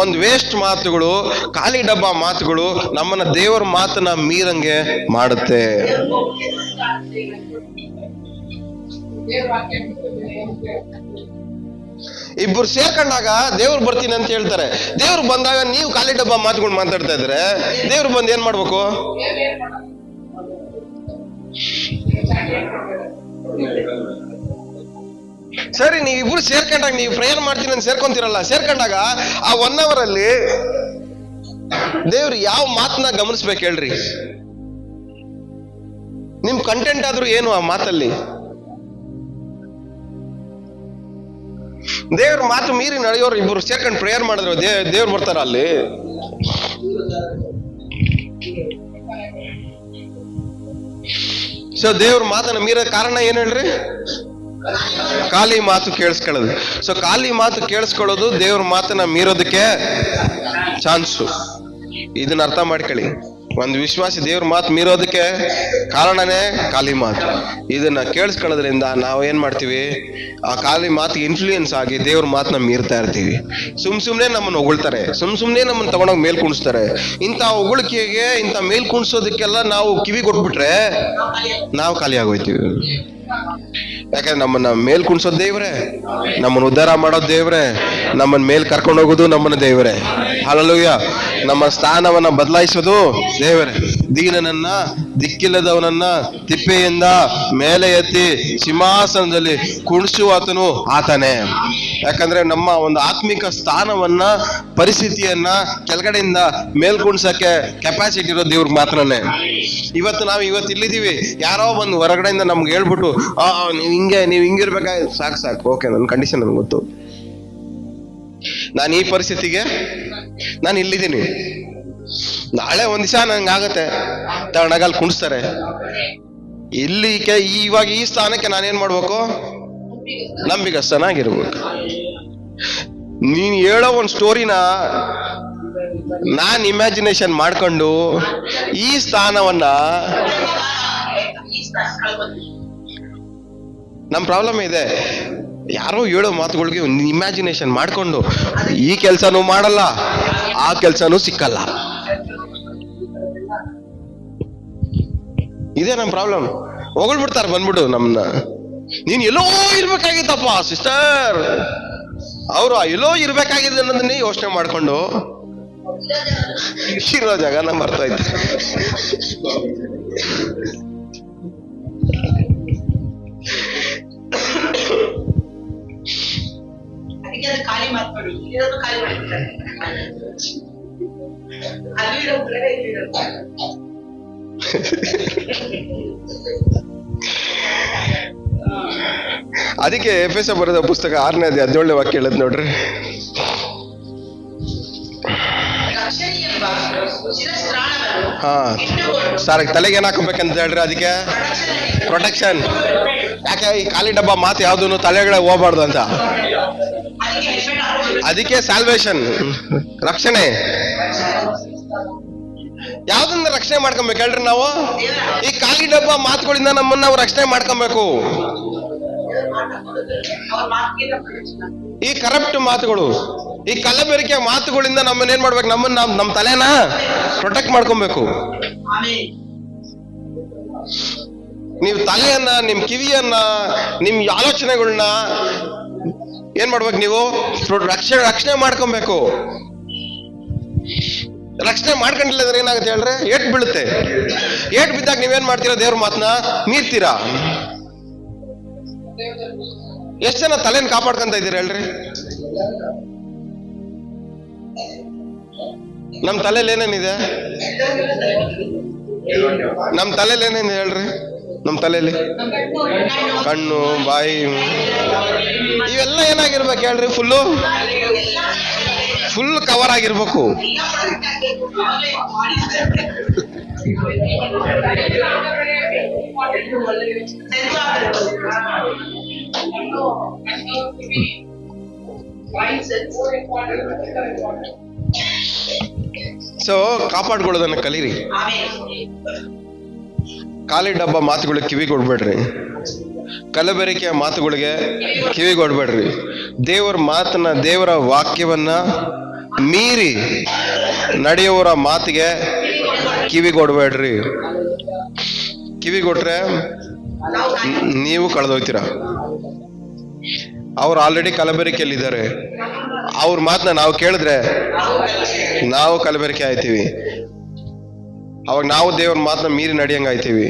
ಒಂದು ವೇಸ್ಟ್ ಮಾತುಗಳು, ಖಾಲಿ ಡಬ್ಬ ಮಾತುಗಳು ನಮ್ಮನ್ನ ದೇವರ ಮಾತನ್ನ ಮೀರಂಗೆ ಮಾಡುತ್ತೆ. ಇಬ್ಬರು ಸೇರ್ಕೊಂಡಾಗ ದೇವ್ರು ಬರ್ತೀನಿ ಅಂತ ಹೇಳ್ತಾರೆ. ದೇವ್ರು ಬಂದಾಗ ನೀವು ಖಾಲಿ ಡಬ್ಬ ಮಾತುಗಳು ಮಾತಾಡ್ತಾ ಇದ್ರೆ ದೇವ್ರು ಬಂದು ಏನ್ ಮಾಡ್ಬೇಕು? ಸರಿ, ನೀವಿಬ್ರು ಸೇರ್ಕೊಂಡಾಗ, ನೀವು ಪ್ರೇಯರ್ ಮಾಡ್ತೀನಿ ಅಂತ ಸೇರ್ಕೊಂತೀರಲ್ಲ, ಸೇರ್ಕೊಂಡಾಗ ಆ 1 hour ಅಲ್ಲಿ ದೇವ್ರು ಯಾವ ಮಾತನ್ನ ಗಮನಿಸ್ಬೇಕು ಹೇಳ್ರಿ? ನಿಮ್ ಕಂಟೆಂಟ್ ಆದ್ರೂ ಏನು ಆ ಮಾತಲ್ಲಿ? ದೇವ್ರ ಮಾತು ಮೀರಿ ನಡೆಯೋರು ಇಬ್ರು ಸೇರ್ಕೊಂಡು ಪ್ರೇಯರ್ ಮಾಡಿದ್ರು ದೇವ್ರು ಬರ್ತಾರ ಅಲ್ಲಿ? ಸೊ ದೇವ್ರ ಮಾತನ್ನ ಮೀರೋ ಕಾರಣ ಏನ್ ಹೇಳ್ರಿ? ಖಾಲಿ ಮಾತು ಕೇಳಿಸ್ಕೊಳ್ಳೋದು. ಸೊ ಖಾಲಿ ಮಾತು ಕೇಳಿಸ್ಕೊಳ್ಳೋದು ದೇವ್ರ ಮಾತನ್ನ ಮೀರೋದಕ್ಕೆ ಚಾನ್ಸು. ಇದನ್ನ ಅರ್ಥ ಮಾಡ್ಕೊಳ್ಳಿ. ಒಂದು ವಿಶ್ವಾಸಿ ದೇವ್ರ ಮಾತು ಮೀರೋದಕ್ಕೆ ಕಾರಣನೇ ಖಾಲಿ ಮಾತು. ಇದನ್ನ ಕೇಳಿಸ್ಕೊಳ್ಳೋದ್ರಿಂದ ನಾವು ಏನ್ ಮಾಡ್ತೀವಿ? ಆ ಖಾಲಿ ಮಾತಿಗೆ ಇನ್ಫ್ಲೂಯೆನ್ಸ್ ಆಗಿ ದೇವ್ರ ಮಾತನ್ನ ಮೀರ್ತಾ ಇರ್ತೀವಿ. ಸುಮ್ನೆ ನಮ್ಮನ್ನ ಹೊಗಳ್ತಾರೆ, ಸುಮ್ನೆ ನಮ್ಮನ್ನ ತಗೊಂಡೋಗಿ ಮೇಲ್ ಕುಣಿಸ್ತಾರೆ. ಇಂಥ ಹೊಗಳಿಕೆಗೆ, ಇಂಥ ಮೇಲ್ ಕುಣಿಸೋದಕ್ಕೆಲ್ಲ ನಾವು ಕಿವಿ ಕೊಟ್ಬಿಟ್ರೆ ನಾವು ಖಾಲಿ ಆಗೋಯ್ತೀವಿ. ಯಾಕಂದ್ರೆ ನಮ್ಮನ್ನ ಮೇಲ್ ಕುಣಿಸೋದು ದೇವ್ರೆ, ನಮ್ಮನ್ನ ಉದ್ಧಾರ ಮಾಡೋದು ದೇವ್ರೆ, ನಮ್ಮನ್ನ ಮೇಲ್ ಕರ್ಕೊಂಡು ಹೋಗೋದು ನಮ್ಮನ್ನ ದೇವ್ರೆ. ಹಲ್ಲೆಲೂಯಾ. ನಮ್ಮ ಸ್ಥಾನವನ್ನ ಬದಲಾಯಿಸೋದು ದೇವರೇ. ದೀನನನ್ನ, ದಿಕ್ಕಿಲ್ಲದವನನ್ನ ತಿಪ್ಪೆಯಿಂದ ಮೇಲೆ ಎತ್ತಿ ಸಿಂಹಾಸನದಲ್ಲಿ ಕುಣಿಸುವಾತನು ಆತನೇ. ಯಾಕಂದ್ರೆ ನಮ್ಮ ಒಂದು ಆತ್ಮಿಕ ಸ್ಥಾನವನ್ನ, ಪರಿಸ್ಥಿತಿಯನ್ನ ಕೆಳಗಡೆಯಿಂದ ಮೇಲ್ ಕುಣಿಸಕ್ಕೆ ಕೆಪಾಸಿಟಿ ಇರೋ ದೇವ್ರಿಗೆ ಮಾತ್ರನೇ. ಇವತ್ತು ಇಲ್ಲಿದ್ದೀವಿ, ಯಾರೋ ಒಂದು ಹೊರಗಡೆಯಿಂದ ನಮ್ಗೆ ಹೇಳ್ಬಿಟ್ಟು ನೀವ್ ಹಿಂಗಿರ್ಬೇಕಾಗಿ ಸಾಕು, ಓಕೆ, ನನ್ನ ಕಂಡೀಷನ್ ನನ್ಗೆ ಗೊತ್ತು, ನಾನು ಈ ಪರಿಸ್ಥಿತಿಗೆ ನಾನು ಇಲ್ಲಿದ್ದೀನಿ, ನಾಳೆ ಒಂದ್ ದಿವಸ ನಂಗಾಗತ್ತೆ, ತಗೊಂಡಾಗ ಕುಣಿಸ್ತಾರೆ. ಇವಾಗ ಈ ಸ್ಥಾನಕ್ಕೆ ನಾನೇನ್ ಮಾಡ್ಬೇಕು? ನಂಬಿಗಸ್ತನಾಗಿರ್ಬೇಕು. ನೀನ್ ಹೇಳೋ ಒಂದ್ ಸ್ಟೋರಿನ ನಾನ್ ಇಮ್ಯಾಜಿನೇಷನ್ ಮಾಡ್ಕೊಂಡು ಈ ಸ್ಥಾನವನ್ನ, ನಮ್ ಪ್ರಾಬ್ಲಮ್ ಇದೆ, ಯಾರೋ ಹೇಳೋ ಮಾತುಗಳಿಗೆ ಒಂದು ಇಮ್ಯಾಜಿನೇಷನ್ ಮಾಡ್ಕೊಂಡು ಈ ಕೆಲ್ಸನೂ ಮಾಡಲ್ಲ, ಆ ಕೆಲ್ಸನೂ ಸಿಕ್ಕಲ್ಲ. ಇದೇ ನಮ್ ಪ್ರಾಬ್ಲಮ್. ಹೊಗಳ್ಬಿಡ್ತಾರೆ ಬಂದ್ಬಿಟ್ಟು ನಮ್ನ, ನೀನ್ ಎಲ್ಲೋ ಇರ್ಬೇಕಾಗಿತ್ತಪ್ಪ ಸಿಸ್ಟರ್. ಅವರು ಎಲ್ಲೋ ಇರ್ಬೇಕಾಗಿದೆ ಅನ್ನೋದನ್ನೇ ಯೋಚನೆ ಮಾಡ್ಕೊಂಡು ಇರೋ ಜಾಗನ ಮರ್ತಾ ಇದ್ದಾರೆ. ಅದಕ್ಕೆ ಅದು ಖಾಲಿ ಮಾತಾಡಿ, ಇರೋದು ಖಾಲಿ ಮಾಡ್ತಾರೆ. ಅಲ್ಲಿ ಇರೋ ಬೇರೆ ಇಲ್ಲಿ ಇರುತ್ತೆ. ಅದಕ್ಕೆ ಎಫೆಸ ಬರೆದ ಪುಸ್ತಕ 6ನೇ ಅಧ್ಯಾಯ 17ನೇ ವಾಕ್ಯ ಹೇಳದ್ ನೋಡ್ರಿ. ರಕ್ಷಣೆ ಎಂಬ ಶಿರಸ್ತ್ರಾಣವನ್ನು ಹಾ ಇಟ್ಟುಕೊಂಡು ಸರ್, ತಲೆಗೆ ಏನ್ ಹಾಕೋಬೇಕಂತ ಹೇಳ್ರಿ? ಅದಕ್ಕೆ ಪ್ರೊಟೆಕ್ಷನ್. ಯಾಕೆ ಈ ಖಾಲಿ ಡಬ್ಬ ಮಾತು ಯಾವ್ದು ತಲೆಗಳ ಹೋಗ್ಬಾರ್ದು ಅಂತ. ಅದಕ್ಕೆ ಹೆಲ್ಮೆಟ್ ಹಾಕೊಂಡು ಅದಕ್ಕೆ ಸಾಲ್ವೇಶನ್, ರಕ್ಷಣೆ. ಯಾವ್ದನ್ನ ರಕ್ಷಣೆ ಮಾಡ್ಕೊಬೇಕು ಹೇಳ್ರಿ ನಾವು? ಈ ಖಾಲಿ ಡಬ್ಬ ಮಾತುಗಳಿಂದ ನಮ್ಮನ್ನ ನಾವು ರಕ್ಷಣೆ ಮಾಡ್ಕೊಬೇಕು. ಅವ್ರ ಮಾತಿಗೆ ಪ್ರೊಟೆಕ್ಷನ್. ಈ ಕರಪ್ಟ್ ಮಾತುಗಳು, ಈ ಕಲಬೆರಕೆ ಮಾತುಗಳಿಂದ ನಮ್ಮನ್ನ ಏನ್ ಮಾಡ್ಬೇಕು? ನಮ್ಮ ತಲೆನ ಪ್ರೊಟೆಕ್ಟ್ ಮಾಡ್ಕೊಬೇಕು. ಆಮೇಲೆ ನೀವು ತಲೆಯನ್ನ, ನಿಮ್ ಕಿವಿಯನ್ನ, ನಿಮ್ ಆಲೋಚನೆಗಳನ್ನ ಏನ್ ಮಾಡ್ಬೇಕು? ನೀವು ರಕ್ಷಣೆ ಮಾಡ್ಕೊಬೇಕು. ರಕ್ಷಣೆ ಮಾಡ್ಕೊಂಡಿಲ್ಲ ಅಂದ್ರೆ ಏನಾಗುತ್ತೆ ಹೇಳ್ರಿ? ಏಟ್ ಬೀಳುತ್ತೆ. ಏಟ್ ಬಿದ್ದಾಗ ನೀವೇನ್ ಮಾಡ್ತೀರಾ? ದೇವ್ರ ಮಾತನ್ನ ಮೀರ್ತೀರಾ. ಎಷ್ಟ್ ಜನ ತಲೆನ ಕಾಪಾಡ್ಕೊಂತ ಇದ್ದೀರಾ ಹೇಳ್ರಿ? ನಮ್ ತಲೆಯಲ್ಲಿ ಏನೇನಿದೆ? ನಮ್ ತಲೆಯಲ್ಲಿ ಏನೇನಿದೆ ಹೇಳ್ರಿ? ನಮ್ ತಲೆಯಲ್ಲಿ ಕಣ್ಣು, ಬಾಯಿ, ಇವೆಲ್ಲ ಏನಾಗಿರ್ಬೇಕು ಹೇಳ್ರಿ? ಫುಲ್ ಕವರ್ ಆಗಿರ್ಬೇಕು. ಸೊ ಕಾಪಾಡ್ಕೊಳ್ಳೋದನ್ನ ಕಲೀರಿ. ಖಾಲಿ ಡಬ್ಬ ಮಾತುಗಳಿಗೆ ಕಿವಿ ಕೊಡ್ಬೇಡ್ರಿ. ಕಲಬೆರಕೆಯ ಮಾತುಗಳಿಗೆ ಕಿವಿ ಕೊಡ್ಬೇಡ್ರಿ. ದೇವರ ಮಾತನ್ನ, ದೇವರ ವಾಕ್ಯವನ್ನ ಮೀರಿ ನಡೆಯುವವರ ಮಾತಿಗೆ ಕಿವಿ ಕೊಡ್ಬೇಡ್ರಿ. ಕಿವಿ ಕೊಟ್ರೆ ನೀವು ಕಳೆದೋಗ್ತೀರ. ಅವ್ರು ಆಲ್ರೆಡಿ ಕಲಬೆರಕೆಯಲ್ಲಿದ್ದಾರೆ. ಅವ್ರ ಮಾತನ್ನ ನಾವು ಕೇಳಿದ್ರೆ ನಾವು ಕಲಬೆರಕೆ ಆಯ್ತೀವಿ. ಅವಾಗ ನಾವು ದೇವ್ರ ಮಾತನ್ನ ಮೀರಿ ನಡೆಯಂಗ ಆಯ್ತೀವಿ.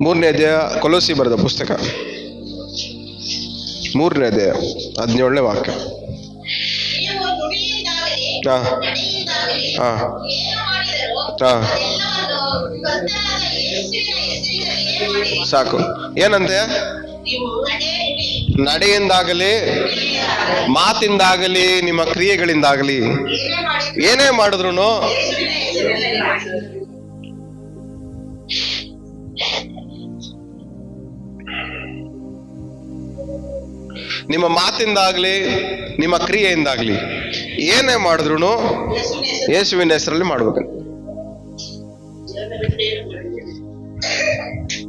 ಮೂರನೇ ಅಧ್ಯಾಯ ಕೊಲೋಸಿ ಬರೆದ ಪುಸ್ತಕ 3ನೇ ಅಧ್ಯಾಯ 17ನೇ ವಾಕ್ಯ. ನೀವು ನುಡಿಯಿಂದಾಗಲಿ ಹಾ ನಡೆಯಿಂದಾಗಲಿ ಹಾ ಏನು ಮಾಡಿದರೂ ಹಾ ಅದೆಲ್ಲವನ್ನು ಕರ್ತನಾದ ಯೇಸುವಿನ ಹೆಸರಿನಲ್ಲಿಯೇ ಮಾಡಿರಿ. ಸಾಕು. ಏನಂತೆ? ನೀವು ನಡೆಯಿರಿ, ನಡೆಯಿಂದಾಗಲಿ, ಮಾತಿಂದಾಗಲಿ, ನಿಮ್ಮ ಕ್ರಿಯೆಗಳಿಂದಾಗಲಿ ಏನೇ ಮಾಡಿದ್ರು ನಿಮ್ಮ ಮಾತಿಂದಾಗ್ಲಿ, ನಿಮ್ಮ ಕ್ರಿಯೆಯಿಂದಾಗ್ಲಿ ಏನೇ ಮಾಡಿದ್ರು ಯೇಸುವಿನ ಹೆಸರಲ್ಲಿ ಮಾಡ್ಬೇಕು.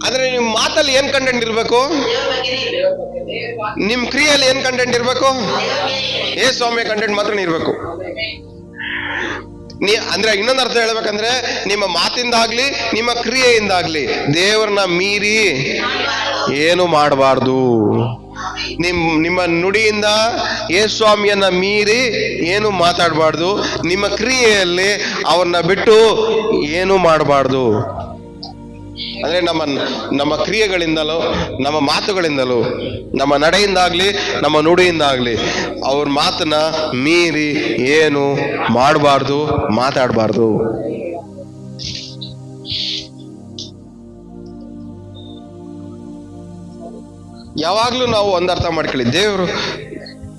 ಆದ್ರೆ ನಿಮ್ ಮಾತಲ್ಲಿ ಏನ್ ಕಂಟೆಂಟ್ ಇರ್ಬೇಕು? ನಿಮ್ ಕ್ರಿಯೆಯಲ್ಲಿ ಏನ್ ಕಂಟೆಂಟ್ ಇರ್ಬೇಕು? ಸ್ವಾಮಿಯ ಕಂಟೆಂಟ್ ಮಾತ್ರ ಇರ್ಬೇಕು. ಅಂದ್ರೆ ಇನ್ನೊಂದು ಅರ್ಥ ಹೇಳ್ಬೇಕಂದ್ರೆ, ನಿಮ್ಮ ಮಾತಿಂದಾಗ್ಲಿ, ನಿಮ್ಮ ಕ್ರಿಯೆಯಿಂದಾಗ್ಲಿ ದೇವರನ್ನ ಮೀರಿ ಏನು ಮಾಡಬಾರ್ದು. ನಿಮ್ಮ ನುಡಿಯಿಂದ ಸ್ವಾಮಿಯನ್ನ ಮೀರಿ ಏನು ಮಾತಾಡಬಾರ್ದು. ನಿಮ್ಮ ಕ್ರಿಯೆಯಲ್ಲಿ ಅವನ್ನ ಬಿಟ್ಟು ಏನು ಮಾಡಬಾರ್ದು. ಅಂದ್ರೆ ನಮ್ಮ ಕ್ರಿಯೆಗಳಿಂದಲೂ, ನಮ್ಮ ಮಾತುಗಳಿಂದಲೂ, ನಮ್ಮ ನಡೆಯಿಂದಾಗ್ಲಿ, ನಮ್ಮ ನುಡಿಯಿಂದಾಗ್ಲಿ ಅವ್ರ ಮಾತನ್ನ ಮೀರಿ ಏನು ಮಾಡಬಾರ್ದು, ಮಾತಾಡಬಾರ್ದು. ಯಾವಾಗ್ಲೂ ನಾವು ಒಂದು ಅರ್ಥ ಮಾಡ್ಕೊಳ್ಳಿ, ದೇವರು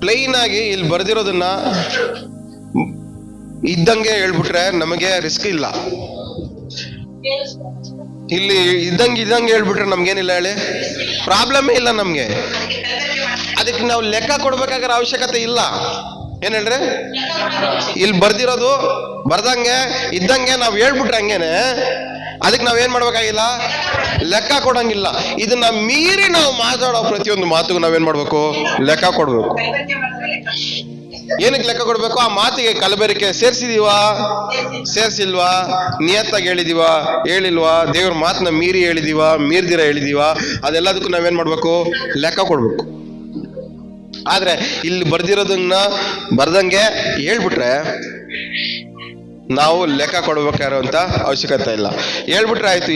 ಪ್ಲೈನ್ ಆಗಿ ಇಲ್ಲಿ ಬರ್ದಿರೋದನ್ನ ಇದ್ದಂಗೆ ಹೇಳ್ಬಿಟ್ರೆ ನಮಗೆ ರಿಸ್ಕ್ ಇಲ್ಲ. ಇಲ್ಲಿ ಇದ್ದಂಗೆ ಹೇಳ್ಬಿಟ್ರೆ ನಮ್ಗೇನಿಲ್ಲ ಹೇಳಿ, ಪ್ರಾಬ್ಲಮೇ ಇಲ್ಲ ನಮ್ಗೆ. ಅದಕ್ಕೆ ನಾವು ಲೆಕ್ಕ ಕೊಡ್ಬೇಕಾಗಿರೋ ಅವಶ್ಯಕತೆ ಇಲ್ಲ. ಏನ್ ಹೇಳ್ರಿ? ಇಲ್ಲಿ ಬರ್ದಿರೋದು ಬರ್ದಂಗೆ ಇದ್ದಂಗೆ ನಾವು ಹೇಳ್ಬಿಟ್ರೆ ಹಂಗೇನೆ, ಅದಕ್ಕೆ ನಾವೇನ್ ಮಾಡ್ಬೇಕಾಗಿಲ್ಲ, ಲೆಕ್ಕ ಕೊಡಂಗಿಲ್ಲ. ಇದನ್ನ ಮೀರಿ ನಾವು ಮಾತಾಡೋ ಪ್ರತಿಯೊಂದು ಮಾತುಗೂ ನಾವೇನ್ ಮಾಡ್ಬೇಕು? ಲೆಕ್ಕ ಕೊಡ್ಬೇಕು. ಏನಕ್ಕೆ ಲೆಕ್ಕ ಕೊಡ್ಬೇಕು? ಆ ಮಾತಿಗೆ ಕಲಬೆರಕೆ ಸೇರ್ಸಿದೀವಾ, ಸೇರ್ಸಿಲ್ವಾ, ನಿಯತ್ತಾಗಿ ಹೇಳಿಲ್ವಾ, ದೇವ್ರ ಮಾತನ್ನ ಮೀರಿ ಹೇಳಿದೀವಾ, ಮೀರ್ದಿರ ಹೇಳಿದೀವಾ, ಅದೆಲ್ಲದಕ್ಕೂ ನಾವೇನ್ ಮಾಡ್ಬೇಕು? ಲೆಕ್ಕ ಕೊಡ್ಬೇಕು. ಆದ್ರೆ ಇಲ್ಲಿ ಬರ್ದಿರೋದನ್ನ ಬರ್ದಂಗೆ ಹೇಳ್ಬಿಟ್ರೆ ನಾವು ಲೆಕ್ಕ ಕೊಡ್ಬೇಕಾಗಿರುವಂತ ಅವಶ್ಯಕತೆ ಇಲ್ಲ. ಹೇಳ್ಬಿಟ್ರೆ ಆಯ್ತು,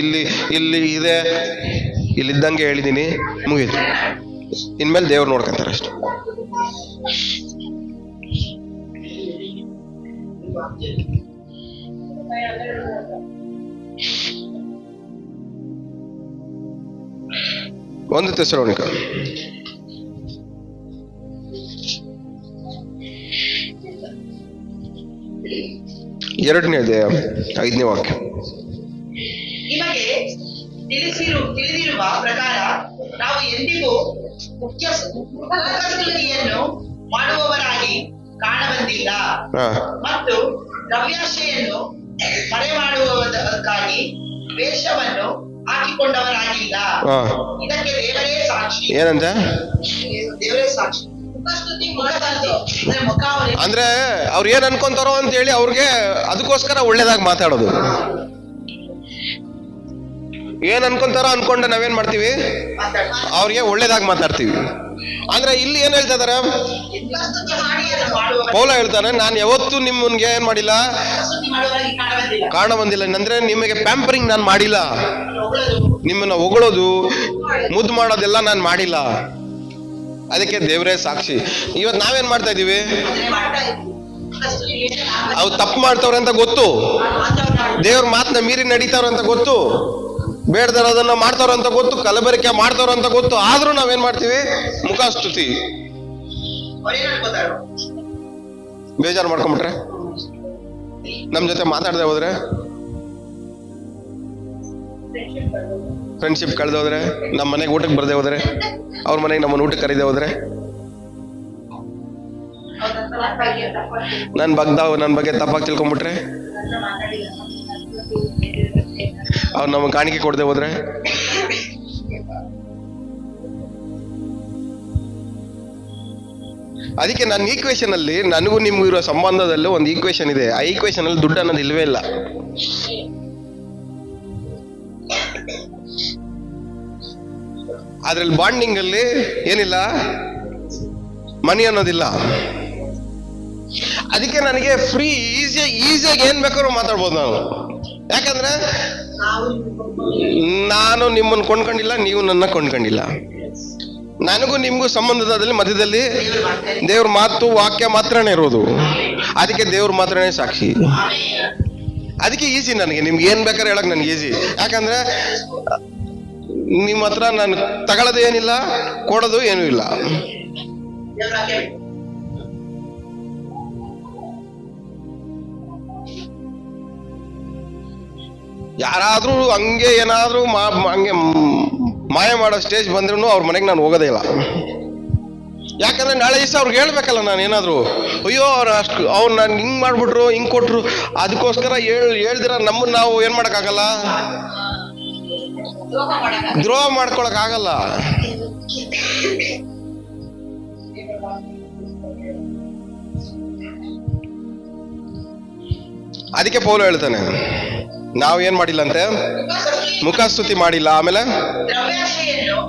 ಇಲ್ಲಿ ಇದೆ, ಇಲ್ಲಿದ್ದಂಗೆ ಹೇಳಿದೀನಿ, ಮುಗೀತು. ಇನ್ಮೇಲೆ ದೇವ್ರು ನೋಡ್ಕೊಂತಾರೆ ಅಷ್ಟೆ. ಒಂದು ತೆಸಲೋನಿಕ 2ನೇ ಅಧ್ಯಾಯ 5ನೇ ವಾಕ್ಯ. ನಿಮಗೆ ತಿಳಿದಿರುವ ಪ್ರಕಾರ ನಾವು ಎಂದಿಗೂ ಮುಖಸ್ತುತಿಯನ್ನು ಮಾಡುವವರಾಗಿ ಕಾಣಬಂದಿಲ್ಲ ಮತ್ತು ದ್ರವ್ಯಾಶೆಯನ್ನು ಮರೆಮಾಡುವುದಕ್ಕಾಗಿ ವೇಷವನ್ನು ಹಾಕಿಕೊಂಡವರಾಗಿಲ್ಲ. ಇದಕ್ಕೆ ದೇವರೇ ಸಾಕ್ಷಿ. ಏನಂತ? ದೇವರೇ ಸಾಕ್ಷಿ. ಅಂದ್ರೆ ಅವ್ರು ಏನ್ ಅನ್ಕೊಂತಾರೋ ಅಂತ ಹೇಳಿ ಅವ್ರಿಗೆ ಅದಕ್ಕೋಸ್ಕರ ಒಳ್ಳೇದಾಗಿ ಮಾತಾಡೋದು. ಏನ್ ಅನ್ಕೊಂತಾರೋ ಅನ್ಕೊಂಡ ನಾವೇನ್ ಮಾಡ್ತೀವಿ, ಅವ್ರಿಗೆ ಒಳ್ಳೇದಾಗಿ ಮಾತಾಡ್ತೀವಿ. ಅಂದ್ರೆ ಇಲ್ಲಿ ಏನ್ ಹೇಳ್ತಾ ಇದಾರೆ, ಪೌಲ ಹೇಳ್ತಾನೆ, ನಾನು ಯಾವತ್ತೂ ನಿಮ್ಮನ್ಗೆ ಏನ್ ಮಾಡಿಲ್ಲ, ಕಾರಣ ಬಂದಿಲ್ಲ. ಅಂದ್ರೆ ನಿಮಗೆ ಪ್ಯಾಂಪರಿಂಗ್ ನಾನು ಮಾಡಿಲ್ಲ, ನಿಮ್ಮನ್ನ ಹೊಗಳೋದು ಮುದ್ದು ಮಾಡೋದೆಲ್ಲ ನಾನು ಮಾಡಿಲ್ಲ. ಅದಕ್ಕೆ ದೇವರೇ ಸಾಕ್ಷಿ. ಇವತ್ತು ನಾವೇನ್ ಮಾಡ್ತಾ ಇದೀವಿ, ಅವ್ರು ತಪ್ಪು ಮಾಡ್ತವ್ರೆ ಅಂತ ಗೊತ್ತು, ದೇವ್ರ ಮಾತನ್ನ ಮೀರಿ ನಡೀತಾವ್ರ ಅಂತ ಗೊತ್ತು, ಬೇಡದರೋದನ್ನ ಮಾಡ್ತಾವ್ರ ಅಂತ ಗೊತ್ತು, ಕಲಬೆರಕೆ ಮಾಡ್ತಾವ್ರ ಅಂತ ಗೊತ್ತು, ಆದ್ರೂ ನಾವೇನ್ ಮಾಡ್ತೀವಿ, ಮುಖಸ್ತುತಿ. ಬೇಜಾರು ಮಾಡ್ಕೊಂಬಿಟ್ರೆ, ನಮ್ ಜೊತೆ ಮಾತಾಡದೆ ಹೋದ್ರೆ, ಫ್ರೆಂಡ್ಶಿಪ್ ಕಳೆದ ಹೋದ್ರೆ, ನಮ್ಮ ಮನೆಗೆ ಊಟಕ್ಕೆ ಬರದೆ ಹೋದ್ರೆ, ಅವ್ರ ಮನೆಗೆ ನಮ್ಮನ್ನ ಊಟಕ್ಕೆ ಕರೀದೆ ಹೋದ್ರೆ, ನನ್ನ ಬಗ್ಗೆ ತಪ್ಪಾಗಿ ತಿಳ್ಕೊಂಡ್ಬಿಟ್ರೆ, ಅವ್ರು ನಮಗೆ ಕಾಣಿಕೆ ಕೊಡದೆ ಹೋದ್ರೆ, ಅದಕ್ಕೆ ನನ್ನ ಈಕ್ವೇಶನ್ ಅಲ್ಲಿ, ನನಗೂ ನಿಮ್ಗೂ ಇರೋ ಸಂಬಂಧದಲ್ಲೂ ಒಂದು ಈಕ್ವೇಶನ್ ಇದೆ. ಆ ಈಕ್ವೇಶನ್ ಅಲ್ಲಿ ದುಡ್ಡು ಅನ್ನೋದು ಇಲ್ವೇ ಇಲ್ಲ. ಅದ್ರಲ್ಲಿ ಬಾಂಡಿಂಗ್ ಅಲ್ಲಿ ಏನಿಲ್ಲ, ಮನಿ ಅನ್ನೋದಿಲ್ಲ. ಅದಕ್ಕೆ ನನಗೆ ಫ್ರೀ ಈಸಿಯಾಗಿ ಏನ್ ಬೇಕಾದ್ರೂ ಮಾತಾಡ್ಬೋದು ನಾನು. ಯಾಕಂದ್ರೆ ನಾನು ನಿಮ್ಮನ್ನು ಕೊಂಡ್ಕೊಂಡಿಲ್ಲ, ನೀವು ನನ್ನ ಕೊಂಡ್ಕೊಂಡಿಲ್ಲ. ನನಗೂ ನಿಮ್ಗೂ ಸಂಬಂಧದಲ್ಲಿ ಮಧ್ಯದಲ್ಲಿ ದೇವ್ರ ಮಾತು ವಾಕ್ಯ ಮಾತ್ರನೇ ಇರೋದು. ಅದಕ್ಕೆ ದೇವ್ರ ಮಾತ್ರನೇ ಸಾಕ್ಷಿ. ಅದಕ್ಕೆ ಈಸಿ ನನಗೆ, ನಿಮ್ಗೆ ಏನ್ ಬೇಕಾದ್ರೆ ಹೇಳಕ್ ನನ್ಗೆ ಈಸಿ. ಯಾಕಂದ್ರೆ ನಿಮ್ಮ ಹತ್ರ ನಾನು ತಗೊಳ್ಳೋದು ಏನಿಲ್ಲ, ಕೊಡೋದು ಏನೂ ಇಲ್ಲ. ಯಾರಾದ್ರೂ ಹಂಗೆ ಏನಾದ್ರೂ ಹಂಗೆ ಮಾಯ ಮಾಡೋ ಸ್ಟೇಜ್ ಬಂದ್ರೂ ಅವ್ರ ಮನೆಗೆ ನಾನು ಹೋಗೋದೇ ಇಲ್ಲ. ಯಾಕಂದ್ರೆ ನಾಳೆ ದಿವಸ ಅವ್ರಿಗೆ ಹೇಳ್ಬೇಕಲ್ಲ ನಾನು ಏನಾದ್ರು, ಅಯ್ಯೋ ಅವ್ರು ನಾನು ಹಿಂಗ್ ಮಾಡ್ಬಿಟ್ರು, ಹಿಂಗ್ ಕೊಟ್ರು, ಅದಕ್ಕೋಸ್ಕರ ಹೇಳ್ದಿರ ನಮ್ಮನ್ನ ನಾವು ಏನ್ ಮಾಡಕ್ಕಾಗಲ್ಲ, ದ್ರೋಹ ಮಾಡ್ಕೊಳಕ್ ಆಗಲ್ಲ. ಅದಕ್ಕೆ ಪೌಲ ಹೇಳ್ತಾನೆ, ನಾವು ಏನ್ ಮಾಡಿಲ್ಲ ಅಂತೆ, ಮುಖಸ್ತುತಿ ಮಾಡಿಲ್ಲ, ಆಮೇಲೆ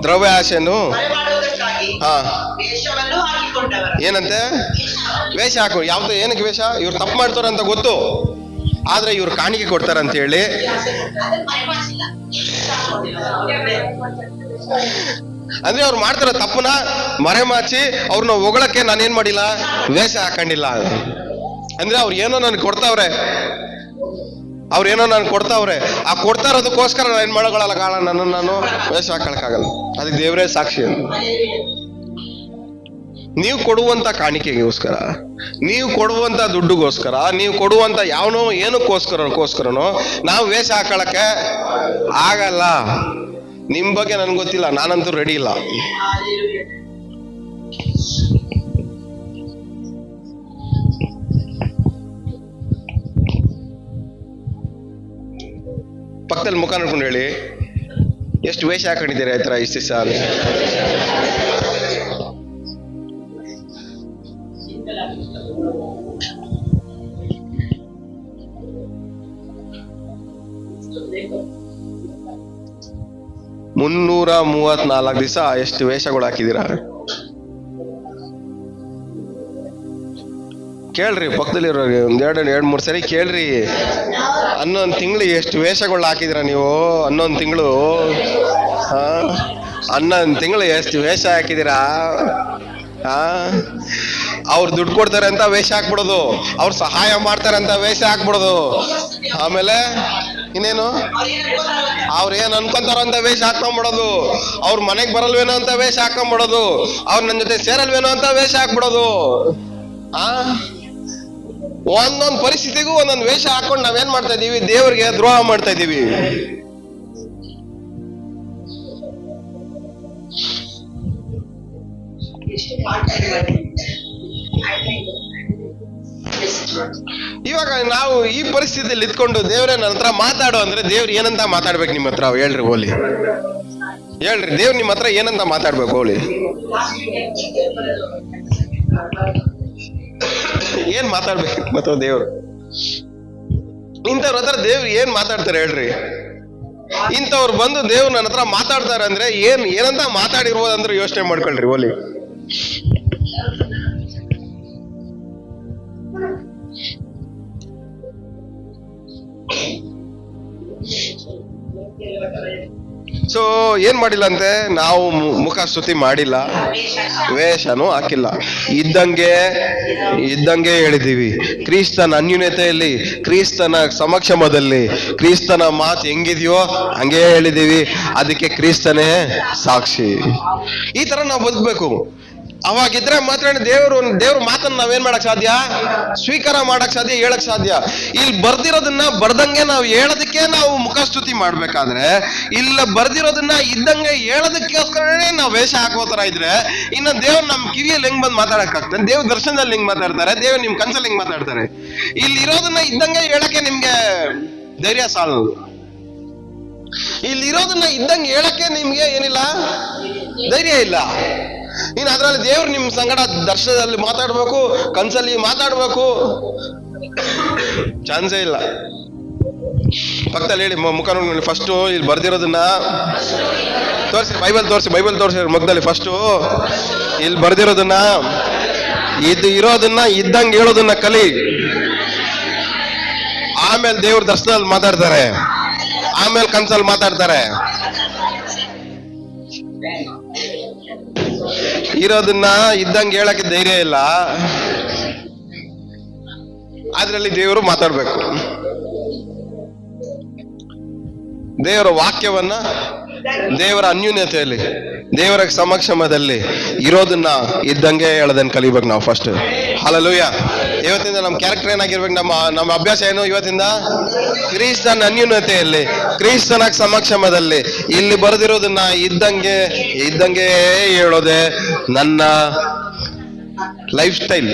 ದ್ರವ್ಯ ಆಶೆಯನ್ನು ಏನಂತೆ, ವೇಷ ಹಾಕು. ಯಾವ್ದು ಏನಕ್ಕೆ ವೇಷ? ಇವ್ರು ತಪ್ಪು ಮಾಡ್ತಾರ ಅಂತ ಗೊತ್ತು, ಆದ್ರೆ ಇವ್ರು ಕಾಣಿಕೆ ಕೊಡ್ತಾರ ಅಂತ ಹೇಳಿ ಅಂದ್ರೆ ಅವ್ರು ಮಾಡ್ತಾರ ತಪ್ಪನ ಮರೆಮಾಚಿ ಅವ್ರನ್ನ ಹೊಗಳಕ್ಕೆ ನಾನೇನ್ ಮಾಡಿಲ್ಲ, ವೇಷ ಹಾಕೊಂಡಿಲ್ಲ. ಅಂದ್ರೆ ಅವ್ರು ಏನೋ ನನ್ಗೆ ಕೊಡ್ತಾವ್ರೆ, ಆ ಕೊಡ್ತಾ ಇರೋದಕ್ಕೋಸ್ಕರ ನಾನು ಏನ್ ಮಾಡೋಗಳಲ್ಲ, ಕಾರಣ ನನ್ನನ್ನು ನಾನು ವೇಷ ಹಾಕೊಳಕ್ಕಾಗಲ್ಲ. ಅದಕ್ಕೆ ದೇವರೇ ಸಾಕ್ಷಿ. ನೀವು ಕೊಡುವಂತ ಕಾಣಿಕೆಗೋಸ್ಕರ, ನೀವು ಕೊಡುವಂತ ದುಡ್ಡುಗೋಸ್ಕರ, ನೀವು ಕೊಡುವಂತ ಯಾವನೋ ಏನಕ್ಕೋಸ್ಕರನೋ ನಾವು ವೇಷ ಹಾಕೊಳಕ್ಕೆ ಆಗಲ್ಲ. ನಿಮ್ ಬಗ್ಗೆ ನನ್ಗೆ ಗೊತ್ತಿಲ್ಲ, ನಾನಂತೂ ರೆಡಿ ಇಲ್ಲ. ಪಕ್ಕದಲ್ಲಿ ಮುಖ ನೋಡ್ಕೊಂಡು ಹೇಳಿ, ಎಷ್ಟು ವೇಷ ಹಾಕೊಂಡಿದ್ದೀರಾ ಈ ತರ ಇಷ್ಟು ದಿವಸ? 334 ದಿವಸ ಎಷ್ಟು ವೇಷಗಳು ಹಾಕಿದ್ದೀರಾ? ಕೇಳ್ರಿ, ಪಕ್ಕದಲ್ಲಿರೋ ಒಂದೆರಡು ಮೂರು ಸರಿ ಕೇಳ್ರಿ. 11 ತಿಂಗಳು ಎಷ್ಟು ವೇಷಗಳು ಹಾಕಿದಿರ ನೀವು? 11 ತಿಂಗಳು 11 ತಿಂಗಳು ಎಷ್ಟು ವೇಷ ಹಾಕಿದಿರಾ? ಅವ್ರು ದುಡ್ಡು ಕೊಡ್ತಾರೆ ಅಂತ ವೇಷ ಹಾಕ್ಬಿಡೋದು, ಅವ್ರು ಸಹಾಯ ಮಾಡ್ತಾರೆ ಅಂತ ವೇಷ ಹಾಕ್ಬಿಡೋದು. ಆಮೇಲೆ ಇನ್ನೇನು, ಅವ್ರ ಏನ್ ಅನ್ಕೊಂತಾರ ಅಂತ ವೇಷ ಹಾಕೊಂಡ್ಬಿಡೋದು, ಅವ್ರ ಮನೆಗ್ ಬರಲ್ವೇನೋ ಅಂತ ವೇಷ ಹಾಕೊಂಡ್ಬಿಡೋದು, ಅವ್ರ ನನ್ ಜೊತೆ ಸೇರಲ್ವೇನೋ ಅಂತ ವೇಷ ಹಾಕ್ಬಿಡೋದು. ಒಂದೊಂದ್ ಪರಿಸ್ಥಿತಿಗೂ ಒಂದೊಂದ್ ವೇಷ ಹಾಕೊಂಡು ನಾವೇನ್ ಮಾಡ್ತಾ ಇದೀವಿ? ದೇವರಿಗೆ ದ್ರೋಹ ಮಾಡ್ತಾ ಇದೀವಿ. ಇವಾಗ ನಾವು ಈ ಪರಿಸ್ಥಿತಿಯಲ್ಲಿ ಇದ್ಕೊಂಡು ದೇವ್ರ ನನ್ನ ಹತ್ರ ಮಾತಾಡು ಅಂದ್ರೆ ದೇವ್ರು ಏನಂತ ಮಾತಾಡ್ಬೇಕು ನಿಮ್ಮ ಹತ್ರ? ಹೇಳ್ರಿ ಹೋಲಿ, ಹೇಳ್ರಿ, ದೇವ್ರು ನಿಮ್ಮ ಹತ್ರ ಏನಂತ ಮಾತಾಡ್ಬೇಕು ಹೋಲಿ? ಏನ್ ಮಾತಾಡ್ಬೇಕು ಮತ್ತೆ ದೇವ್ರು? ಇಂಥವ್ರ ಹತ್ರ ದೇವ್ರು ಏನ್ ಮಾತಾಡ್ತಾರೆ ಹೇಳ್ರಿ? ಇಂಥವ್ರು ಬಂದು ದೇವ್ರು ನನ್ನ ಹತ್ರ ಮಾತಾಡ್ತಾರೆ ಅಂದ್ರೆ ಏನಂತ ಮಾತಾಡಿರ್ಬೋದಂದ್ರೆ ಯೋಚನೆ ಮಾಡ್ಕೊಳ್ರಿ ಹೋಲಿ. ಸೊ ಏನ್ ಮಾಡಿಲ್ಲ ಅಂತೆ? ನಾವು ಮುಖ ಸ್ತುತಿ ಮಾಡಿಲ್ಲ, ವೇಷನೂ ಹಾಕಿಲ್ಲ, ಇದ್ದಂಗೆ ಹೇಳಿದೀವಿ. ಕ್ರಿಸ್ತನ ಅನ್ಯೂನ್ಯತೆಯಲ್ಲಿ, ಕ್ರಿಸ್ತನ ಸಮಕ್ಷಮದಲ್ಲಿ, ಕ್ರಿಸ್ತನ ಮಾತು ಹೆಂಗಿದೆಯೋ ಹಂಗೇ ಹೇಳಿದೀವಿ. ಅದಕ್ಕೆ ಕ್ರಿಸ್ತನೇ ಸಾಕ್ಷಿ. ಈ ತರ ನಾವು ಬದುಕಬೇಕು. ಅವಾಗಿದ್ರೆ ಮಾತ್ರ ದೇವ್ರ ಮಾತನ್ನ ನಾವೇನ್ ಮಾಡಕ್ ಸಾಧ್ಯ? ಸ್ವೀಕಾರ ಮಾಡಕ್ ಸಾಧ್ಯ, ಹೇಳಕ್ ಸಾಧ್ಯ. ಇಲ್ಲಿ ಬರ್ದಿರೋದನ್ನ ಬರ್ದಂಗೆ ನಾವು ಹೇಳೋದಕ್ಕೆ ನಾವು ಮುಖಸ್ತುತಿ ಮಾಡ್ಬೇಕಾದ್ರೆ, ಇಲ್ಲ ಬರ್ದಿರೋದನ್ನ ಇದ್ದಂಗೆ ಹೇಳೋದಕ್ಕೋಸ್ಕರನೇ ನಾವು ವೇಷ ಹಾಕೋತರ ಇದ್ರೆ, ಇನ್ನು ದೇವ್ರು ನಮ್ ಕಿವಿಯಲ್ಲಿ ಹೆಂಗ್ ಬಂದ್ ಮಾತಾಡಕ್ ಆಗ್ತದೆ? ದೇವ್ರ ದರ್ಶನದಲ್ಲಿ ಹೆಂಗ್ ಮಾತಾಡ್ತಾರೆ? ದೇವ್ರು ನಿಮ್ ಕನ್ಸಲ್ಲಿ ಹೆಂಗ್ ಮಾತಾಡ್ತಾರೆ? ಇಲ್ಲಿ ಇರೋದನ್ನ ಇದ್ದಂಗೆ ಹೇಳಕ್ಕೆ ನಿಮ್ಗೆ ಧೈರ್ಯ ಸಾಲದು. ಇಲ್ಲಿರೋದನ್ನ ಇದ್ದಂಗೆ ಹೇಳಕ್ಕೆ ನಿಮ್ಗೆ ಏನಿಲ್ಲ, ಧೈರ್ಯ ಇಲ್ಲ. ಇನ್ನು ಅದ್ರಲ್ಲಿ ದೇವ್ರು ನಿಮ್ ಸಂಗಡ ದರ್ಶನದಲ್ಲಿ ಮಾತಾಡ್ಬೇಕು, ಕನ್ಸಲ್ಲಿ ಮಾತಾಡ್ಬೇಕು, ಚಾನ್ಸೇ ಇಲ್ಲ. ಪಕ್ಕದಲ್ಲಿ ಹೇಳಿ, ಮುಖ ನೋಡಿ ಫಸ್ಟು ಇಲ್ಲಿ ಬರ್ದಿರೋದನ್ನ ತೋರಿಸಿ, ಬೈಬಲ್ ತೋರಿಸಿ ಮುಖದಲ್ಲಿ ಫಸ್ಟು ಇಲ್ಲಿ ಬರ್ದಿರೋದನ್ನ ಇರೋದನ್ನ ಇದ್ದಂಗೆ ಹೇಳೋದನ್ನ ಕಲಿ. ಆಮೇಲೆ ದೇವ್ರ ದರ್ಶನದಲ್ಲಿ ಮಾತಾಡ್ತಾರೆ, ಆಮೇಲೆ ಕನ್ಸಲ್ಲಿ ಮಾತಾಡ್ತಾರೆ. ಇರೋದನ್ನ ಇದ್ದಂಗೆ ಹೇಳಕ್ಕೆ ಧೈರ್ಯ ಇಲ್ಲ, ಅದ್ರಲ್ಲಿ ದೇವರು ಮಾತಾಡ್ಬೇಕು. ದೇವರ ವಾಕ್ಯವನ್ನ ದೇವರ ಅನ್ಯೂನ್ಯತೆಯಲ್ಲಿ, ದೇವರ ಸಮಕ್ಷಮದಲ್ಲಿ ಇರೋದನ್ನ ಇದ್ದಂಗೆ ಹೇಳೋದನ್ನ ಕಲಿಬೇಕು ನಾವು ಫಸ್ಟ್. ಹಲ್ಲೆಲೂಯಾ. ಇವತ್ತಿಂದ ನಮ್ಮ ಕ್ಯಾರೆಕ್ಟರ್ ಏನಾಗಿರ್ಬೇಕು? ನಮ್ಮ ಅಭ್ಯಾಸ ಏನು ಇವತ್ತಿಂದ? ಕ್ರಿಸ್ತನ ಅನ್ಯೂನ್ಯತೆಯಲ್ಲಿ, ಕ್ರಿಸ್ತನ ಸಮಕ್ಷಮದಲ್ಲಿ ಇಲ್ಲಿ ಬರೆದಿರೋದನ್ನ ಇದ್ದಂಗೆ ಹೇಳೋದೆ ನನ್ನ ಲೈಫ್ ಸ್ಟೈಲ್,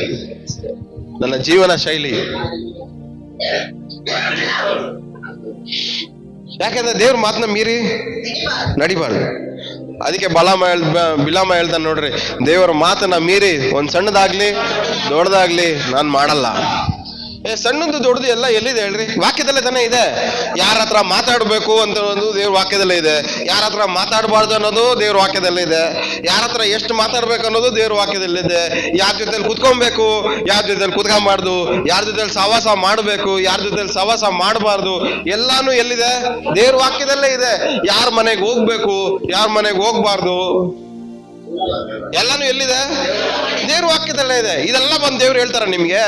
ನನ್ನ ಜೀವನ ಶೈಲಿ. ಯಾಕೆಂದ್ರೆ ದೇವ್ರ ಮಾತನ್ನ ಮೀರಿ ನಡಿಬಾರ್ದು. ಅದಕ್ಕೆ ಬಿಲಾಮ ಹೇಳ್ತಾನೆ ನೋಡ್ರಿ, ದೇವರ ಮಾತನ್ನ ಮೀರಿ ಒಂದ್ ಸಣ್ಣದಾಗ್ಲಿ ದೊಡ್ಡದಾಗ್ಲಿ ನಾನ್ ಮಾಡಲ್ಲ. ಸಣ್ಣದು ದೊಡ್ಡದು ಎಲ್ಲ ಎಲ್ಲಿದೆ ಹೇಳ್ರಿ? ವಾಕ್ಯದಲ್ಲೇ ತಾನೇ ಇದೆ. ಯಾರ ಹತ್ರ ಮಾತಾಡ್ಬೇಕು ಅಂತ ಅನ್ನೋದು ದೇವ್ರ ವಾಕ್ಯದಲ್ಲೇ ಇದೆ, ಯಾರ ಹತ್ರ ಮಾತಾಡಬಾರ್ದು ಅನ್ನೋದು ದೇವ್ರ ವಾಕ್ಯದಲ್ಲೇ ಇದೆ, ಯಾರ ಹತ್ರ ಎಷ್ಟು ಮಾತಾಡ್ಬೇಕು ಅನ್ನೋದು ದೇವ್ರ ವಾಕ್ಯದಲ್ಲಿದೆ, ಯಾರ ಜೊತೆಲಿ ಕುತ್ಕೊಬೇಕು, ಯಾರ ಜೊತೆಲಿ ಕುತ್ಕೊಂಬಾರ್ದು, ಯಾರ ಜೊತೆಲಿ ಸಹವಾಸ ಮಾಡಬೇಕು, ಯಾರ ಜೊತೆಲಿ ಸಹವಾಸ ಮಾಡಬಾರ್ದು, ಎಲ್ಲಾನು ಎಲ್ಲಿದೆ? ದೇವ್ರ ವಾಕ್ಯದಲ್ಲೇ ಇದೆ. ಯಾರ ಮನೆಗೆ ಹೋಗ್ಬೇಕು, ಯಾರ ಮನೆಗೆ ಹೋಗ್ಬಾರ್ದು, ಎಲ್ಲಾನು ಎಲ್ಲಿದೆ? ದೇವ್ರ ವಾಕ್ಯದಲ್ಲೇ ಇದೆ. ಇದೆಲ್ಲ ಬಂದು ದೇವ್ರು ಹೇಳ್ತಾರ ನಿಮ್ಗೆ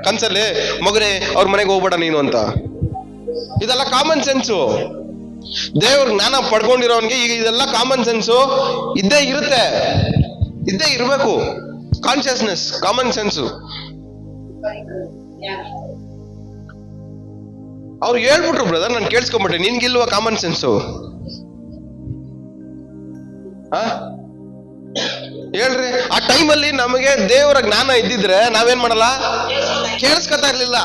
ಕನ್ಸಲ್ಲಿ, ಮಗನೇ ಅವ್ರ ಮನೆಗೆ ಹೋಗ್ಬೇಡ ನೀನು ಅಂತ? ಇದೆಲ್ಲ ಕಾಮನ್ ಸೆನ್ಸು. ದೇವ್ರ ಜ್ಞಾನ ಪಡ್ಕೊಂಡಿರೋನ್ಗೆ ಈಗ ಇದೆಲ್ಲ ಕಾಮನ್ ಸೆನ್ಸು ಇದ್ದೇ ಇರುತ್ತೆ, ಇದ್ದೇ ಇರ್ಬೇಕು. Consciousness, common sense. ಅವ್ರು ಹೇಳ್ಬಿಟ್ರು, ಬ್ರದರ್ ನಾನು ಕೇಳಿಸ್ಕೊಂಬಿಟ್ಟೆ, ನಿನ್ಗಿಲ್ವಾ ಕಾಮನ್ ಸೆನ್ಸು? ಹೇಳ್ರಿ. ಆ ಟೈಮಲ್ಲಿ ನಮಗೆ ದೇವರ ಜ್ಞಾನ ಇದ್ದಿದ್ರೆ ನಾವೇನ್ ಮಾಡಲ್ಲ? ಕೇಳಿಸ್ಕೊತಾ ಇರ್ಲಿಲ್ಲ.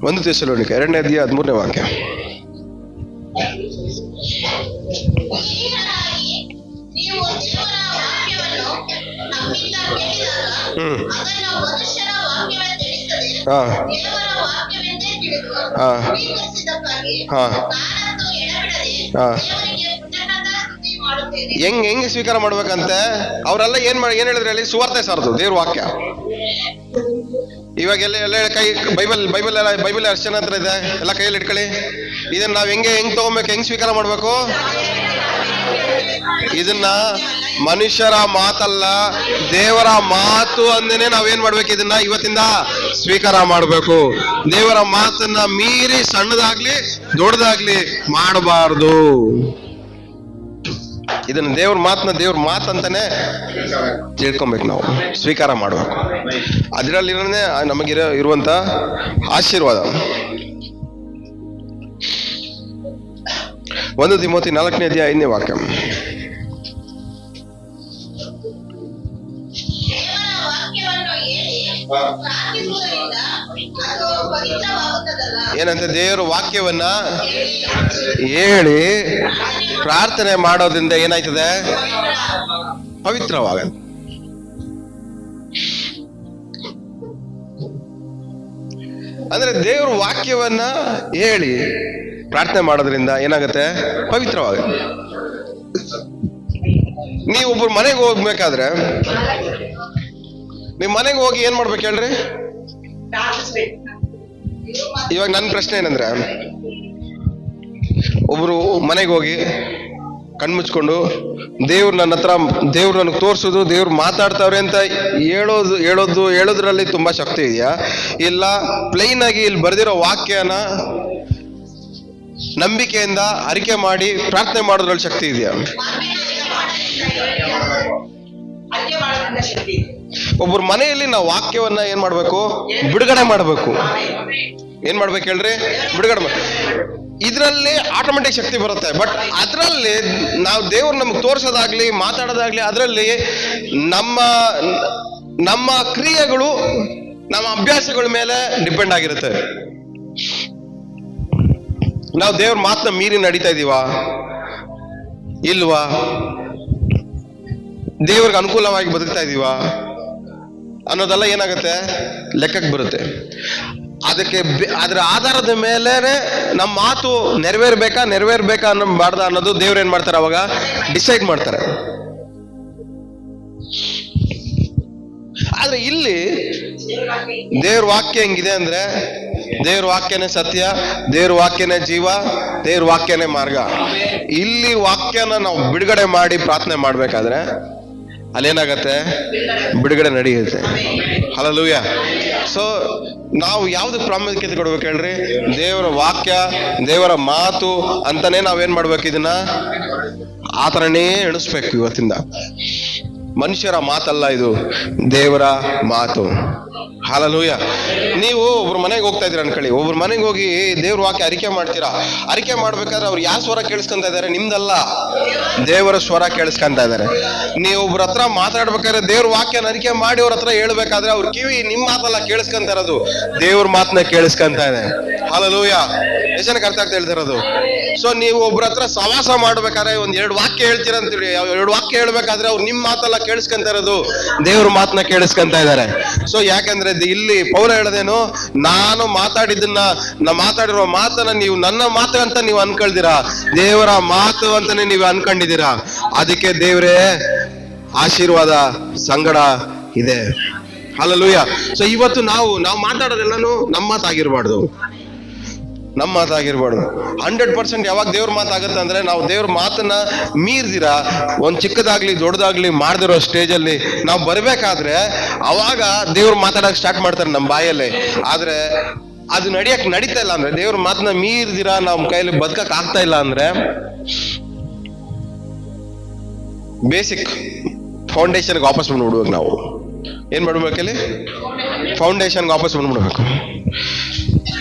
ಒಂದು ಥೆಸಲೋನಿಕ 2ನೇ ಅಧ್ಯಾಯ 13ನೇ ವಾಕ್ಯ. ಹೆಂಗೆ ಸ್ವೀಕಾರ ಮಾಡ್ಬೇಕಂತೆ? ಅವರೆಲ್ಲ ಏನ್ ಹೇಳಿದ್ರೆ ಹೇಳಿ? ಸುವಾರ್ತೆ ಸಾರದು ದೇವ್ರ ವಾಕ್ಯ. ಇವಾಗ ಎಲ್ಲ ಕೈ ಬೈಬಲ್ ಅಷ್ಟು ಜನ ಹತ್ರ ಇದೆ, ಎಲ್ಲ ಕೈಯಲ್ಲಿ ಇಟ್ಕೊಳ್ಳಿ. ಇದನ್ನ ನಾವ್ ಹೆಂಗ್ ತಗೊಬೇಕು, ಹೆಂಗ್ ಸ್ವೀಕಾರ ಮಾಡ್ಬೇಕು? ಇದನ್ನ ಮನುಷ್ಯರ ಮಾತಲ್ಲ, ದೇವರ ಮಾತು ಅಂದೇನೆ ನಾವೇನ್ ಮಾಡ್ಬೇಕು? ಇದನ್ನ ಇವತ್ತಿಂದ ಸ್ವೀಕಾರ ಮಾಡ್ಬೇಕು. ದೇವರ ಮಾತನ್ನ ಮೀರಿ ಸಣ್ಣದಾಗ್ಲಿ ದೊಡ್ಡದಾಗ್ಲಿ ಮಾಡಬಾರ್ದು. ಇದನ್ನ ದೇವ್ರ ಮಾತಂತಾನೆ ತಿಳ್ಕೊಬೇಕು, ನಾವು ಸ್ವೀಕಾರ ಮಾಡ್ಬೇಕು. ಅದರಲ್ಲಿರೋನೇ ನಮಗಿರುವಂತ ಆಶೀರ್ವಾದ. 1 ತಿಮೋಥಿ 4ನೇ ಅಧ್ಯಾಯ 5ನೇ ವಾಕ್ಯ. ಏನಂತ? ದೇವರ ವಾಕ್ಯವನ್ನ ಹೇಳಿ ಪ್ರಾರ್ಥನೆ ಮಾಡೋದ್ರಿಂದ ಏನಾಯ್ತದೆ? ಪವಿತ್ರವಾಗದು. ಅಂದ್ರೆ ದೇವ್ರ ವಾಕ್ಯವನ್ನ ಹೇಳಿ ಪ್ರಾರ್ಥನೆ ಮಾಡೋದ್ರಿಂದ ಏನಾಗುತ್ತೆ? ಪವಿತ್ರವಾಗುತ್ತೆ. ನೀವೊಬ್ರು ಮನೆಗೆ ಹೋಗ್ಬೇಕಾದ್ರೆ, ನಿಮ್ ಮನೆಗೆ ಹೋಗಿ ಏನ್ ಮಾಡ್ಬೇಕು ಹೇಳ್ರಿ? ಇವಾಗ ನನ್ನ ಪ್ರಶ್ನೆ ಏನಂದ್ರೆ, ಒಬ್ರು ಮನೆಗೆ ಹೋಗಿ ಕಣ್ಮುಚ್ಕೊಂಡು ದೇವ್ರು ನನ್ನ ಹತ್ರ, ದೇವ್ರು ನನಗೆ ತೋರ್ಸೋದು, ದೇವ್ರು ಮಾತಾಡ್ತಾವ್ರೆ ಅಂತ ಹೇಳೋದ್ರಲ್ಲಿ ತುಂಬಾ ಶಕ್ತಿ ಇದೆಯಾ? ಇಲ್ಲ ಪ್ಲೈನ್ ಆಗಿ ಇಲ್ಲಿ ಬರ್ದಿರೋ ವಾಕ್ಯನ ನಂಬಿಕೆಯಿಂದ ಅರಿಕೆ ಮಾಡಿ ಪ್ರಾರ್ಥನೆ ಮಾಡೋದ್ರಲ್ಲಿ ಶಕ್ತಿ ಇದೆಯಾ? ಒಬ್ಬರ ಮನೆಯಲ್ಲಿ ನಾವು ವಾಕ್ಯವನ್ನ ಏನ್ ಮಾಡ್ಬೇಕು? ಬಿಡುಗಡೆ ಮಾಡ್ಬೇಕು. ಏನ್ ಮಾಡ್ಬೇಕು ಹೇಳ್ರಿ? ಬಿಡುಗಡೆ ಇದ್ರಲ್ಲಿ ಆಟೋಮೆಟಿಕ್ ಶಕ್ತಿ ಬರುತ್ತೆ. ಬಟ್ ಅದ್ರಲ್ಲಿ ನಾವು ದೇವ್ರು ನಮ್ಗೆ ತೋರ್ಸೋದಾಗ್ಲಿ ಮಾತಾಡೋದಾಗ್ಲಿ ಅದರಲ್ಲಿ ನಮ್ಮ ಕ್ರಿಯೆಗಳು, ನಮ್ಮ ಅಭ್ಯಾಸಗಳ ಮೇಲೆ ಡಿಪೆಂಡ್ ಆಗಿರುತ್ತೆ. ನಾವು ದೇವ್ರ ಮಾತನ್ನ ಮೀರಿ ನಡೀತಾ ಇದೀವಾ ಇಲ್ವಾ? ದೇವ್ರಿಗೆ ಅನುಕೂಲವಾಗಿ ಬದುಕ್ತಾ ಇದೀವಾ ಅನ್ನೋದೆಲ್ಲ ಏನಾಗುತ್ತೆ? ಲೆಕ್ಕಕ್ಕೆ ಬರುತ್ತೆ. ಅದ್ರ ಆಧಾರದ ಮೇಲೆ ನಮ್ಮ ಮಾತು ನೆರವೇರ್ಬೇಕಾ ಅನ್ನೋದು ಅನ್ನೋದು ದೇವ್ರು ಏನ್ ಮಾಡ್ತಾರೆ? ಅವಾಗ ಡಿಸೈಡ್ ಮಾಡ್ತಾರೆ. ಆದ್ರೆ ಇಲ್ಲಿ ದೇವ್ರ ವಾಕ್ಯ ಹೆಂಗಿದೆ ಅಂದ್ರೆ, ದೇವ್ರ ವಾಕ್ಯನೇ ಸತ್ಯ, ದೇವ್ರ ವಾಕ್ಯನೇ ಜೀವ, ದೇವ್ರ ವಾಕ್ಯನೇ ಮಾರ್ಗ. ಇಲ್ಲಿ ವಾಕ್ಯನ ನಾವು ಬಿಡುಗಡೆ ಮಾಡಿ ಪ್ರಾರ್ಥನೆ ಮಾಡ್ಬೇಕಾದ್ರೆ ಅಲ್ಲೇನಾಗತ್ತೆ? ಬಿಡುಗಡೆ ನಡೆಯುತ್ತೆ. ಹಲ್ಲೆಲೂಯಾ. ಸೊ ನಾವು ಯಾವ್ದಕ್ಕೆ ಪ್ರಾಮುಖ್ಯತೆ ಕೊಡ್ಬೇಕು ಹೇಳ್ರಿ? ದೇವರ ವಾಕ್ಯ, ದೇವರ ಮಾತು ಅಂತಾನೆ ನಾವೇನ್ ಮಾಡ್ಬೇಕು? ಇದನ್ನ ಆ ಥರನೇ ಎಣಿಸ್ಬೇಕು. ಇವತ್ತಿಂದ ಮನುಷ್ಯರ ಮಾತಲ್ಲ, ಇದು ದೇವರ ಮಾತು. ಹಲ್ಲೆಲೂಯಾ. ನೀವು ಒಬ್ರು ಮನೆಗೆ ಹೋಗ್ತಾ ಇದ್ದೀರಾ ಅನ್ಕೊಳ್ಳಿ. ಒಬ್ರು ಮನೆಗೆ ಹೋಗಿ ದೇವ್ರ ವಾಕ್ಯ ಅರಿಕೆ ಮಾಡ್ತೀರಾ. ಅರಿಕೆ ಮಾಡ್ಬೇಕಾದ್ರೆ ಅವ್ರು ಯಾವ ಸ್ವರ ಕೇಳಿಸ್ಕೊಂತ ಇದಾರೆ? ನಿಮ್ದಲ್ಲ, ದೇವರ ಸ್ವರ ಕೇಳಿಸ್ಕೊಂತ ಇದಾರೆ. ನೀವು ಒಬ್ರ ಹತ್ರ ಮಾತಾಡ್ಬೇಕಾದ್ರೆ ದೇವ್ರ ವಾಕ್ಯನ ಅರಿಕೆ ಮಾಡಿ ಅವ್ರ ಹತ್ರ ಹೇಳ್ಬೇಕಾದ್ರೆ ಅವ್ರ ಕಿವಿ ನಿಮ್ ಮಾತಲ್ಲ ಕೇಳಿಸ್ಕೊಂತ ಇರೋದು, ದೇವ್ರ ಮಾತನ್ನ ಕೇಳಿಸ್ಕೊಂತ ಇದೆ. ಹಲ್ಲೆಲೂಯಾ. ಎಷ್ಟು ಜನಕ್ಕೆ ಅರ್ಥ ಆಗ್ತಾ ಹೇಳ್ತಿರೋದು? ಸೊ ನೀವು ಒಬ್ರ ಹತ್ರ ಸವಾಸ ಮಾಡ್ಬೇಕಾದ್ರೆ ಒಂದ್ 2 ವಾಕ್ಯ ಹೇಳ್ತೀರ ಅಂತೇಳಿ, 2 ವಾಕ್ಯ ಹೇಳ್ಬೇಕಾದ್ರೆ ಅವ್ರು ನಿಮ್ ಮಾತಲ್ಲ ಕೇಳಿಸ್ಕೊಂತ ಇರೋದು, ದೇವ್ರ ಮಾತನ್ನ ಕೇಳಿಸ್ಕೊಂತ ಇದಾರೆ. ಸೊ ಯಾಕಂದ್ರೆ ಇಲ್ಲಿ ಪೌಲ ಹೇಳೋದೇನು? ನಾನು ಮಾತಾಡಿರೋ ಮಾತನ್ನ ನೀವು ನನ್ನ ಮಾತು ಅಂತ ನೀವು ಅನ್ಕೊಳ್ದಿರಾ, ದೇವರ ಮಾತು ಅಂತಾನೆ ನೀವು ಅನ್ಕೊಂಡಿದ್ದೀರಾ. ಅದಕ್ಕೆ ದೇವರೇ ಆಶೀರ್ವಾದ ಸಂಗಡ ಇದೆ. ಹಲ್ಲೆಲೂಯಾ. ಸೊ ಇವತ್ತು ನಾವು ಮಾತಾಡೋದೆಲ್ಲಾನು ನಮ್ಮ ಮಾತಾಗಿರ್ಬಾರ್ದು. 100% ಯಾವಾಗ ದೇವ್ರ ಮಾತಾಗತ್ತೆ ಅಂದ್ರೆ, ನಾವು ದೇವ್ರ ಮಾತನ್ನ ಮೀರ್ದಿರಾ ಒಂದ್ ಚಿಕ್ಕದಾಗ್ಲಿ ದೊಡ್ಡದಾಗ್ಲಿ ಮಾಡ್ದಿರೋ ಸ್ಟೇಜಲ್ಲಿ ನಾವು ಬರ್ಬೇಕಾದ್ರೆ ಅವಾಗ ದೇವ್ರ ಮಾತಾಡಕ್ ಸ್ಟಾರ್ಟ್ ಮಾಡ್ತಾರೆ ನಮ್ಮ ಬಾಯಲ್ಲಿ. ಆದ್ರೆ ಅದು ನಡೀತಾ ಇಲ್ಲ ಅಂದ್ರೆ, ದೇವ್ರ ಮಾತನ್ನ ಮೀರ್ದಿರಾ ನಮ್ಮ ಕೈಯಲ್ಲಿ ಬದುಕಕ್ ಆಗ್ತಾ ಇಲ್ಲ ಅಂದ್ರೆ, ಬೇಸಿಕ್ ಫೌಂಡೇಶನ್ಗೆ ವಾಪಸ್ ಬಂದ್ಬಿಡ್ಬೇಕು. ನಾವು ಏನ್ ಮಾಡ್ಬೇಕಲ್ಲಿ? ಫೌಂಡೇಶನ್ಗೆ ವಾಪಸ್ ಬಂದ್ಬಿಡ್ಬೇಕು.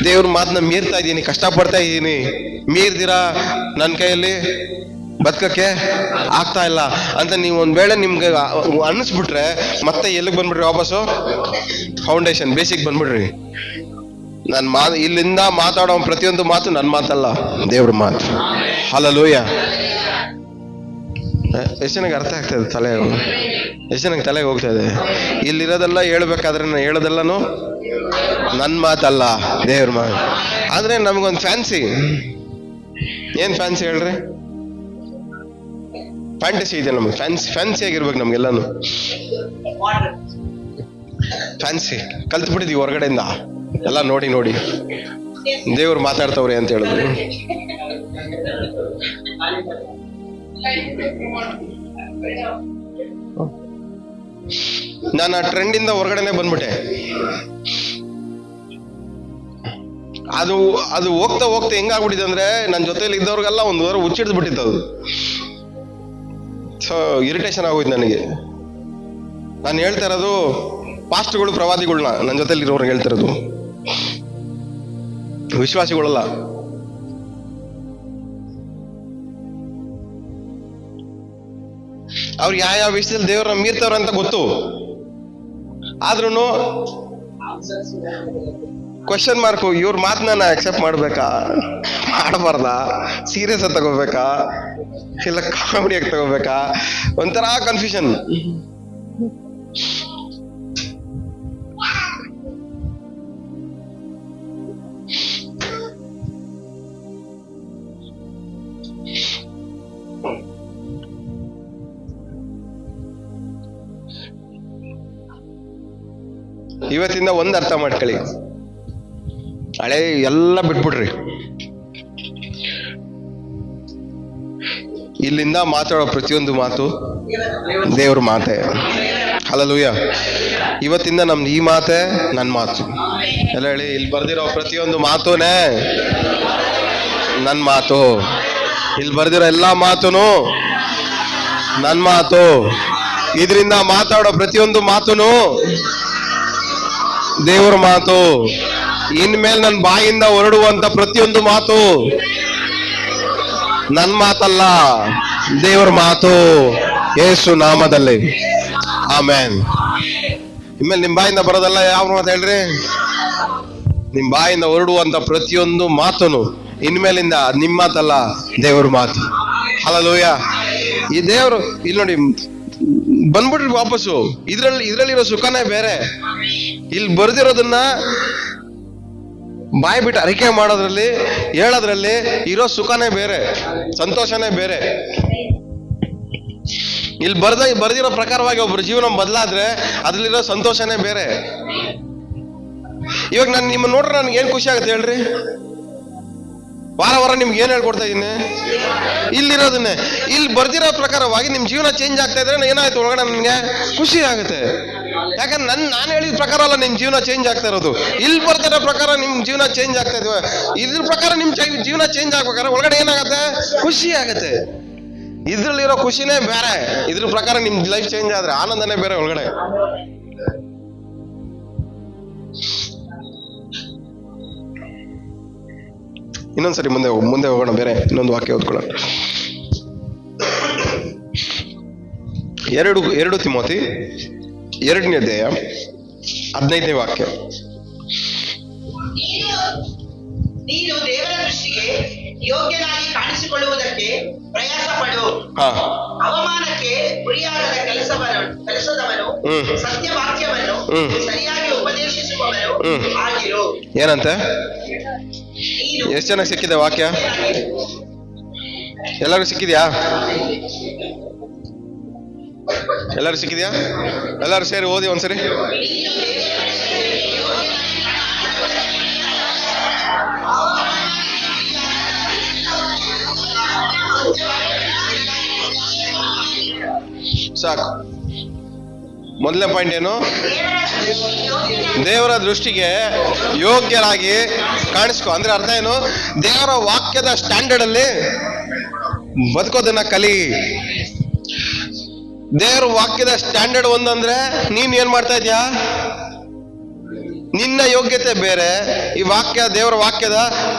ದೇವ್ರ ಮಾತನ್ನ ಮೀರ್ತಾ ಇದ್ದೀನಿ, ಕಷ್ಟಪಡ್ತಾ ಇದ್ದೀನಿ, ಮೀರ್ದಿರಾ ನನ್ನ ಕೈಯಲ್ಲಿ ಬದುಕಕ್ಕೆ ಆಗ್ತಾ ಇಲ್ಲ ಅಂತ ನೀವು ಒಂದ್ ವೇಳೆ ನಿಮ್ಗೆ ಅನ್ನಿಸ್ಬಿಟ್ರೆ ಮತ್ತೆ ಎಲ್ಲಿಗೆ ಬಂದ್ಬಿಡ್ರಿ? ವಾಪಸ್ಸು ಫೌಂಡೇಶನ್, ಬೇಸಿಕ್ ಬಂದ್ಬಿಡ್ರಿ. ಇಲ್ಲಿಂದ ಮಾತಾಡೋ ಪ್ರತಿಯೊಂದು ಮಾತು ನನ್ನ ಮಾತಲ್ಲ, ದೇವ್ರ ಮಾತು. ಹಲ್ಲೆಲೂಯಾ. ಎಷ್ಟು ಜನಕ್ಕೆ ಅರ್ಥ ಆಗ್ತಾ ಇದೆ? ಎಷ್ಟು ಜನಕ್ಕೆ ತಲೆಗೆ ಹೋಗ್ತಾ ಇದೆ? ಇಲ್ಲಿರೋದೆಲ್ಲ ಹೇಳ್ಬೇಕಾದ್ರೆ ನಾನು ಹೇಳೋದೆಲ್ಲನು ನನ್ನ ಮಾತಲ್ಲ, ದೇವ್ರ ಮಾತು. ಆದ್ರೆ ನಮಗೊಂದು ಫ್ಯಾನ್ಸಿ. ಏನ್ ಫ್ಯಾನ್ಸಿ ಹೇಳ್ರಿ? ಫ್ಯಾಂಟಸಿ ಇದೆ ನಮ್ಗೆ. ಫ್ಯಾನ್ಸಿ ಆಗಿರ್ಬೇಕು ನಮ್ಗೆಲ್ಲಾನು. ಫ್ಯಾನ್ಸಿ ಕಲ್ತ್ಬಿಟ್ಟಿದೀವಿ ಹೊರಗಡೆಯಿಂದ ಎಲ್ಲ ನೋಡಿ ನೋಡಿ ದೇವ್ರು ಮಾತಾಡ್ತವ್ರೆ ಅಂತ ಹೇಳಿದ್ರು. ನಾನು ಆ ಟ್ರೆಂಡಿಂದ ಹೊರಗಡೆನೆ ಬಂದ್ಬಿಟ್ಟೆ. ಅದು ಅದು ಹೋಗ್ತಾ ಹೋಗ್ತಾ ಹೆಂಗಾಗ್ಬಿಟ್ಟಿದೆ ಅಂದ್ರೆ ನನ್ನ ಜೊತೆಲಿ ಇದ್ದವ್ರಿಗೆಲ್ಲ ಒಂದು ವಾರ ಹುಚ್ಚಿಡ್ದು ಬಿಟ್ಟಿತ್ತು ಅದು. ಸೊ ಇರಿಟೇಷನ್ ಆಗೋಯ್ತು ನನಗೆ. ನಾನು ಹೇಳ್ತಾ ಇರೋದು ಪಾಸ್ಟ್ಗಳು ಪ್ರವಾದಿಗಳನ್ನ ನನ್ನ ಜೊತೆಲಿ ಇರೋರ್ಗೆ ಹೇಳ್ತಾ ಇರೋದು, ವಿಶ್ವಾಸಿಗಳಲ್ಲ. ಅವ್ರಿಗೆ ಯಾವ ವಿಷಯದಲ್ಲಿ ದೇವ್ರನ್ನ ಮೀರ್ತವ್ರ ಅಂತ ಗೊತ್ತು, ಆದ್ರೂ ಕ್ವಶನ್ ಮಾರ್ಕು. ಇವ್ರ ಮಾತನ್ನ ಅಕ್ಸೆಪ್ಟ್ ಮಾಡ್ಬೇಕಾ ಮಾಡಬಾರ್ದಾ, ಸೀರಿಯಸ್ ಆಗಿ ತಗೋಬೇಕಾ ಇಲ್ಲ ಕಾಮಿಡಿಯಾಗಿ ತಗೋಬೇಕಾ, ಒಂಥರ ಕನ್ಫ್ಯೂಷನ್. ಇವತ್ತಿಂದ ಒಂದ್ ಅರ್ಥ ಮಾಡ್ಕೊಳ್ಳಿ, ಹಳೆ ಎಲ್ಲ ಬಿಟ್ಬಿಡ್ರಿ. ಇಲ್ಲಿಂದ ಮಾತಾಡೋ ಪ್ರತಿಯೊಂದು ಮಾತು ದೇವ್ರ ಮಾತೆ. ಹಲ್ಲೆಲೂಯಾ. ಇವತ್ತಿಂದ ನಮ್ದು ಈ ಮಾತೆ ನನ್ನ ಮಾತು ಎಲ್ಲ ಹೇಳಿ. ಇಲ್ಲಿ ಬರ್ದಿರೋ ಪ್ರತಿಯೊಂದು ಮಾತುನೇ ನನ್ನ ಮಾತು. ಇಲ್ಲಿ ಬರ್ದಿರೋ ಎಲ್ಲಾ ಮಾತುನು ನನ್ನ ಮಾತು. ಇದರಿಂದ ಮಾತಾಡೋ ಪ್ರತಿಯೊಂದು ಮಾತುನು ದೇವ್ರ ಮಾತು. ಇನ್ಮೇಲೆ ನನ್ನ ಬಾಯಿಂದ ಹೊರಡುವಂತ ಪ್ರತಿಯೊಂದು ಮಾತು ನನ್ನ ಮಾತಲ್ಲ, ದೇವ್ರ ಮಾತು. ಯೇಸು ನಾಮದಲ್ಲಿ ಆಮೆನ್. ಇನ್ಮೇಲೆ ನಿಮ್ ಬಾಯಿಂದ ಬರೋದಲ್ಲ ಯಾವ ಮಾತು ಹೇಳ್ರಿ, ನಿಮ್ ಬಾಯಿಂದ ಹೊರಡುವಂತ ಪ್ರತಿಯೊಂದು ಮಾತುನು ಇನ್ಮೇಲಿಂದ ನಿಮ್ಮ ಮಾತಲ್ಲ, ದೇವ್ರ ಮಾತು. ಹಲ್ಲೆಲೂಯಾ. ಈ ದೇವ್ರು ಇಲ್ಲಿ ನೋಡಿ ಬಂದ್ಬಿಟ್ರಿ ವಾಪಸ್ಸು. ಇದ್ರಲ್ಲಿರೋ ಸುಖನೇ ಬೇರೆ. ಇಲ್ಲಿ ಬರ್ದಿರೋದನ್ನ ಬಾಯಿ ಬಿಟ್ಟು ಅರಿಕೆ ಮಾಡೋದ್ರಲ್ಲಿ, ಹೇಳೋದ್ರಲ್ಲಿ ಇರೋ ಸುಖನೇ ಬೇರೆ, ಸಂತೋಷನೇ ಬೇರೆ. ಇಲ್ಲಿ ಬರ್ದಿರೋ ಪ್ರಕಾರವಾಗಿ ಒಬ್ರು ಜೀವನ ಬದಲಾದ್ರೆ ಅದ್ರಲ್ಲಿರೋ ಸಂತೋಷನೇ ಬೇರೆ. ಇವಾಗ ನಾನು ನಿಮ್ಮನ್ನ ನೋಡ್ರೆ ನನ್ಗೆ ಏನ್ ಖುಷಿ ಆಗುತ್ತೆ ಹೇಳ್ರಿ? ವಾರ ವಾರ ನಿಮ್ಗೆ ಏನ್ ಹೇಳ್ಕೊಡ್ತಾ ಇದ್ದೀನಿ? ಇಲ್ಲಿರೋದನ್ನೇ. ಇಲ್ಲಿ ಬರ್ದಿರೋ ಪ್ರಕಾರವಾಗಿ ನಿಮ್ ಜೀವನ ಚೇಂಜ್ ಆಗ್ತಾ ಇದ್ರೆ ಏನಾಯ್ತು ಒಳಗಡೆ ನನ್ಗೆ ಖುಷಿ ಆಗುತ್ತೆ. ಯಾಕಂದ್ರೆ ನಾನು ಹೇಳಿದ ಪ್ರಕಾರ ಅಲ್ಲ ನಿಮ್ ಜೀವನ ಚೇಂಜ್ ಆಗ್ತಾ ಇರೋದು, ಇಲ್ಲಿ ಬರ್ದಿರೋ ಪ್ರಕಾರ ನಿಮ್ ಜೀವನ ಚೇಂಜ್ ಆಗ್ತಾ ಇದೀವ. ಇದ್ರ ಪ್ರಕಾರ ನಿಮ್ ಜೀವನ ಚೇಂಜ್ ಆಗ್ಬೇಕಾದ್ರೆ ಒಳಗಡೆ ಏನಾಗತ್ತೆ? ಖುಷಿ ಆಗತ್ತೆ. ಇದ್ರಲ್ಲಿರೋ ಖುಷಿನೇ ಬೇರೆ. ಇದ್ರ ಪ್ರಕಾರ ನಿಮ್ ಲೈಫ್ ಚೇಂಜ್ ಆದ್ರೆ ಆನಂದನೇ ಬೇರೆ ಒಳಗಡೆ. ಇನ್ನೊಂದ್ಸರಿ ಮುಂದೆ ಹೋಗೋಣ. ಬೇರೆ ಇನ್ನೊಂದು ವಾಕ್ಯ ಓದ್ಕೊಳ್ಳೋಣ. 2 ತಿಮೋಥಿ 2ನೇ ಅಧ್ಯಾಯ 15ನೇ ವಾಕ್ಯ. ನೀನು ದೇವರ ದೃಷ್ಟಿಗೆ ಯೋಗ್ಯನಾಗಿ ಕಾಣಿಸಿಕೊಳ್ಳುವುದಕ್ಕೆ ಪ್ರಯಾಸ ಪಡು. ಅವಮಾನಕ್ಕೆ ಗುರಿಯಾಗದ ಕೆಲಸದವನು, ಸತ್ಯವಾಕ್ಯವನ್ನು ಸರಿಯಾಗಿ ಉಪದೇಶಿಸುವವನು ಆಗಿರು. ಏನಂತೆ? ಎಷ್ಟು ಚೆನ್ನಾಗಿ ಸಿಕ್ಕಿದೆ ವಾಕ್ಯ? ಎಲ್ಲರೂ ಸಿಕ್ಕಿದ್ಯಾ? ಎಲ್ಲರೂ ಸಿಕ್ಕಿದ್ಯಾ? ಎಲ್ಲರೂ ಸೇರಿ ಓದಿ ಒಂದ್ಸರಿ. ಸಾಕು. ಮೊದಲನೇ ಪಾಯಿಂಟ್ ಏನು? ದೇವರ ದೃಷ್ಟಿಗೆ ಯೋಗ್ಯರಾಗಿ ಕಾಣಿಸ್ಕೊ. ಅಂದ್ರೆ ಅರ್ಥ ಏನು? ದೇವರ ವಾಕ್ಯದ ಸ್ಟ್ಯಾಂಡರ್ಡ್ ಅಲ್ಲಿ ಬದುಕೋದನ್ನ ಕಲಿ. ದೇವರ ವಾಕ್ಯದ ಸ್ಟ್ಯಾಂಡರ್ಡ್ ಒಂದಂದ್ರೆ ನೀನ್ ಏನ್ ಮಾಡ್ತಾ ಇದ್ಯಾ? ನಿನ್ನ ಯೋಗ್ಯತೆ ಬೇರೆ, ಈ ದೇವರ ವಾಕ್ಯದ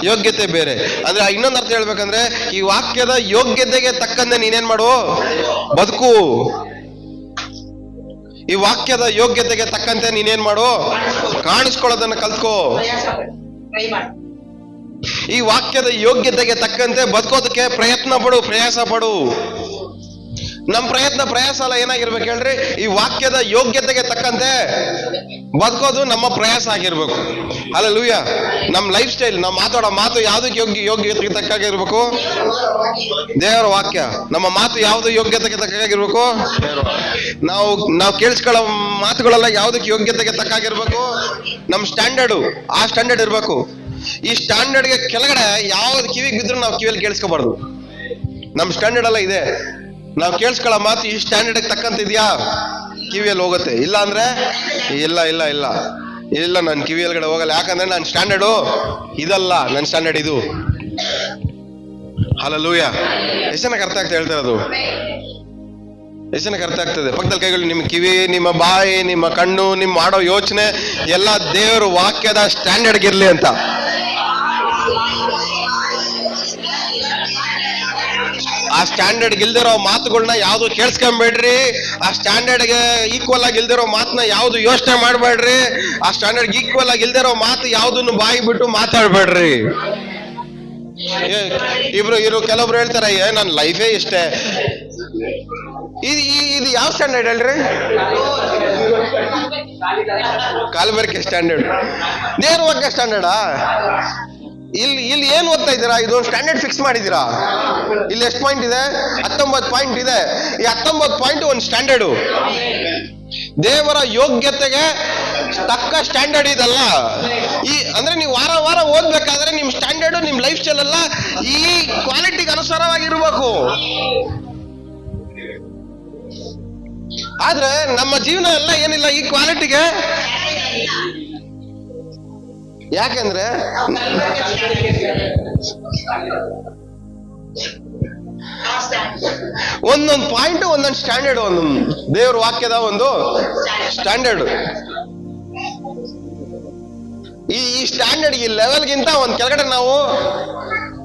ಯೋಗ್ಯತೆ ಬೇರೆ. ಅಂದ್ರೆ ಇನ್ನೊಂದು ಅರ್ಥ ಹೇಳ್ಬೇಕಂದ್ರೆ ಈ ವಾಕ್ಯದ ಯೋಗ್ಯತೆಗೆ ತಕ್ಕಂತೆ ನೀನೇನ್ ಮಾಡು, ಬದುಕು. ಈ ವಾಕ್ಯದ ಯೋಗ್ಯತೆಗೆ ತಕ್ಕಂತೆ ನೀನೇನ್ ಮಾಡು, ಕಾಣಿಸ್ಕೊಳ್ಳೋದನ್ನ ಕಲ್ತ್ಕೋ. ಈ ವಾಕ್ಯದ ಯೋಗ್ಯತೆಗೆ ತಕ್ಕಂತೆ ಬದುಕೋದಕ್ಕೆ ಪ್ರಯತ್ನ ಪಡು, ಪ್ರಯಾಸ ಪಡು. ನಮ್ಮ ಪ್ರಯಾಸ ಎಲ್ಲ ಏನಾಗಿರ್ಬೇಕು ಹೇಳ್ರಿ? ಈ ವಾಕ್ಯದ ಯೋಗ್ಯತೆಗೆ ತಕ್ಕಂತೆ ಬದುಕೋದು ನಮ್ಮ ಪ್ರಯಾಸ ಆಗಿರ್ಬೇಕು. ಹಲ್ಲೆಲೂಯಾ. ನಮ್ಮ ಲೈಫ್ ಸ್ಟೈಲ್, ನಾವು ಮಾತಾಡೋ ಮಾತು ಯಾವ್ದಕ್ಕೆ ಯೋಗ್ಯತೆಗೆ ತಕ್ಕಾಗಿರ್ಬೇಕು? ದೇವರ ವಾಕ್ಯ. ನಮ್ಮ ಮಾತು ಯಾವ್ದು ಯೋಗ್ಯತೆಗೆ ತಕ್ಕಾಗಿರ್ಬೇಕು? ನಾವು ಕೇಳಿಸ್ಕೊಳ್ಳೋ ಮಾತುಗಳೆಲ್ಲ ಯಾವ್ದಕ್ಕೆ ಯೋಗ್ಯತೆಗೆ ತಕ್ಕಾಗಿರ್ಬೇಕು? ನಮ್ಮ ಸ್ಟ್ಯಾಂಡರ್ಡು, ಆ ಸ್ಟ್ಯಾಂಡರ್ಡ್ ಇರ್ಬೇಕು. ಈ ಸ್ಟ್ಯಾಂಡರ್ಡ್ಗೆ ಕೆಳಗಡೆ ಯಾವ್ದು ಕಿವಿಗೆ ಬಿದ್ರು ನಾವು ಕಿವಿಯಲ್ಲಿ ಕೇಳಿಸ್ಕೋಬಾರ್ದು. ನಮ್ಮ ಸ್ಟ್ಯಾಂಡರ್ಡ್ ಎಲ್ಲ ಇದೆ, ನಾವು ಕೇಳಿಸ್ಕೊಳ್ಳೋ ಮಾತು ಈ ಸ್ಟ್ಯಾಂಡರ್ಡ್ಗೆ ತಕ್ಕಂತ ಇದೆಯಾ, ಕಿವಿಯಲ್ಲಿ ಹೋಗುತ್ತೆ. ಇಲ್ಲ ಅಂದ್ರೆ ಇಲ್ಲ ನನ್ನ ಕಿವಿಯಲ್ಗಡೆ ಹೋಗಲ್ಲ. ಯಾಕಂದ್ರೆ ನನ್ನ ಸ್ಟ್ಯಾಂಡರ್ಡು ಇದಲ್ಲ, ನನ್ನ ಸ್ಟ್ಯಾಂಡರ್ಡ್ ಇದು. ಹಲ್ಲೆಲೂಯಾ. ಎಷ್ಟು ಜನಕ್ಕೆ ಅರ್ಥ ಆಗ್ತಾ ಹೇಳ್ತಿರೋದು? ಎಷ್ಟು ಜನಕ್ಕೆ ಅರ್ಥ ಆಗ್ತದೆ? ಪಕ್ಕದಲ್ಲಿ ಕೈಗಳು. ನಿಮ್ಮ ಕಿವಿ, ನಿಮ್ಮ ಬಾಯಿ, ನಿಮ್ಮ ಕಣ್ಣು, ನಿಮ್ಮ ಮಾಡೋ ಯೋಚನೆ ಎಲ್ಲ ದೇವರ ವಾಕ್ಯದ ಸ್ಟ್ಯಾಂಡರ್ಡ್ಗೆ ಇರ್ಲಿ ಅಂತ. ಆ ಸ್ಟ್ಯಾಂಡರ್ಡ್ ಗಿಲ್ದಿರೋ ಮಾತುಗಳನ್ನ ಯಾವ್ದು ಕೇಳಿಸ್ಕೊಂಬೇಡ್ರಿ. ಆ ಸ್ಟ್ಯಾಂಡರ್ಡ್ಗೆ ಈಕ್ವಲ್ ಆಗಿ ಇಲ್ದಿರೋ ಮಾತನ್ನ ಯಾವ್ದು ಯೋಚನೆ ಮಾಡಬೇಡ್ರಿ. ಆ ಸ್ಟ್ಯಾಂಡರ್ಡ್ ಈಕ್ವಲ್ ಆಗಿ ಇಲ್ದಿರೋ ಮಾತು ಯಾವ್ದನ್ನು ಬಾಯಿ ಬಿಟ್ಟು ಮಾತಾಡ್ಬೇಡ್ರಿ. ಕೆಲವೊಬ್ರು ಹೇಳ್ತಾರೆ, ನನ್ನ ಲೈಫೇ ಇಷ್ಟೇ. ಇದು ಯಾವ ಸ್ಟ್ಯಾಂಡರ್ಡ್ ಹೇಳ್ರಿ? ಕಾಲ್ಬರ್ಕೆ ಸ್ಟ್ಯಾಂಡರ್ಡ್. ದೇವ್ರ ವಾಕ್ಯ ಸ್ಟ್ಯಾಂಡರ್ಡಾ? ಇಲ್ಲಿ ಏನ್ ಓದ್ತಾ ಇದ್ದೀರಾ? ಇದೊಂದು ಸ್ಟ್ಯಾಂಡರ್ಡ್ ಫಿಕ್ಸ್ ಮಾಡಿದ್ದೀರಾ. ಇಲ್ಲಿ ಎಷ್ಟು ಪಾಯಿಂಟ್ ಇದೆ? 19 ಪಾಯಿಂಟ್ ಇದೆ. ಈ 19 ಪಾಯಿಂಟ್ ಒಂದು ಸ್ಟ್ಯಾಂಡರ್ಡು. ದೇವರ ಯೋಗ್ಯತೆಗೆ ತಕ್ಕ ಸ್ಟ್ಯಾಂಡರ್ಡ್ ಇದಲ್ಲ. ಅಂದ್ರೆ ನೀವು ವಾರ ಓದ್ಬೇಕಾದ್ರೆ ನಿಮ್ ಸ್ಟ್ಯಾಂಡರ್ಡ್, ನಿಮ್ ಲೈಫ್ ಸ್ಟೈಲ್ ಎಲ್ಲ ಈ ಕ್ವಾಲಿಟಿಗೆ ಅನುಸಾರವಾಗಿರ್ಬೇಕು. ಆದ್ರೆ ನಮ್ಮ ಜೀವನ ಎಲ್ಲ ಏನಿಲ್ಲ ಈ ಕ್ವಾಲಿಟಿಗೆ. ಯಾಕೆಂದ್ರೆ ಒಂದೊಂದು ಪಾಯಿಂಟ್, ಒಂದೊಂದು ಸ್ಟ್ಯಾಂಡರ್ಡ್, ಒಂದೊಂದು ದೇವ್ರ ವಾಕ್ಯದ ಒಂದು ಸ್ಟ್ಯಾಂಡರ್ಡ್. ಈ ಸ್ಟ್ಯಾಂಡರ್ಡ್, ಈ ಲೆವೆಲ್ಗಿಂತ ಒಂದ್ ಕೆಳಗಡೆ ನಾವು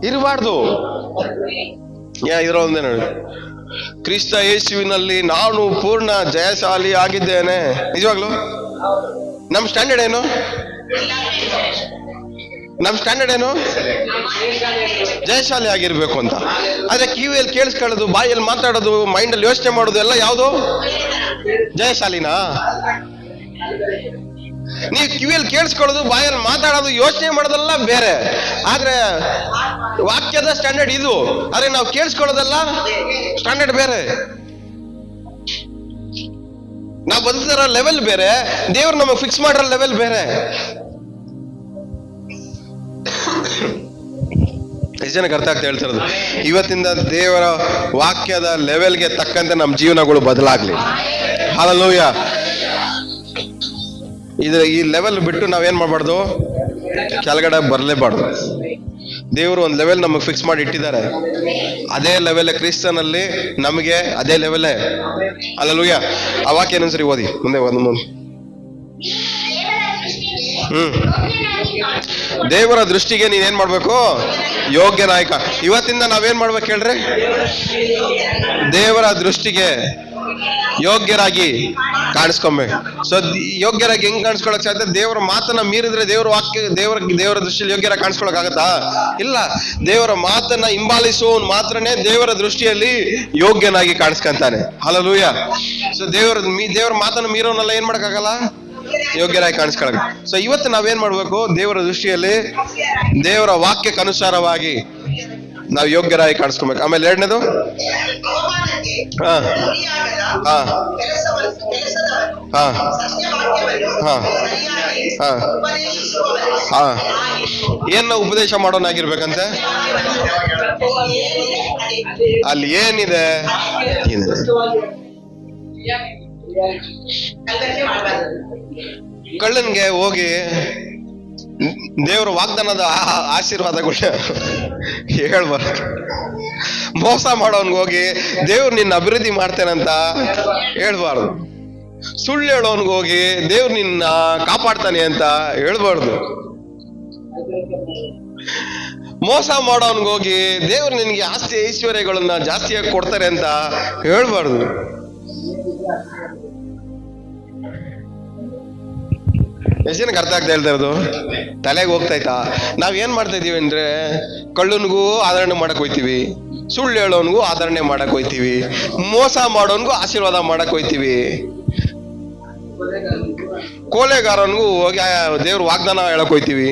ಇರಬಾರ್ದು. ಇದ್ರೊಂದೇ ನೋಡಿ, ಕ್ರಿಸ್ತ ಯೇಸುವಿನಲ್ಲಿ ನಾನು ಪೂರ್ಣ ಜಯಶಾಲಿ ಆಗಿದ್ದೇನೆ. ನಿಜವಾಗ್ಲು ನಮ್ ಸ್ಟ್ಯಾಂಡರ್ಡ್ ಏನು? ನಮ್ ಸ್ಟ್ಯಾಂಡರ್ಡ್ ಏನು? ಜಯಶಾಲಿ ಆಗಿರ್ಬೇಕು ಅಂತ. ಆದ್ರೆ ಕಿವಿಯಲ್ಲಿ ಕೇಳಿಸ್ಕೊಳ್ಳೋದು, ಬಾಯಲ್ಲಿ ಮಾತಾಡೋದು, ಮೈಂಡಲ್ಲಿ ಯೋಚನೆ ಮಾಡೋದು ಎಲ್ಲ ಯಾವುದು? ಜಯಶಾಲಿನಾ? ನೀವು ಕಿವಿಯಲ್ಲಿ ಕೇಳಿಸ್ಕೊಳ್ಳೋದು, ಬಾಯಲ್ಲಿ ಮಾತಾಡೋದು, ಯೋಚನೆ ಮಾಡೋದೆಲ್ಲ ಬೇರೆ. ಆದ್ರೆ ವಾಕ್ಯದ ಸ್ಟ್ಯಾಂಡರ್ಡ್ ಇದು. ಆದ್ರೆ ನಾವು ಕೇಳಿಸ್ಕೊಳ್ಳೋದೆಲ್ಲ ಸ್ಟ್ಯಾಂಡರ್ಡ್ ಬೇರೆ. ನಾವು ಬದುಕಿರೋ ಲೆವೆಲ್ ಬೇರೆ, ದೇವ್ರು ನಮಗೆ ಫಿಕ್ಸ್ ಮಾಡಿರೋ ಲೆವೆಲ್ ಬೇರೆ. ಎಷ್ಟು ಜನಕ್ಕೆ ಅರ್ಥ ಆಗ್ತಾ ಹೇಳ್ತಿರೋದು? ಇವತ್ತಿಂದ ದೇವರ ವಾಕ್ಯದ ಲೆವೆಲ್ಗೆ ತಕ್ಕಂತೆ ನಮ್ಮ ಜೀವನಗಳು ಬದಲಾಗ್ಲಿ. ಹಲ್ಲೆಲೂಯಾ. ಈ ಲೆವೆಲ್ ಬಿಟ್ಟು ನಾವೇನ್ ಮಾಡಬಾರ್ದು? ಕೆಳಗಡೆ ಬರಲೇಬಾರ್ದು. ದೇವರು ಒಂದು ಲೆವೆಲ್ ನಮಗೆ ಫಿಕ್ಸ್ ಮಾಡಿ ಇಟ್ಟಿದ್ದಾರೆ. ಅದೇ ಲೆವೆಲ್ ಕ್ರಿಸ್ತನಲ್ಲಿ ನಮಗೆ ಅದೇ ಲೆವೆಲ್. ಹಲ್ಲೆಲೂಯಾ. ಆ ವಾಕ್ಯ ಇನ್ನೊಂದ್ಸರಿ ಓದಿ, ಮುಂದೆ ಮುಂದೆ. ದೇವರ ದೃಷ್ಟಿಗೆ ನೀನೇನ್ ಮಾಡ್ಬೇಕು? ಯೋಗ್ಯ ನಾಯಕ. ಇವತ್ತಿಂದ ನಾವೇನ್ ಮಾಡ್ಬೇಕು ಹೇಳ್ರಿ? ದೇವರ ದೃಷ್ಟಿಗೆ ಯೋಗ್ಯರಾಗಿ ಕಾಣಿಸ್ಕೊಬೇಕು. ಸೊ ಯೋಗ್ಯರಾಗಿ ಹೆಂಗ್ ಕಾಣಿಸ್ಕೊಳಕ್ ಸಾಧ್ಯ? ದೇವರ ಮಾತನ್ನ ಮೀರಿದ್ರೆ ದೇವರ ವಾಕ್ಯ, ದೇವರ ದೃಷ್ಟಿಯಲ್ಲಿ ಯೋಗ್ಯರಾಗಿ ಕಾಣಿಸ್ಕೊಳಕ್ ಆಗತ್ತಾ? ಇಲ್ಲ. ದೇವರ ಮಾತನ್ನ ಹಿಂಬಾಲಿಸುವವನು ಮಾತ್ರನೇ ದೇವರ ದೃಷ್ಟಿಯಲ್ಲಿ ಯೋಗ್ಯನಾಗಿ ಕಾಣಿಸ್ಕೊಂತಾನೆ. ಹಲ್ಲೆಲೂಯಾ. ಸೊ ದೇವರ ಮಾತನ್ನ ಮೀರೋನೆಲ್ಲ ಏನ್ ಮಾಡಕ್ಕಾಗಲ್ಲ? ಯೋಗ್ಯರಾಗಿ ಕಾಣಿಸ್ಕೊಳಕ್. ಸೊ ಇವತ್ತು ನಾವೇನ್ ಮಾಡ್ಬೇಕು? ದೇವರ ದೃಷ್ಟಿಯಲ್ಲಿ ದೇವರ ವಾಕ್ಯಕ್ಕೆ ಅನುಸಾರವಾಗಿ ನಾವು ಯೋಗ್ಯರಾಗಿ ಕಾಣಿಸ್ಕೊಬೇಕು. ಆಮೇಲೆ ಎರಡನೇದು, ಏನ್ ನಾವು ಉಪದೇಶ ಮಾಡೋನಾಗಿರ್ಬೇಕಂತೆ? ಅಲ್ಲಿ ಏನಿದೆ? ಕಳ್ಳನ್ಗೆ ಹೋಗಿ ದೇವರ ವಾಗ್ದಾನದ ಆಶೀರ್ವಾದಗಳು ಹೇಳ್ಬಾರ್ದು. ಮೋಸ ಮಾಡೋನ್ಗೆ ಹೋಗಿ ದೇವ್ರು ನಿನ್ನ ಅಭಿವೃದ್ಧಿ ಮಾಡ್ತೇನಂತ ಹೇಳ್ಬಾರ್ದು. ಸುಳ್ಳು ಹೇಳೋನ್ಗೆ ಹೋಗಿ ದೇವ್ರು ನಿನ್ನ ಕಾಪಾಡ್ತಾನೆ ಅಂತ ಹೇಳ್ಬಾರ್ದು. ಮೋಸ ಮಾಡೋನ್ಗೆ ಹೋಗಿ ದೇವ್ರು ನಿನ್ಗೆ ಆಸ್ತಿ ಐಶ್ವರ್ಯಗಳನ್ನ ಜಾಸ್ತಿಯಾಗಿ ಕೊಡ್ತಾರೆ ಅಂತ ಹೇಳ್ಬಾರ್ದು. ಎಷ್ಟು ಜನಕ್ಕೆ ಅರ್ಥ ಆಗ್ತಾ ಹೇಳ್ತಾ ಇರೋದು? ತಲೆಗೆ ಹೋಗ್ತಾಯ್ತಾ? ನಾವ್ ಏನ್ ಮಾಡ್ತಾ ಇದೀವಿ ಅಂದ್ರೆ, ಕಳ್ಳನಿಗೂ ಆದರಣೆ ಮಾಡಕ್ ಹೋಯ್ತೀವಿ, ಸುಳ್ಳು ಹೇಳೋನ್ಗೂ ಆದರಣೆ ಮಾಡಕ್ ಹೋಯ್ತೀವಿ, ಮೋಸ ಮಾಡೋನ್ಗೂ ಆಶೀರ್ವಾದ ಮಾಡಕ್ ಹೋಯ್ತೀವಿ, ಕೋಲೆಗಾರನ್ಗೂ ಹೋಗಿ ದೇವ್ರ ವಾಗ್ದಾನ ಹೇಳಕ್ ಹೋಯ್ತೀವಿ.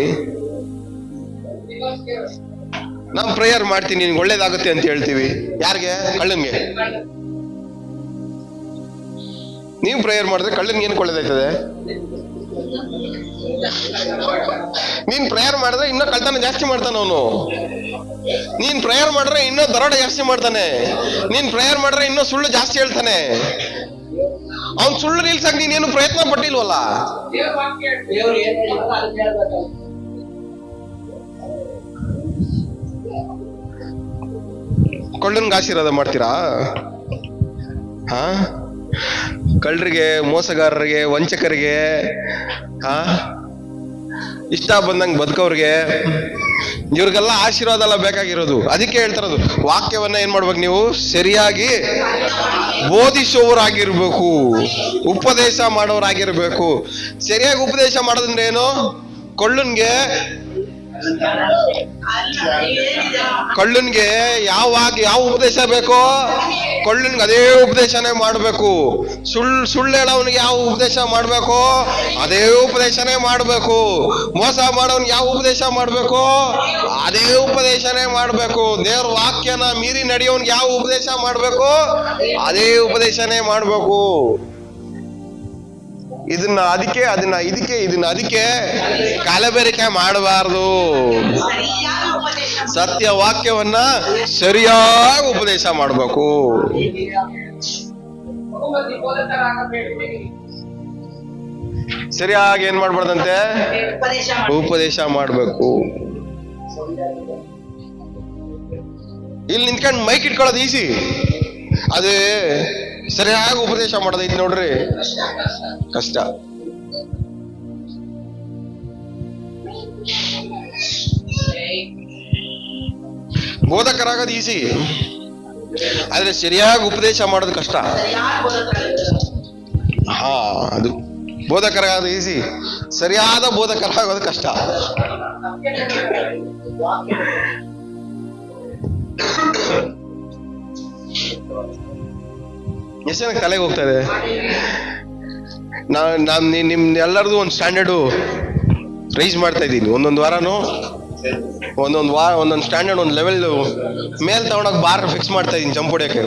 ನಾವ್ ಪ್ರೇಯರ್ ಮಾಡ್ತೀನಿ ನಿನ್ಗೆ ಒಳ್ಳೇದಾಗುತ್ತೆ ಅಂತ ಹೇಳ್ತೀವಿ. ಯಾರಿಗೆ? ಕಳ್ಳನ್ಗೆ. ನೀವು ಪ್ರೇಯರ್ ಮಾಡಿದ್ರೆ ಕಳ್ಳನ್ಗೆ ಏನಕ್ಕೆ ಒಳ್ಳೇದಾಯ್ತದೆ? ನೀನ್ ಪ್ರೇಯರ್ ಮಾಡಿದ್ರೆ ಇನ್ನೂ ಕಳ್ತನ ಜಾಸ್ತಿ ಮಾಡ್ತಾನೆ ಅವನು. ನೀನ್ ಪ್ರೇಯರ್ ಮಾಡಿದ್ರೆ ಇನ್ನೂ ದರೋಡೆ ಜಾಸ್ತಿ ಮಾಡ್ತಾನೆ. ನೀನ್ ಪ್ರೇಯರ್ ಮಾಡಿದ್ರೆ ಇನ್ನೂ ಸುಳ್ಳು ಜಾಸ್ತಿ ಹೇಳ್ತಾನೆ. ಅವ್ನ್ ಸುಳ್ಳು ನಿಲ್ಸಕ್ ನೀನೇನು ಪ್ರಯತ್ನ ಪಟ್ಟಿಲ್ವಲ್ಲ. ಕಳ್ಳನ್ಗೆ ಆಶೀರ್ವಾದ ಮಾಡ್ತೀರಾ? ಹಾ, ಕಳ್ಳರಿಗೆ, ಮೋಸಗಾರರಿಗೆ, ವಂಚಕರಿಗೆ, ಹಾ, ಇಷ್ಟ ಬಂದಂಗೆ ಬದುಕೋರ್ಗೆ, ಇವ್ರಿಗೆಲ್ಲ ಆಶೀರ್ವಾದ ಎಲ್ಲ ಬೇಕಾಗಿರೋದು. ಅದಕ್ಕೆ ಹೇಳ್ತಾರದು, ವಾಕ್ಯವನ್ನ ಏನ್ ಮಾಡ್ಬೇಕು ನೀವು? ಸರಿಯಾಗಿ ಬೋಧಿಸುವವರಾಗಿರ್ಬೇಕು, ಉಪದೇಶ ಮಾಡೋರಾಗಿರ್ಬೇಕು. ಸರಿಯಾಗಿ ಉಪದೇಶ ಮಾಡೋದಂದ್ರೆ ಏನು? ಕಳ್ಳನ್ಗೆ ಯಾವ ಉಪದೇಶ ಬೇಕೋ ಕಳ್ಳನ್ಗೆ ಅದೇ ಉಪದೇಶನೇ ಮಾಡ್ಬೇಕು. ಸುಳ್ಳು ಹೇಳೋವನಿಗೆ ಯಾವ ಉಪದೇಶ ಮಾಡ್ಬೇಕು ಅದೇ ಉಪದೇಶನೇ ಮಾಡ್ಬೇಕು. ಮೋಸ ಮಾಡೋನ್ಗೆ ಯಾವ ಉಪದೇಶ ಮಾಡ್ಬೇಕು ಅದೇ ಉಪದೇಶನೇ ಮಾಡ್ಬೇಕು. ದೇವ್ರ ವಾಕ್ಯನ ಮೀರಿ ನಡೆಯೋನ್ಗೆ ಯಾವ ಉಪದೇಶ ಮಾಡ್ಬೇಕು ಅದೇ ಉಪದೇಶನೇ ಮಾಡ್ಬೇಕು. ಇದನ್ನ ಅದಕ್ಕೆ ಕಲಬೆರಕೆ ಮಾಡಬಾರ್ದು. ಸತ್ಯ ವಾಕ್ಯವನ್ನ ಸರಿಯಾಗಿ ಉಪದೇಶ ಮಾಡಬೇಕು. ಸರಿಯಾಗಿ ಏನ್ ಮಾಡ್ಬಾರ್ದಂತೆ? ಉಪದೇಶ ಮಾಡ್ಬೇಕು. ಇಲ್ಲಿ ನಿಂತ್ಕೊಂಡು ಮೈಕ್ ಇಟ್ಕೊಳ್ಳೋದು ಈಸಿ, ಅದೇ ಸರಿಯಾಗಿ ಉಪದೇಶ ಮಾಡೋದೈತಿ ನೋಡ್ರಿ ಕಷ್ಟ. ಬೋಧಕರಾಗೋದು ಈಸಿ, ಆದ್ರೆ ಸರಿಯಾಗಿ ಉಪದೇಶ ಮಾಡೋದು ಕಷ್ಟ. ಹಾ, ಅದು ಬೋಧಕರಾಗೋದು ಈಸಿ, ಸರಿಯಾದ ಬೋಧಕರಾಗೋದು ಕಷ್ಟ. ಎಷ್ಟು ಜನಕ್ಕೆ ತಲೆಗೆ ಹೋಗ್ತಾ ಇದೆ? ನಾನು ನಿಮ್ ಎಲ್ಲರದು ಒಂದು ಸ್ಟ್ಯಾಂಡರ್ಡು ರೈಸ್ ಮಾಡ್ತಾ ಇದ್ದೀನಿ. ಒಂದೊಂದು ವಾರನು ಒಂದೊಂದು ಸ್ಟ್ಯಾಂಡರ್ಡ್, ಒಂದು ಲೆವೆಲ್ ಮೇಲ್ ತಗೊಂಡೋಗಿ ಬಾರ್ ಫಿಕ್ಸ್ ಮಾಡ್ತಾ ಇದ್ದೀನಿ ಜಂಪ್ ಹೊಡಿಯೋಕೆ.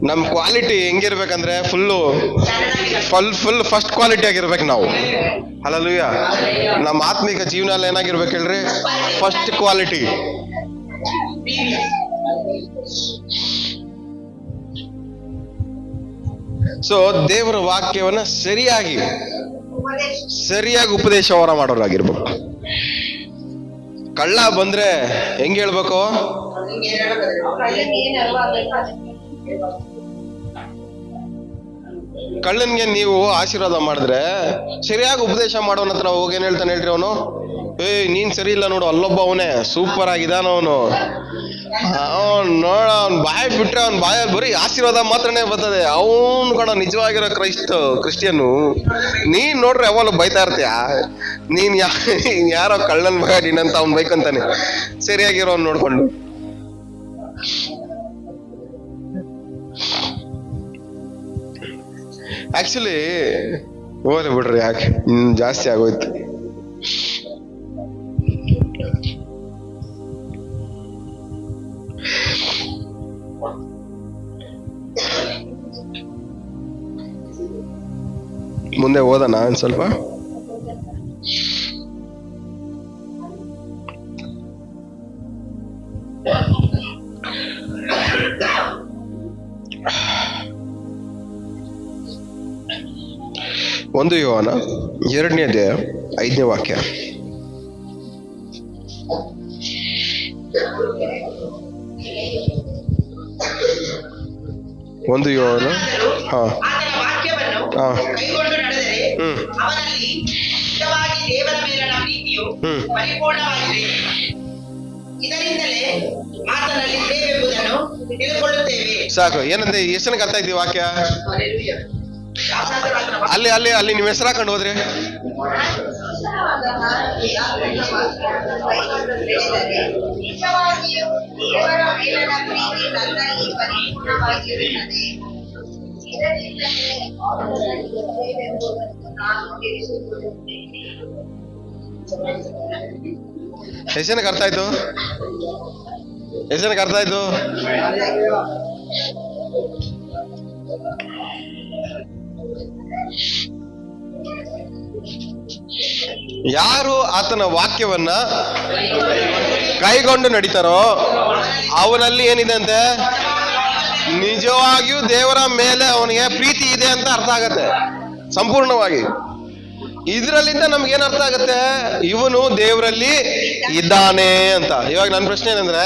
ನಮ್ ಕ್ವಾಲಿಟಿ ಹೆಂಗಿರ್ಬೇಕಂದ್ರೆ ಫುಲ್ ಫಸ್ಟ್ ಕ್ವಾಲಿಟಿ ಆಗಿರ್ಬೇಕು ನಾವು. ಹಲ್ಲೆಲೂಯಾ. ನಮ್ಮ ಆತ್ಮಿಕ ಜೀವನ ಏನಾಗಿರ್ಬೇಕು ಹೇಳ್ರಿ? First quality. ಸೊ ದೇವರ ವಾಕ್ಯವನ್ನ ಸರಿಯಾಗಿ ಉಪದೇಶ ಮಾಡೋರಾಗಿರ್ಬೇಕು. ಕಳ್ಳ ಬಂದ್ರೆ ಹೆಂಗ್ ಹೇಳ್ಬೇಕು? ಕಳ್ಳನ್ಗೆ ನೀವು ಆಶೀರ್ವಾದ ಮಾಡಿದ್ರೆ ಸರಿಯಾಗಿ ಉಪದೇಶ ಮಾಡೋನ ಹತ್ರ ಹೋಗಿ ಏನ್ ಹೇಳ್ತಾನೆ ಹೇಳ್ರಿ ಅವನು? ನೀನ್ ಸರಿ ಇಲ್ಲ ನೋಡು, ಅಲ್ಲೊಬ್ಬ ಅವನೇ ಸೂಪರ್ ಆಗಿದಾನ ಅವನು, ನೋಡ ಅವ್ನ್ ಬಾಯಿ ಬಿಟ್ರೆ ಅವ್ನ್ ಬಾಯಲ್ಲಿ ಬರೀ ಆಶೀರ್ವಾದ ಮಾತ್ರನೇ ಬರ್ತದೆ. ಅವನು ಕಣ ನಿಜವಾಗಿರೋ ಕ್ರಿಶ್ಚಿಯನ್ನು. ನೀನ್ ನೋಡ್ರಿ ಯಾವಾಗಲೂ ಬೈತಾ ಇರ್ತೀಯ. ನೀನ್ ಯಾರೋ ಕಳ್ಳನ್ ಮಗ ನೀನಂತ ಅವ್ನ್ ಬೈಕಂತಾನೆ, ಸರಿಯಾಗಿರೋನ್ ನೋಡ್ಕೊಂಡು. ಆಕ್ಚುಲಿ ಹೋಗ್ಲಿ ಬಿಡ್ರಿ, ಯಾಕೆ ಜಾಸ್ತಿ ಆಗೋಯ್ತು. ಮುಂದೆ ಓದೋಣ ಒಂದು ಸ್ವಲ್ಪ. ಒಂದು ಯೋಹಾನ 2ನೇ ಅಧ್ಯಾಯ 5ನೇ ವಾಕ್ಯ. ಒಂದು ಯೋಹಾನ ಕೈಗೊಂಡು ನಡೆದರೆ ಅವನಲ್ಲಿ ನಿಜವಾಗಿ ದೇವರ ಮೇಲಣ ಪ್ರೀತಿಯು ಪರಿಪೂರ್ಣವಾಗಿದೆ. ಇದರಿಂದಲೇ ಆತನಲ್ಲಿ ಇದ್ದೇವೆಂಬುದನ್ನು ತಿಳ್ಕೊಳ್ಳುತ್ತೇವೆ. ಸಾಕು. ಏನಂದ್ರೆ ಎಷ್ಟು ಜನಕ್ಕೆ ಅರ್ಥ ಆಯ್ತು ವಾಕ್ಯ? ಅಲ್ಲಿ ಅಲ್ಲಿ ಅಲ್ಲಿ ನಿಮ್ಮ ಹೆಸರು ಹಾಕೊಂಡು ಹೋದ್ರಿ. ನಿಜವಾಗಿಯೂ ದೇವರ ಮೇಲನ ಪ್ರೀತಿ ನನ್ನಲ್ಲಿ ಪರಿಪೂರ್ಣವಾಗಿರುತ್ತದೆ. ಇದರಿಂದಲೇ ಆತನಲ್ಲಿ ಇದ್ದೇವೆಂಬುದನ್ನು ನಾನು ತಿಳಿಸಿಕೊಳ್ಳುತ್ತೇನೆ. ಎಷ್ಟು ಜನಕ್ಕೆ ಅರ್ಥ ಆಯ್ತು? ಎಷ್ಟು ಜನಕ್ಕೆ ಅರ್ಥ ಆಯ್ತು? ಯಾರು ಆತನ ವಾಕ್ಯವನ್ನ ಕೈಗೊಂಡು ನಡೀತಾರೋ ಅವನಲ್ಲಿ ಏನಿದೆ ಅಂತೆ? ನಿಜವಾಗಿಯೂ ದೇವರ ಮೇಲೆ ಅವನಿಗೆ ಪ್ರೀತಿ ಇದೆ ಅಂತ ಅರ್ಥ ಆಗತ್ತೆ ಸಂಪೂರ್ಣವಾಗಿ. ಇದರಲ್ಲಿಂದ ನಮ್ಗೇನ್ ಅರ್ಥ ಆಗತ್ತೆ? ಇವನು ದೇವರಲ್ಲಿ ಇದ್ದಾನೆ ಅಂತ. ಇವಾಗ ನನ್ನ ಪ್ರಶ್ನೆ ಏನಂದ್ರೆ,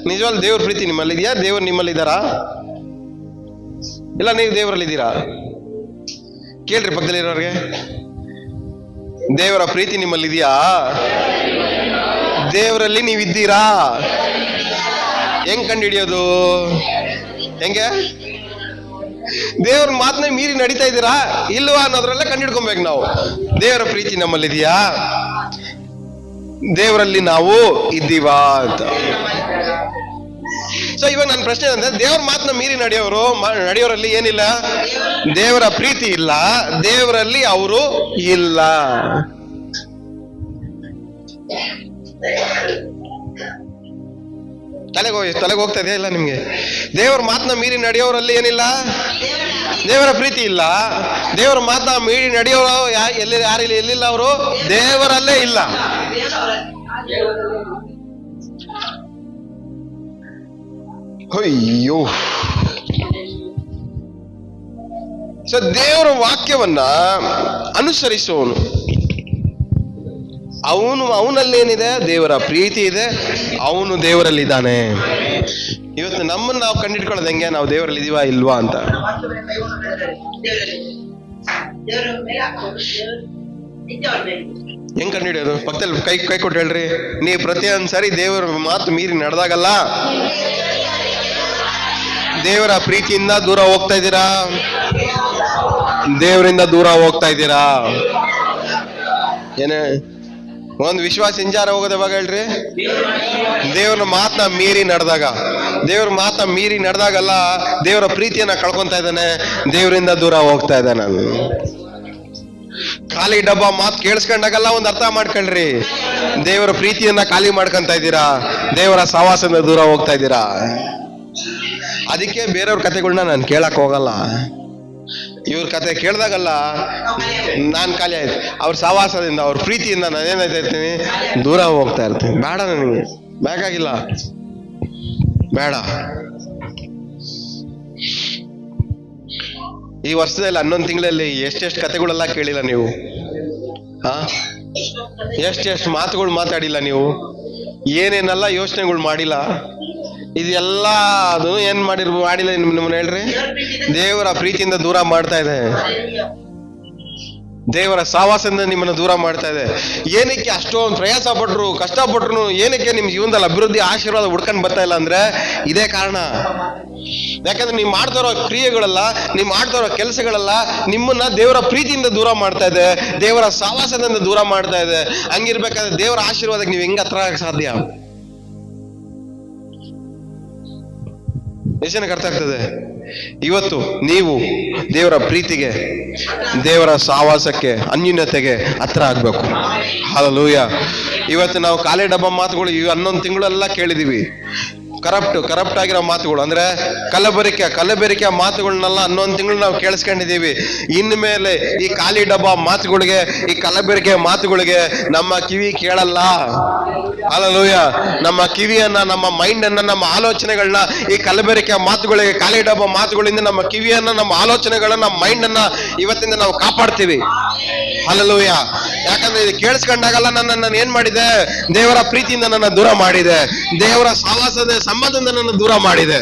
ನಿಜವಾಗ್ಲೂ ದೇವ್ರ ಪ್ರೀತಿ ನಿಮ್ಮಲ್ಲಿ ಇದೆಯಾ? ದೇವ್ರು ನಿಮ್ಮಲ್ಲಿ ಇದ್ದಾರಾ? ಇಲ್ಲ ನೀವು ದೇವರಲ್ಲಿ ಇದ್ದೀರಾ? ಕೇಳ್ರಿ ಪಕ್ಕದಲ್ಲಿರೋರಿಗೆ, ದೇವರ ಪ್ರೀತಿ ನಿಮ್ಮಲ್ಲಿ ಇದೆಯಾ? ದೇವರಲ್ಲಿ ನೀವಿದ್ದೀರಾ? ಹೆಂಗ್ ಕಂಡು ಹಿಡಿಯೋದು? ಹೆಂಗೆ? ದೇವ್ರ ಮಾತನ್ನ ಮೀರಿ ನಡೀತಾ ಇದ್ದೀರಾ ಇಲ್ವಾ ಅನ್ನೋದ್ರಲ್ಲೇ ಕಂಡಿಡ್ಕೊಬೇಕು ನಾವು. ದೇವರ ಪ್ರೀತಿ ನಮ್ಮಲ್ಲಿದೆಯಾ? ದೇವರಲ್ಲಿ ನಾವು ಇದ್ದೀವಾ ಅಂತ. ಸೊ ಇವಾಗ ನನ್ನ ಪ್ರಶ್ನೆ ಅಂದ್ರೆ, ದೇವ್ರ ಮಾತನ್ನ ಮೀರಿ ನಡೆಯೋರಲ್ಲಿ ಏನಿಲ್ಲ? ದೇವರ ಪ್ರೀತಿ ಇಲ್ಲ, ದೇವರಲ್ಲಿ ಅವರು ಇಲ್ಲ. ತಲೆಗೆ ಹೋಗ್ತಾ ಇದೆಯಾ ಇಲ್ಲ ನಿಮ್ಗೆ? ದೇವರ ಮಾತನ್ನ ಮೀರಿ ನಡೆಯೋರಲ್ಲಿ ಏನಿಲ್ಲ? ದೇವರ ಪ್ರೀತಿ ಇಲ್ಲ. ದೇವರ ಮಾತನ್ನ ಮೀರಿ ನಡೆಯೋರು ಎಲ್ಲಿಲ್ಲ? ಅವರು ದೇವರಲ್ಲೇ ಇಲ್ಲ. ಅಯ್ಯೋ. ಸೊ ದೇವರ ವಾಕ್ಯವನ್ನ ಅನುಸರಿಸುವವನು, ಅವನಲ್ಲೇನಿದೆ? ದೇವರ ಪ್ರೀತಿ ಇದೆ, ಅವನು ದೇವರಲ್ಲಿದ್ದಾನೆ. ಇವತ್ತು ನಮ್ಮನ್ನು ನಾವು ಕಂಡಿಡ್ಕೊಳ್ಳೋದು ಹೆಂಗೆ? ನಾವು ದೇವರಲ್ಲಿ ಇದೀವಾ ಇಲ್ವಾ ಅಂತ. ಹೆಂಗ್ ಕಂಡಿಡಿಯೋದು? ಪಕ್ಕದಲ್ಲಿ ಕೈ ಕೊಟ್ಟು ಹೇಳ್ರಿ. ನೀವು ಪ್ರತಿಯೊಂದು ಸಾರಿ ದೇವರ ಮಾತು ಮೀರಿ ನಡೆದಾಗಲ್ಲ ದೇವರ ಪ್ರೀತಿಯಿಂದ ದೂರ ಹೋಗ್ತಾ ಇದ್ದೀರಾ, ದೇವರಿಂದ ದೂರ ಹೋಗ್ತಾ ಇದ್ದೀರಾ. ಏನೇ ಒಂದು ವಿಶ್ವಾಸ ಇಂಜಾರ ಹೋಗೋದು ಯಾವಾಗ ಹೇಳ್ರಿ? ದೇವ್ರ ಮಾತನ್ನ ಮೀರಿ ನಡೆದಾಗ. ದೇವ್ರ ಮಾತನ್ನ ಮೀರಿ ನಡೆದಾಗಲ್ಲ ದೇವರ ಪ್ರೀತಿಯನ್ನ ಕಳ್ಕೊಂತ ಇದ್ದಾನೆ, ದೇವರಿಂದ ದೂರ ಹೋಗ್ತಾ ಇದ್ದಾನೆ. ನಾನು ಖಾಲಿ ಡಬ್ಬ ಮಾತು ಕೇಳಿಸ್ಕೊಂಡಾಗಲ್ಲ ಒಂದು ಅರ್ಥ ಮಾಡ್ಕೊಳ್ರಿ, ದೇವರ ಪ್ರೀತಿಯನ್ನ ಖಾಲಿ ಮಾಡ್ಕೊಂತ ಇದ್ದೀರಾ, ದೇವರ ಸಹವಾಸದಿಂದ ದೂರ ಹೋಗ್ತಾ ಇದ್ದೀರಾ. ಅದಕ್ಕೆ ಬೇರೆಯವ್ರ ಕಥೆಗಳನ್ನ ನಾನು ಕೇಳಕ್ ಹೋಗಲ್ಲ. ಇವ್ರ ಕತೆ ಕೇಳಿದಾಗಲ್ಲ ನಾನು ಖಾಲಿ ಆಯ್ತು. ಅವ್ರ ಸಹವಾಸದಿಂದ, ಅವ್ರ ಪ್ರೀತಿಯಿಂದ ನಾನು ಏನಾಯ್ತಾ ಇರ್ತೀನಿ? ದೂರ ಹೋಗ್ತಾ ಇರ್ತೀನಿ. ಬೇಡ, ನನಗೆ ಬೇಕಾಗಿಲ್ಲ, ಬೇಡ. ಈ ವರ್ಷದಲ್ಲಿ 11 ತಿಂಗಳಲ್ಲಿ ಎಷ್ಟೆಷ್ಟು ಕತೆಗಳೆಲ್ಲ ಕೇಳಿಲ್ಲ ನೀವು? ಎಷ್ಟೆಷ್ಟು ಮಾತುಗಳು ಮಾತಾಡಿಲ್ಲ ನೀವು? ಏನೇನೆಲ್ಲ ಯೋಚನೆಗಳು ಮಾಡಿಲ್ಲ? ಇದೆಲ್ಲ ಅದು ಏನ್ ಮಾಡಿಲ್ಲ ನಿಮ್ಮನ್ನ ಹೇಳ್ರಿ? ದೇವರ ಪ್ರೀತಿಯಿಂದ ದೂರ ಮಾಡ್ತಾ ಇದೆ, ದೇವರ ಸಹವಾಸದಿಂದ ನಿಮ್ಮನ್ನು ದೂರ ಮಾಡ್ತಾ ಇದೆ. ಏನಕ್ಕೆ ಅಷ್ಟೊಂದು ಪ್ರಯಾಸ ಪಟ್ರು, ಕಷ್ಟಪಟ್ರು ಏನಕ್ಕೆ ನಿಮ್ ಜೀವನದಲ್ಲಿ ಅಭಿವೃದ್ಧಿ, ಆಶೀರ್ವಾದ ಹುಡ್ಕೊಂಡು ಬರ್ತಾ ಇಲ್ಲ ಅಂದ್ರೆ ಇದೇ ಕಾರಣ. ಯಾಕಂದ್ರೆ ನೀವು ಮಾಡ್ತಾ ಇರೋ ಕ್ರಿಯೆಗಳೆಲ್ಲ, ನೀವು ಮಾಡ್ತಾ ಇರೋ ಕೆಲಸಗಳೆಲ್ಲ ನಿಮ್ಮನ್ನ ದೇವರ ಪ್ರೀತಿಯಿಂದ ದೂರ ಮಾಡ್ತಾ ಇದೆ, ದೇವರ ಸಹವಾಸದಿಂದ ದೂರ ಮಾಡ್ತಾ ಇದೆ. ಹಂಗಿರ್ಬೇಕಾದ್ರೆ ದೇವರ ಆಶೀರ್ವಾದಕ್ಕೆ ನೀವು ಹೆಂಗ್ ಹತ್ರ ಆಗಕ್ಕೆ ಸಾಧ್ಯ? ಎಷ್ಟು ಜನಕ್ಕೆ ಅರ್ಥ ಆಗ್ತದೆ? ಇವತ್ತು ನೀವು ದೇವರ ಪ್ರೀತಿಗೆ, ದೇವರ ಸಹವಾಸಕ್ಕೆ, ಅನ್ಯೂನ್ಯತೆಗೆ ಹತ್ರ ಆಗ್ಬೇಕು. ಹಲ್ಲೆಲೂಯಾ. ಇವತ್ತು ನಾವು ಖಾಲಿ ಡಬ್ಬ ಮಾತುಗಳು 11 ತಿಂಗಳೆಲ್ಲ ಕೇಳಿದೀವಿ. ಕರಪ್ಟ್ ಆಗಿರೋ ಮಾತುಗಳು, ಅಂದ್ರೆ ಕಲಬೆರಿಕೆ ಮಾತುಗಳನ್ನೆಲ್ಲ 11 ತಿಂಗಳು ನಾವು ಕೇಳಿಸ್ಕೊಂಡಿದೀವಿ. ಇನ್ಮೇಲೆ ಈ ಖಾಲಿ ಡಬ್ಬ ಮಾತುಗಳಿಗೆ, ಈ ಕಲಬೆರಿಕೆ ಮಾತುಗಳಿಗೆ ನಮ್ಮ ಕಿವಿ ಕೇಳಲ್ಲ. ಹಲ್ಲೆಲೂಯಾ. ನಮ್ಮ ಕಿವಿಯನ್ನ, ನಮ್ಮ ಮೈಂಡ್ ಅನ್ನ, ನಮ್ಮ ಆಲೋಚನೆಗಳನ್ನ ಈ ಕಲಬೆರಿಕೆ ಮಾತುಗಳಿಗೆ, ಖಾಲಿ ಡಬ್ಬ ಮಾತುಗಳಿಂದ ನಮ್ಮ ಕಿವಿಯನ್ನ, ನಮ್ಮ ಆಲೋಚನೆಗಳನ್ನ, ನಮ್ಮ ಮೈಂಡ್ ಅನ್ನ ಇವತ್ತಿಂದ ನಾವು ಕಾಪಾಡ್ತೀವಿ. ಹಲ್ಲೆಲೂಯಾ. ಯಾಕಂದ್ರೆ ಇದು ಕೇಳಿಸ್ಕೊಂಡಾಗಲ್ಲ ನನ್ನ ಏನ್ ಮಾಡಿದೆ? ದೇವರ ಪ್ರೀತಿಯಿಂದ ನನ್ನ ದೂರ ಮಾಡಿದೆ, ದೇವರ ಸಹವಾಸದ ಸಂಬಂಧದಿಂದ ನನ್ನ ದೂರ ಮಾಡಿದೆ.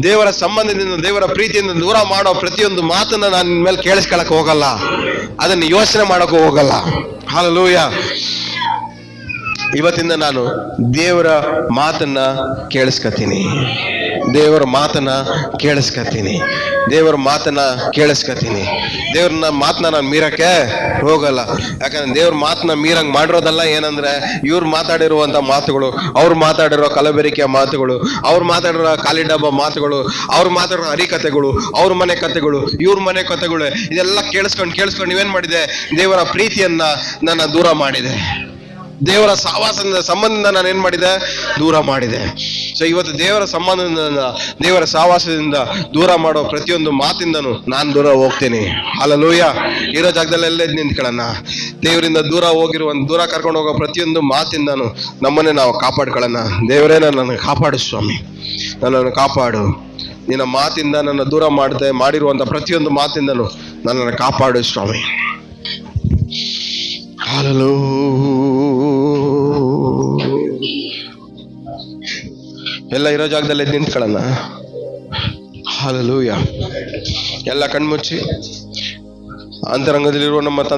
ದೇವರ ಸಂಬಂಧದಿಂದ, ದೇವರ ಪ್ರೀತಿಯಿಂದ ದೂರ ಮಾಡೋ ಪ್ರತಿಯೊಂದು ಮಾತನ್ನ ನಾನು ನಿನ್ ಮೇಲೆ ಕೇಳಿಸ್ಕೊಳಕ್ ಹೋಗಲ್ಲ, ಅದನ್ನ ಯೋಚನೆ ಮಾಡಕ್ಕೂ ಹೋಗಲ್ಲ. ಹಲ್ಲೆಲೂಯಾ. ಇವತ್ತಿಂದ ನಾನು ದೇವರ ಮಾತನ್ನ ಕೇಳಿಸ್ಕೊತೀನಿ. ದೇವರ ಮಾತನ್ನ ಕೇಳಿಸ್ಕತೀನಿ, ದೇವರ ಮಾತನ್ನ ಕೇಳಿಸ್ಕತೀನಿ. ದೇವ್ರನ್ನ ಮಾತನ್ನ ನಾನು ಮೀರಕ್ಕೆ ಹೋಗಲ್ಲ. ಯಾಕಂದ್ರೆ ದೇವ್ರ ಮಾತನ್ನ ಮೀರಂಗ್ ಮಾಡಿರೋದಲ್ಲ. ಏನಂದ್ರೆ ಇವ್ರು ಮಾತಾಡಿರುವಂತ ಮಾತುಗಳು, ಅವ್ರು ಮಾತಾಡಿರೋ ಕಲಬೆರಿಕೆಯ ಮಾತುಗಳು, ಅವ್ರು ಮಾತಾಡಿರೋ ಖಾಲಿ ಡಬ್ಬ ಮಾತುಗಳು, ಅವ್ರು ಮಾತಾಡಿರೋ ಹರಿಕತೆಗಳು, ಅವ್ರ ಮನೆ ಕತೆಗಳು, ಇವ್ರ ಮನೆ ಕತೆಗಳು, ಇದೆಲ್ಲ ಕೇಳಿಸ್ಕೊಂಡು ನೀವೇನ್ ಮಾಡಿದೆ? ದೇವರ ಪ್ರೀತಿಯನ್ನ ನನ್ನ ದೂರ ಮಾಡಿದೆ. ದೇವರ ಸಹವಾಸದಿಂದ ಸಂಬಂಧದಿಂದ ನಾನು ಏನ್ ಮಾಡಿದೆ? ದೂರ ಮಾಡಿದೆ. ಸೊ ಇವತ್ತು ದೇವರ ಸಂಬಂಧದಿಂದ, ದೇವರ ಸಹವಾಸದಿಂದ ದೂರ ಮಾಡೋ ಪ್ರತಿಯೊಂದು ಮಾತಿಂದನು ನಾನು ದೂರ ಹೋಗ್ತೀನಿ. ಹಲ್ಲೆಲೂಯಾ. ಇರೋ ಜಾಗದಲ್ಲೆಲ್ಲೇ ನಿಂತ್ಕೊಳ್ಳೋಣ. ದೇವರಿಂದ ದೂರ ಕರ್ಕೊಂಡು ಹೋಗೋ ಪ್ರತಿಯೊಂದು ಮಾತಿಂದನು ನಮ್ಮನ್ನೇ ನಾವು ಕಾಪಾಡ್ಕೊಳ್ಳೋಣ. ದೇವರೇ ನನ್ನನ್ನು ಕಾಪಾಡು ಸ್ವಾಮಿ, ನನ್ನನ್ನು ಕಾಪಾಡು. ನಿನ್ನ ಮಾತಿಂದ ನನ್ನ ದೂರ ಮಾಡಿರುವಂತ ಪ್ರತಿಯೊಂದು ಮಾತಿಂದನು ನನ್ನನ್ನು ಕಾಪಾಡು ಸ್ವಾಮಿ. ಎಲ್ಲ ಇರೋ ಜಾಗದಲ್ಲಿ ನಿಂತ್ಕೊಳ್ಳೋಣ. ಹಲ್ಲೆಲೂಯಾ. ಎಲ್ಲ ಕಣ್ಮುಚ್ಚಿ ಅಂತರಂಗದಲ್ಲಿರುವ ನಮ್ಮ ತಂದೆ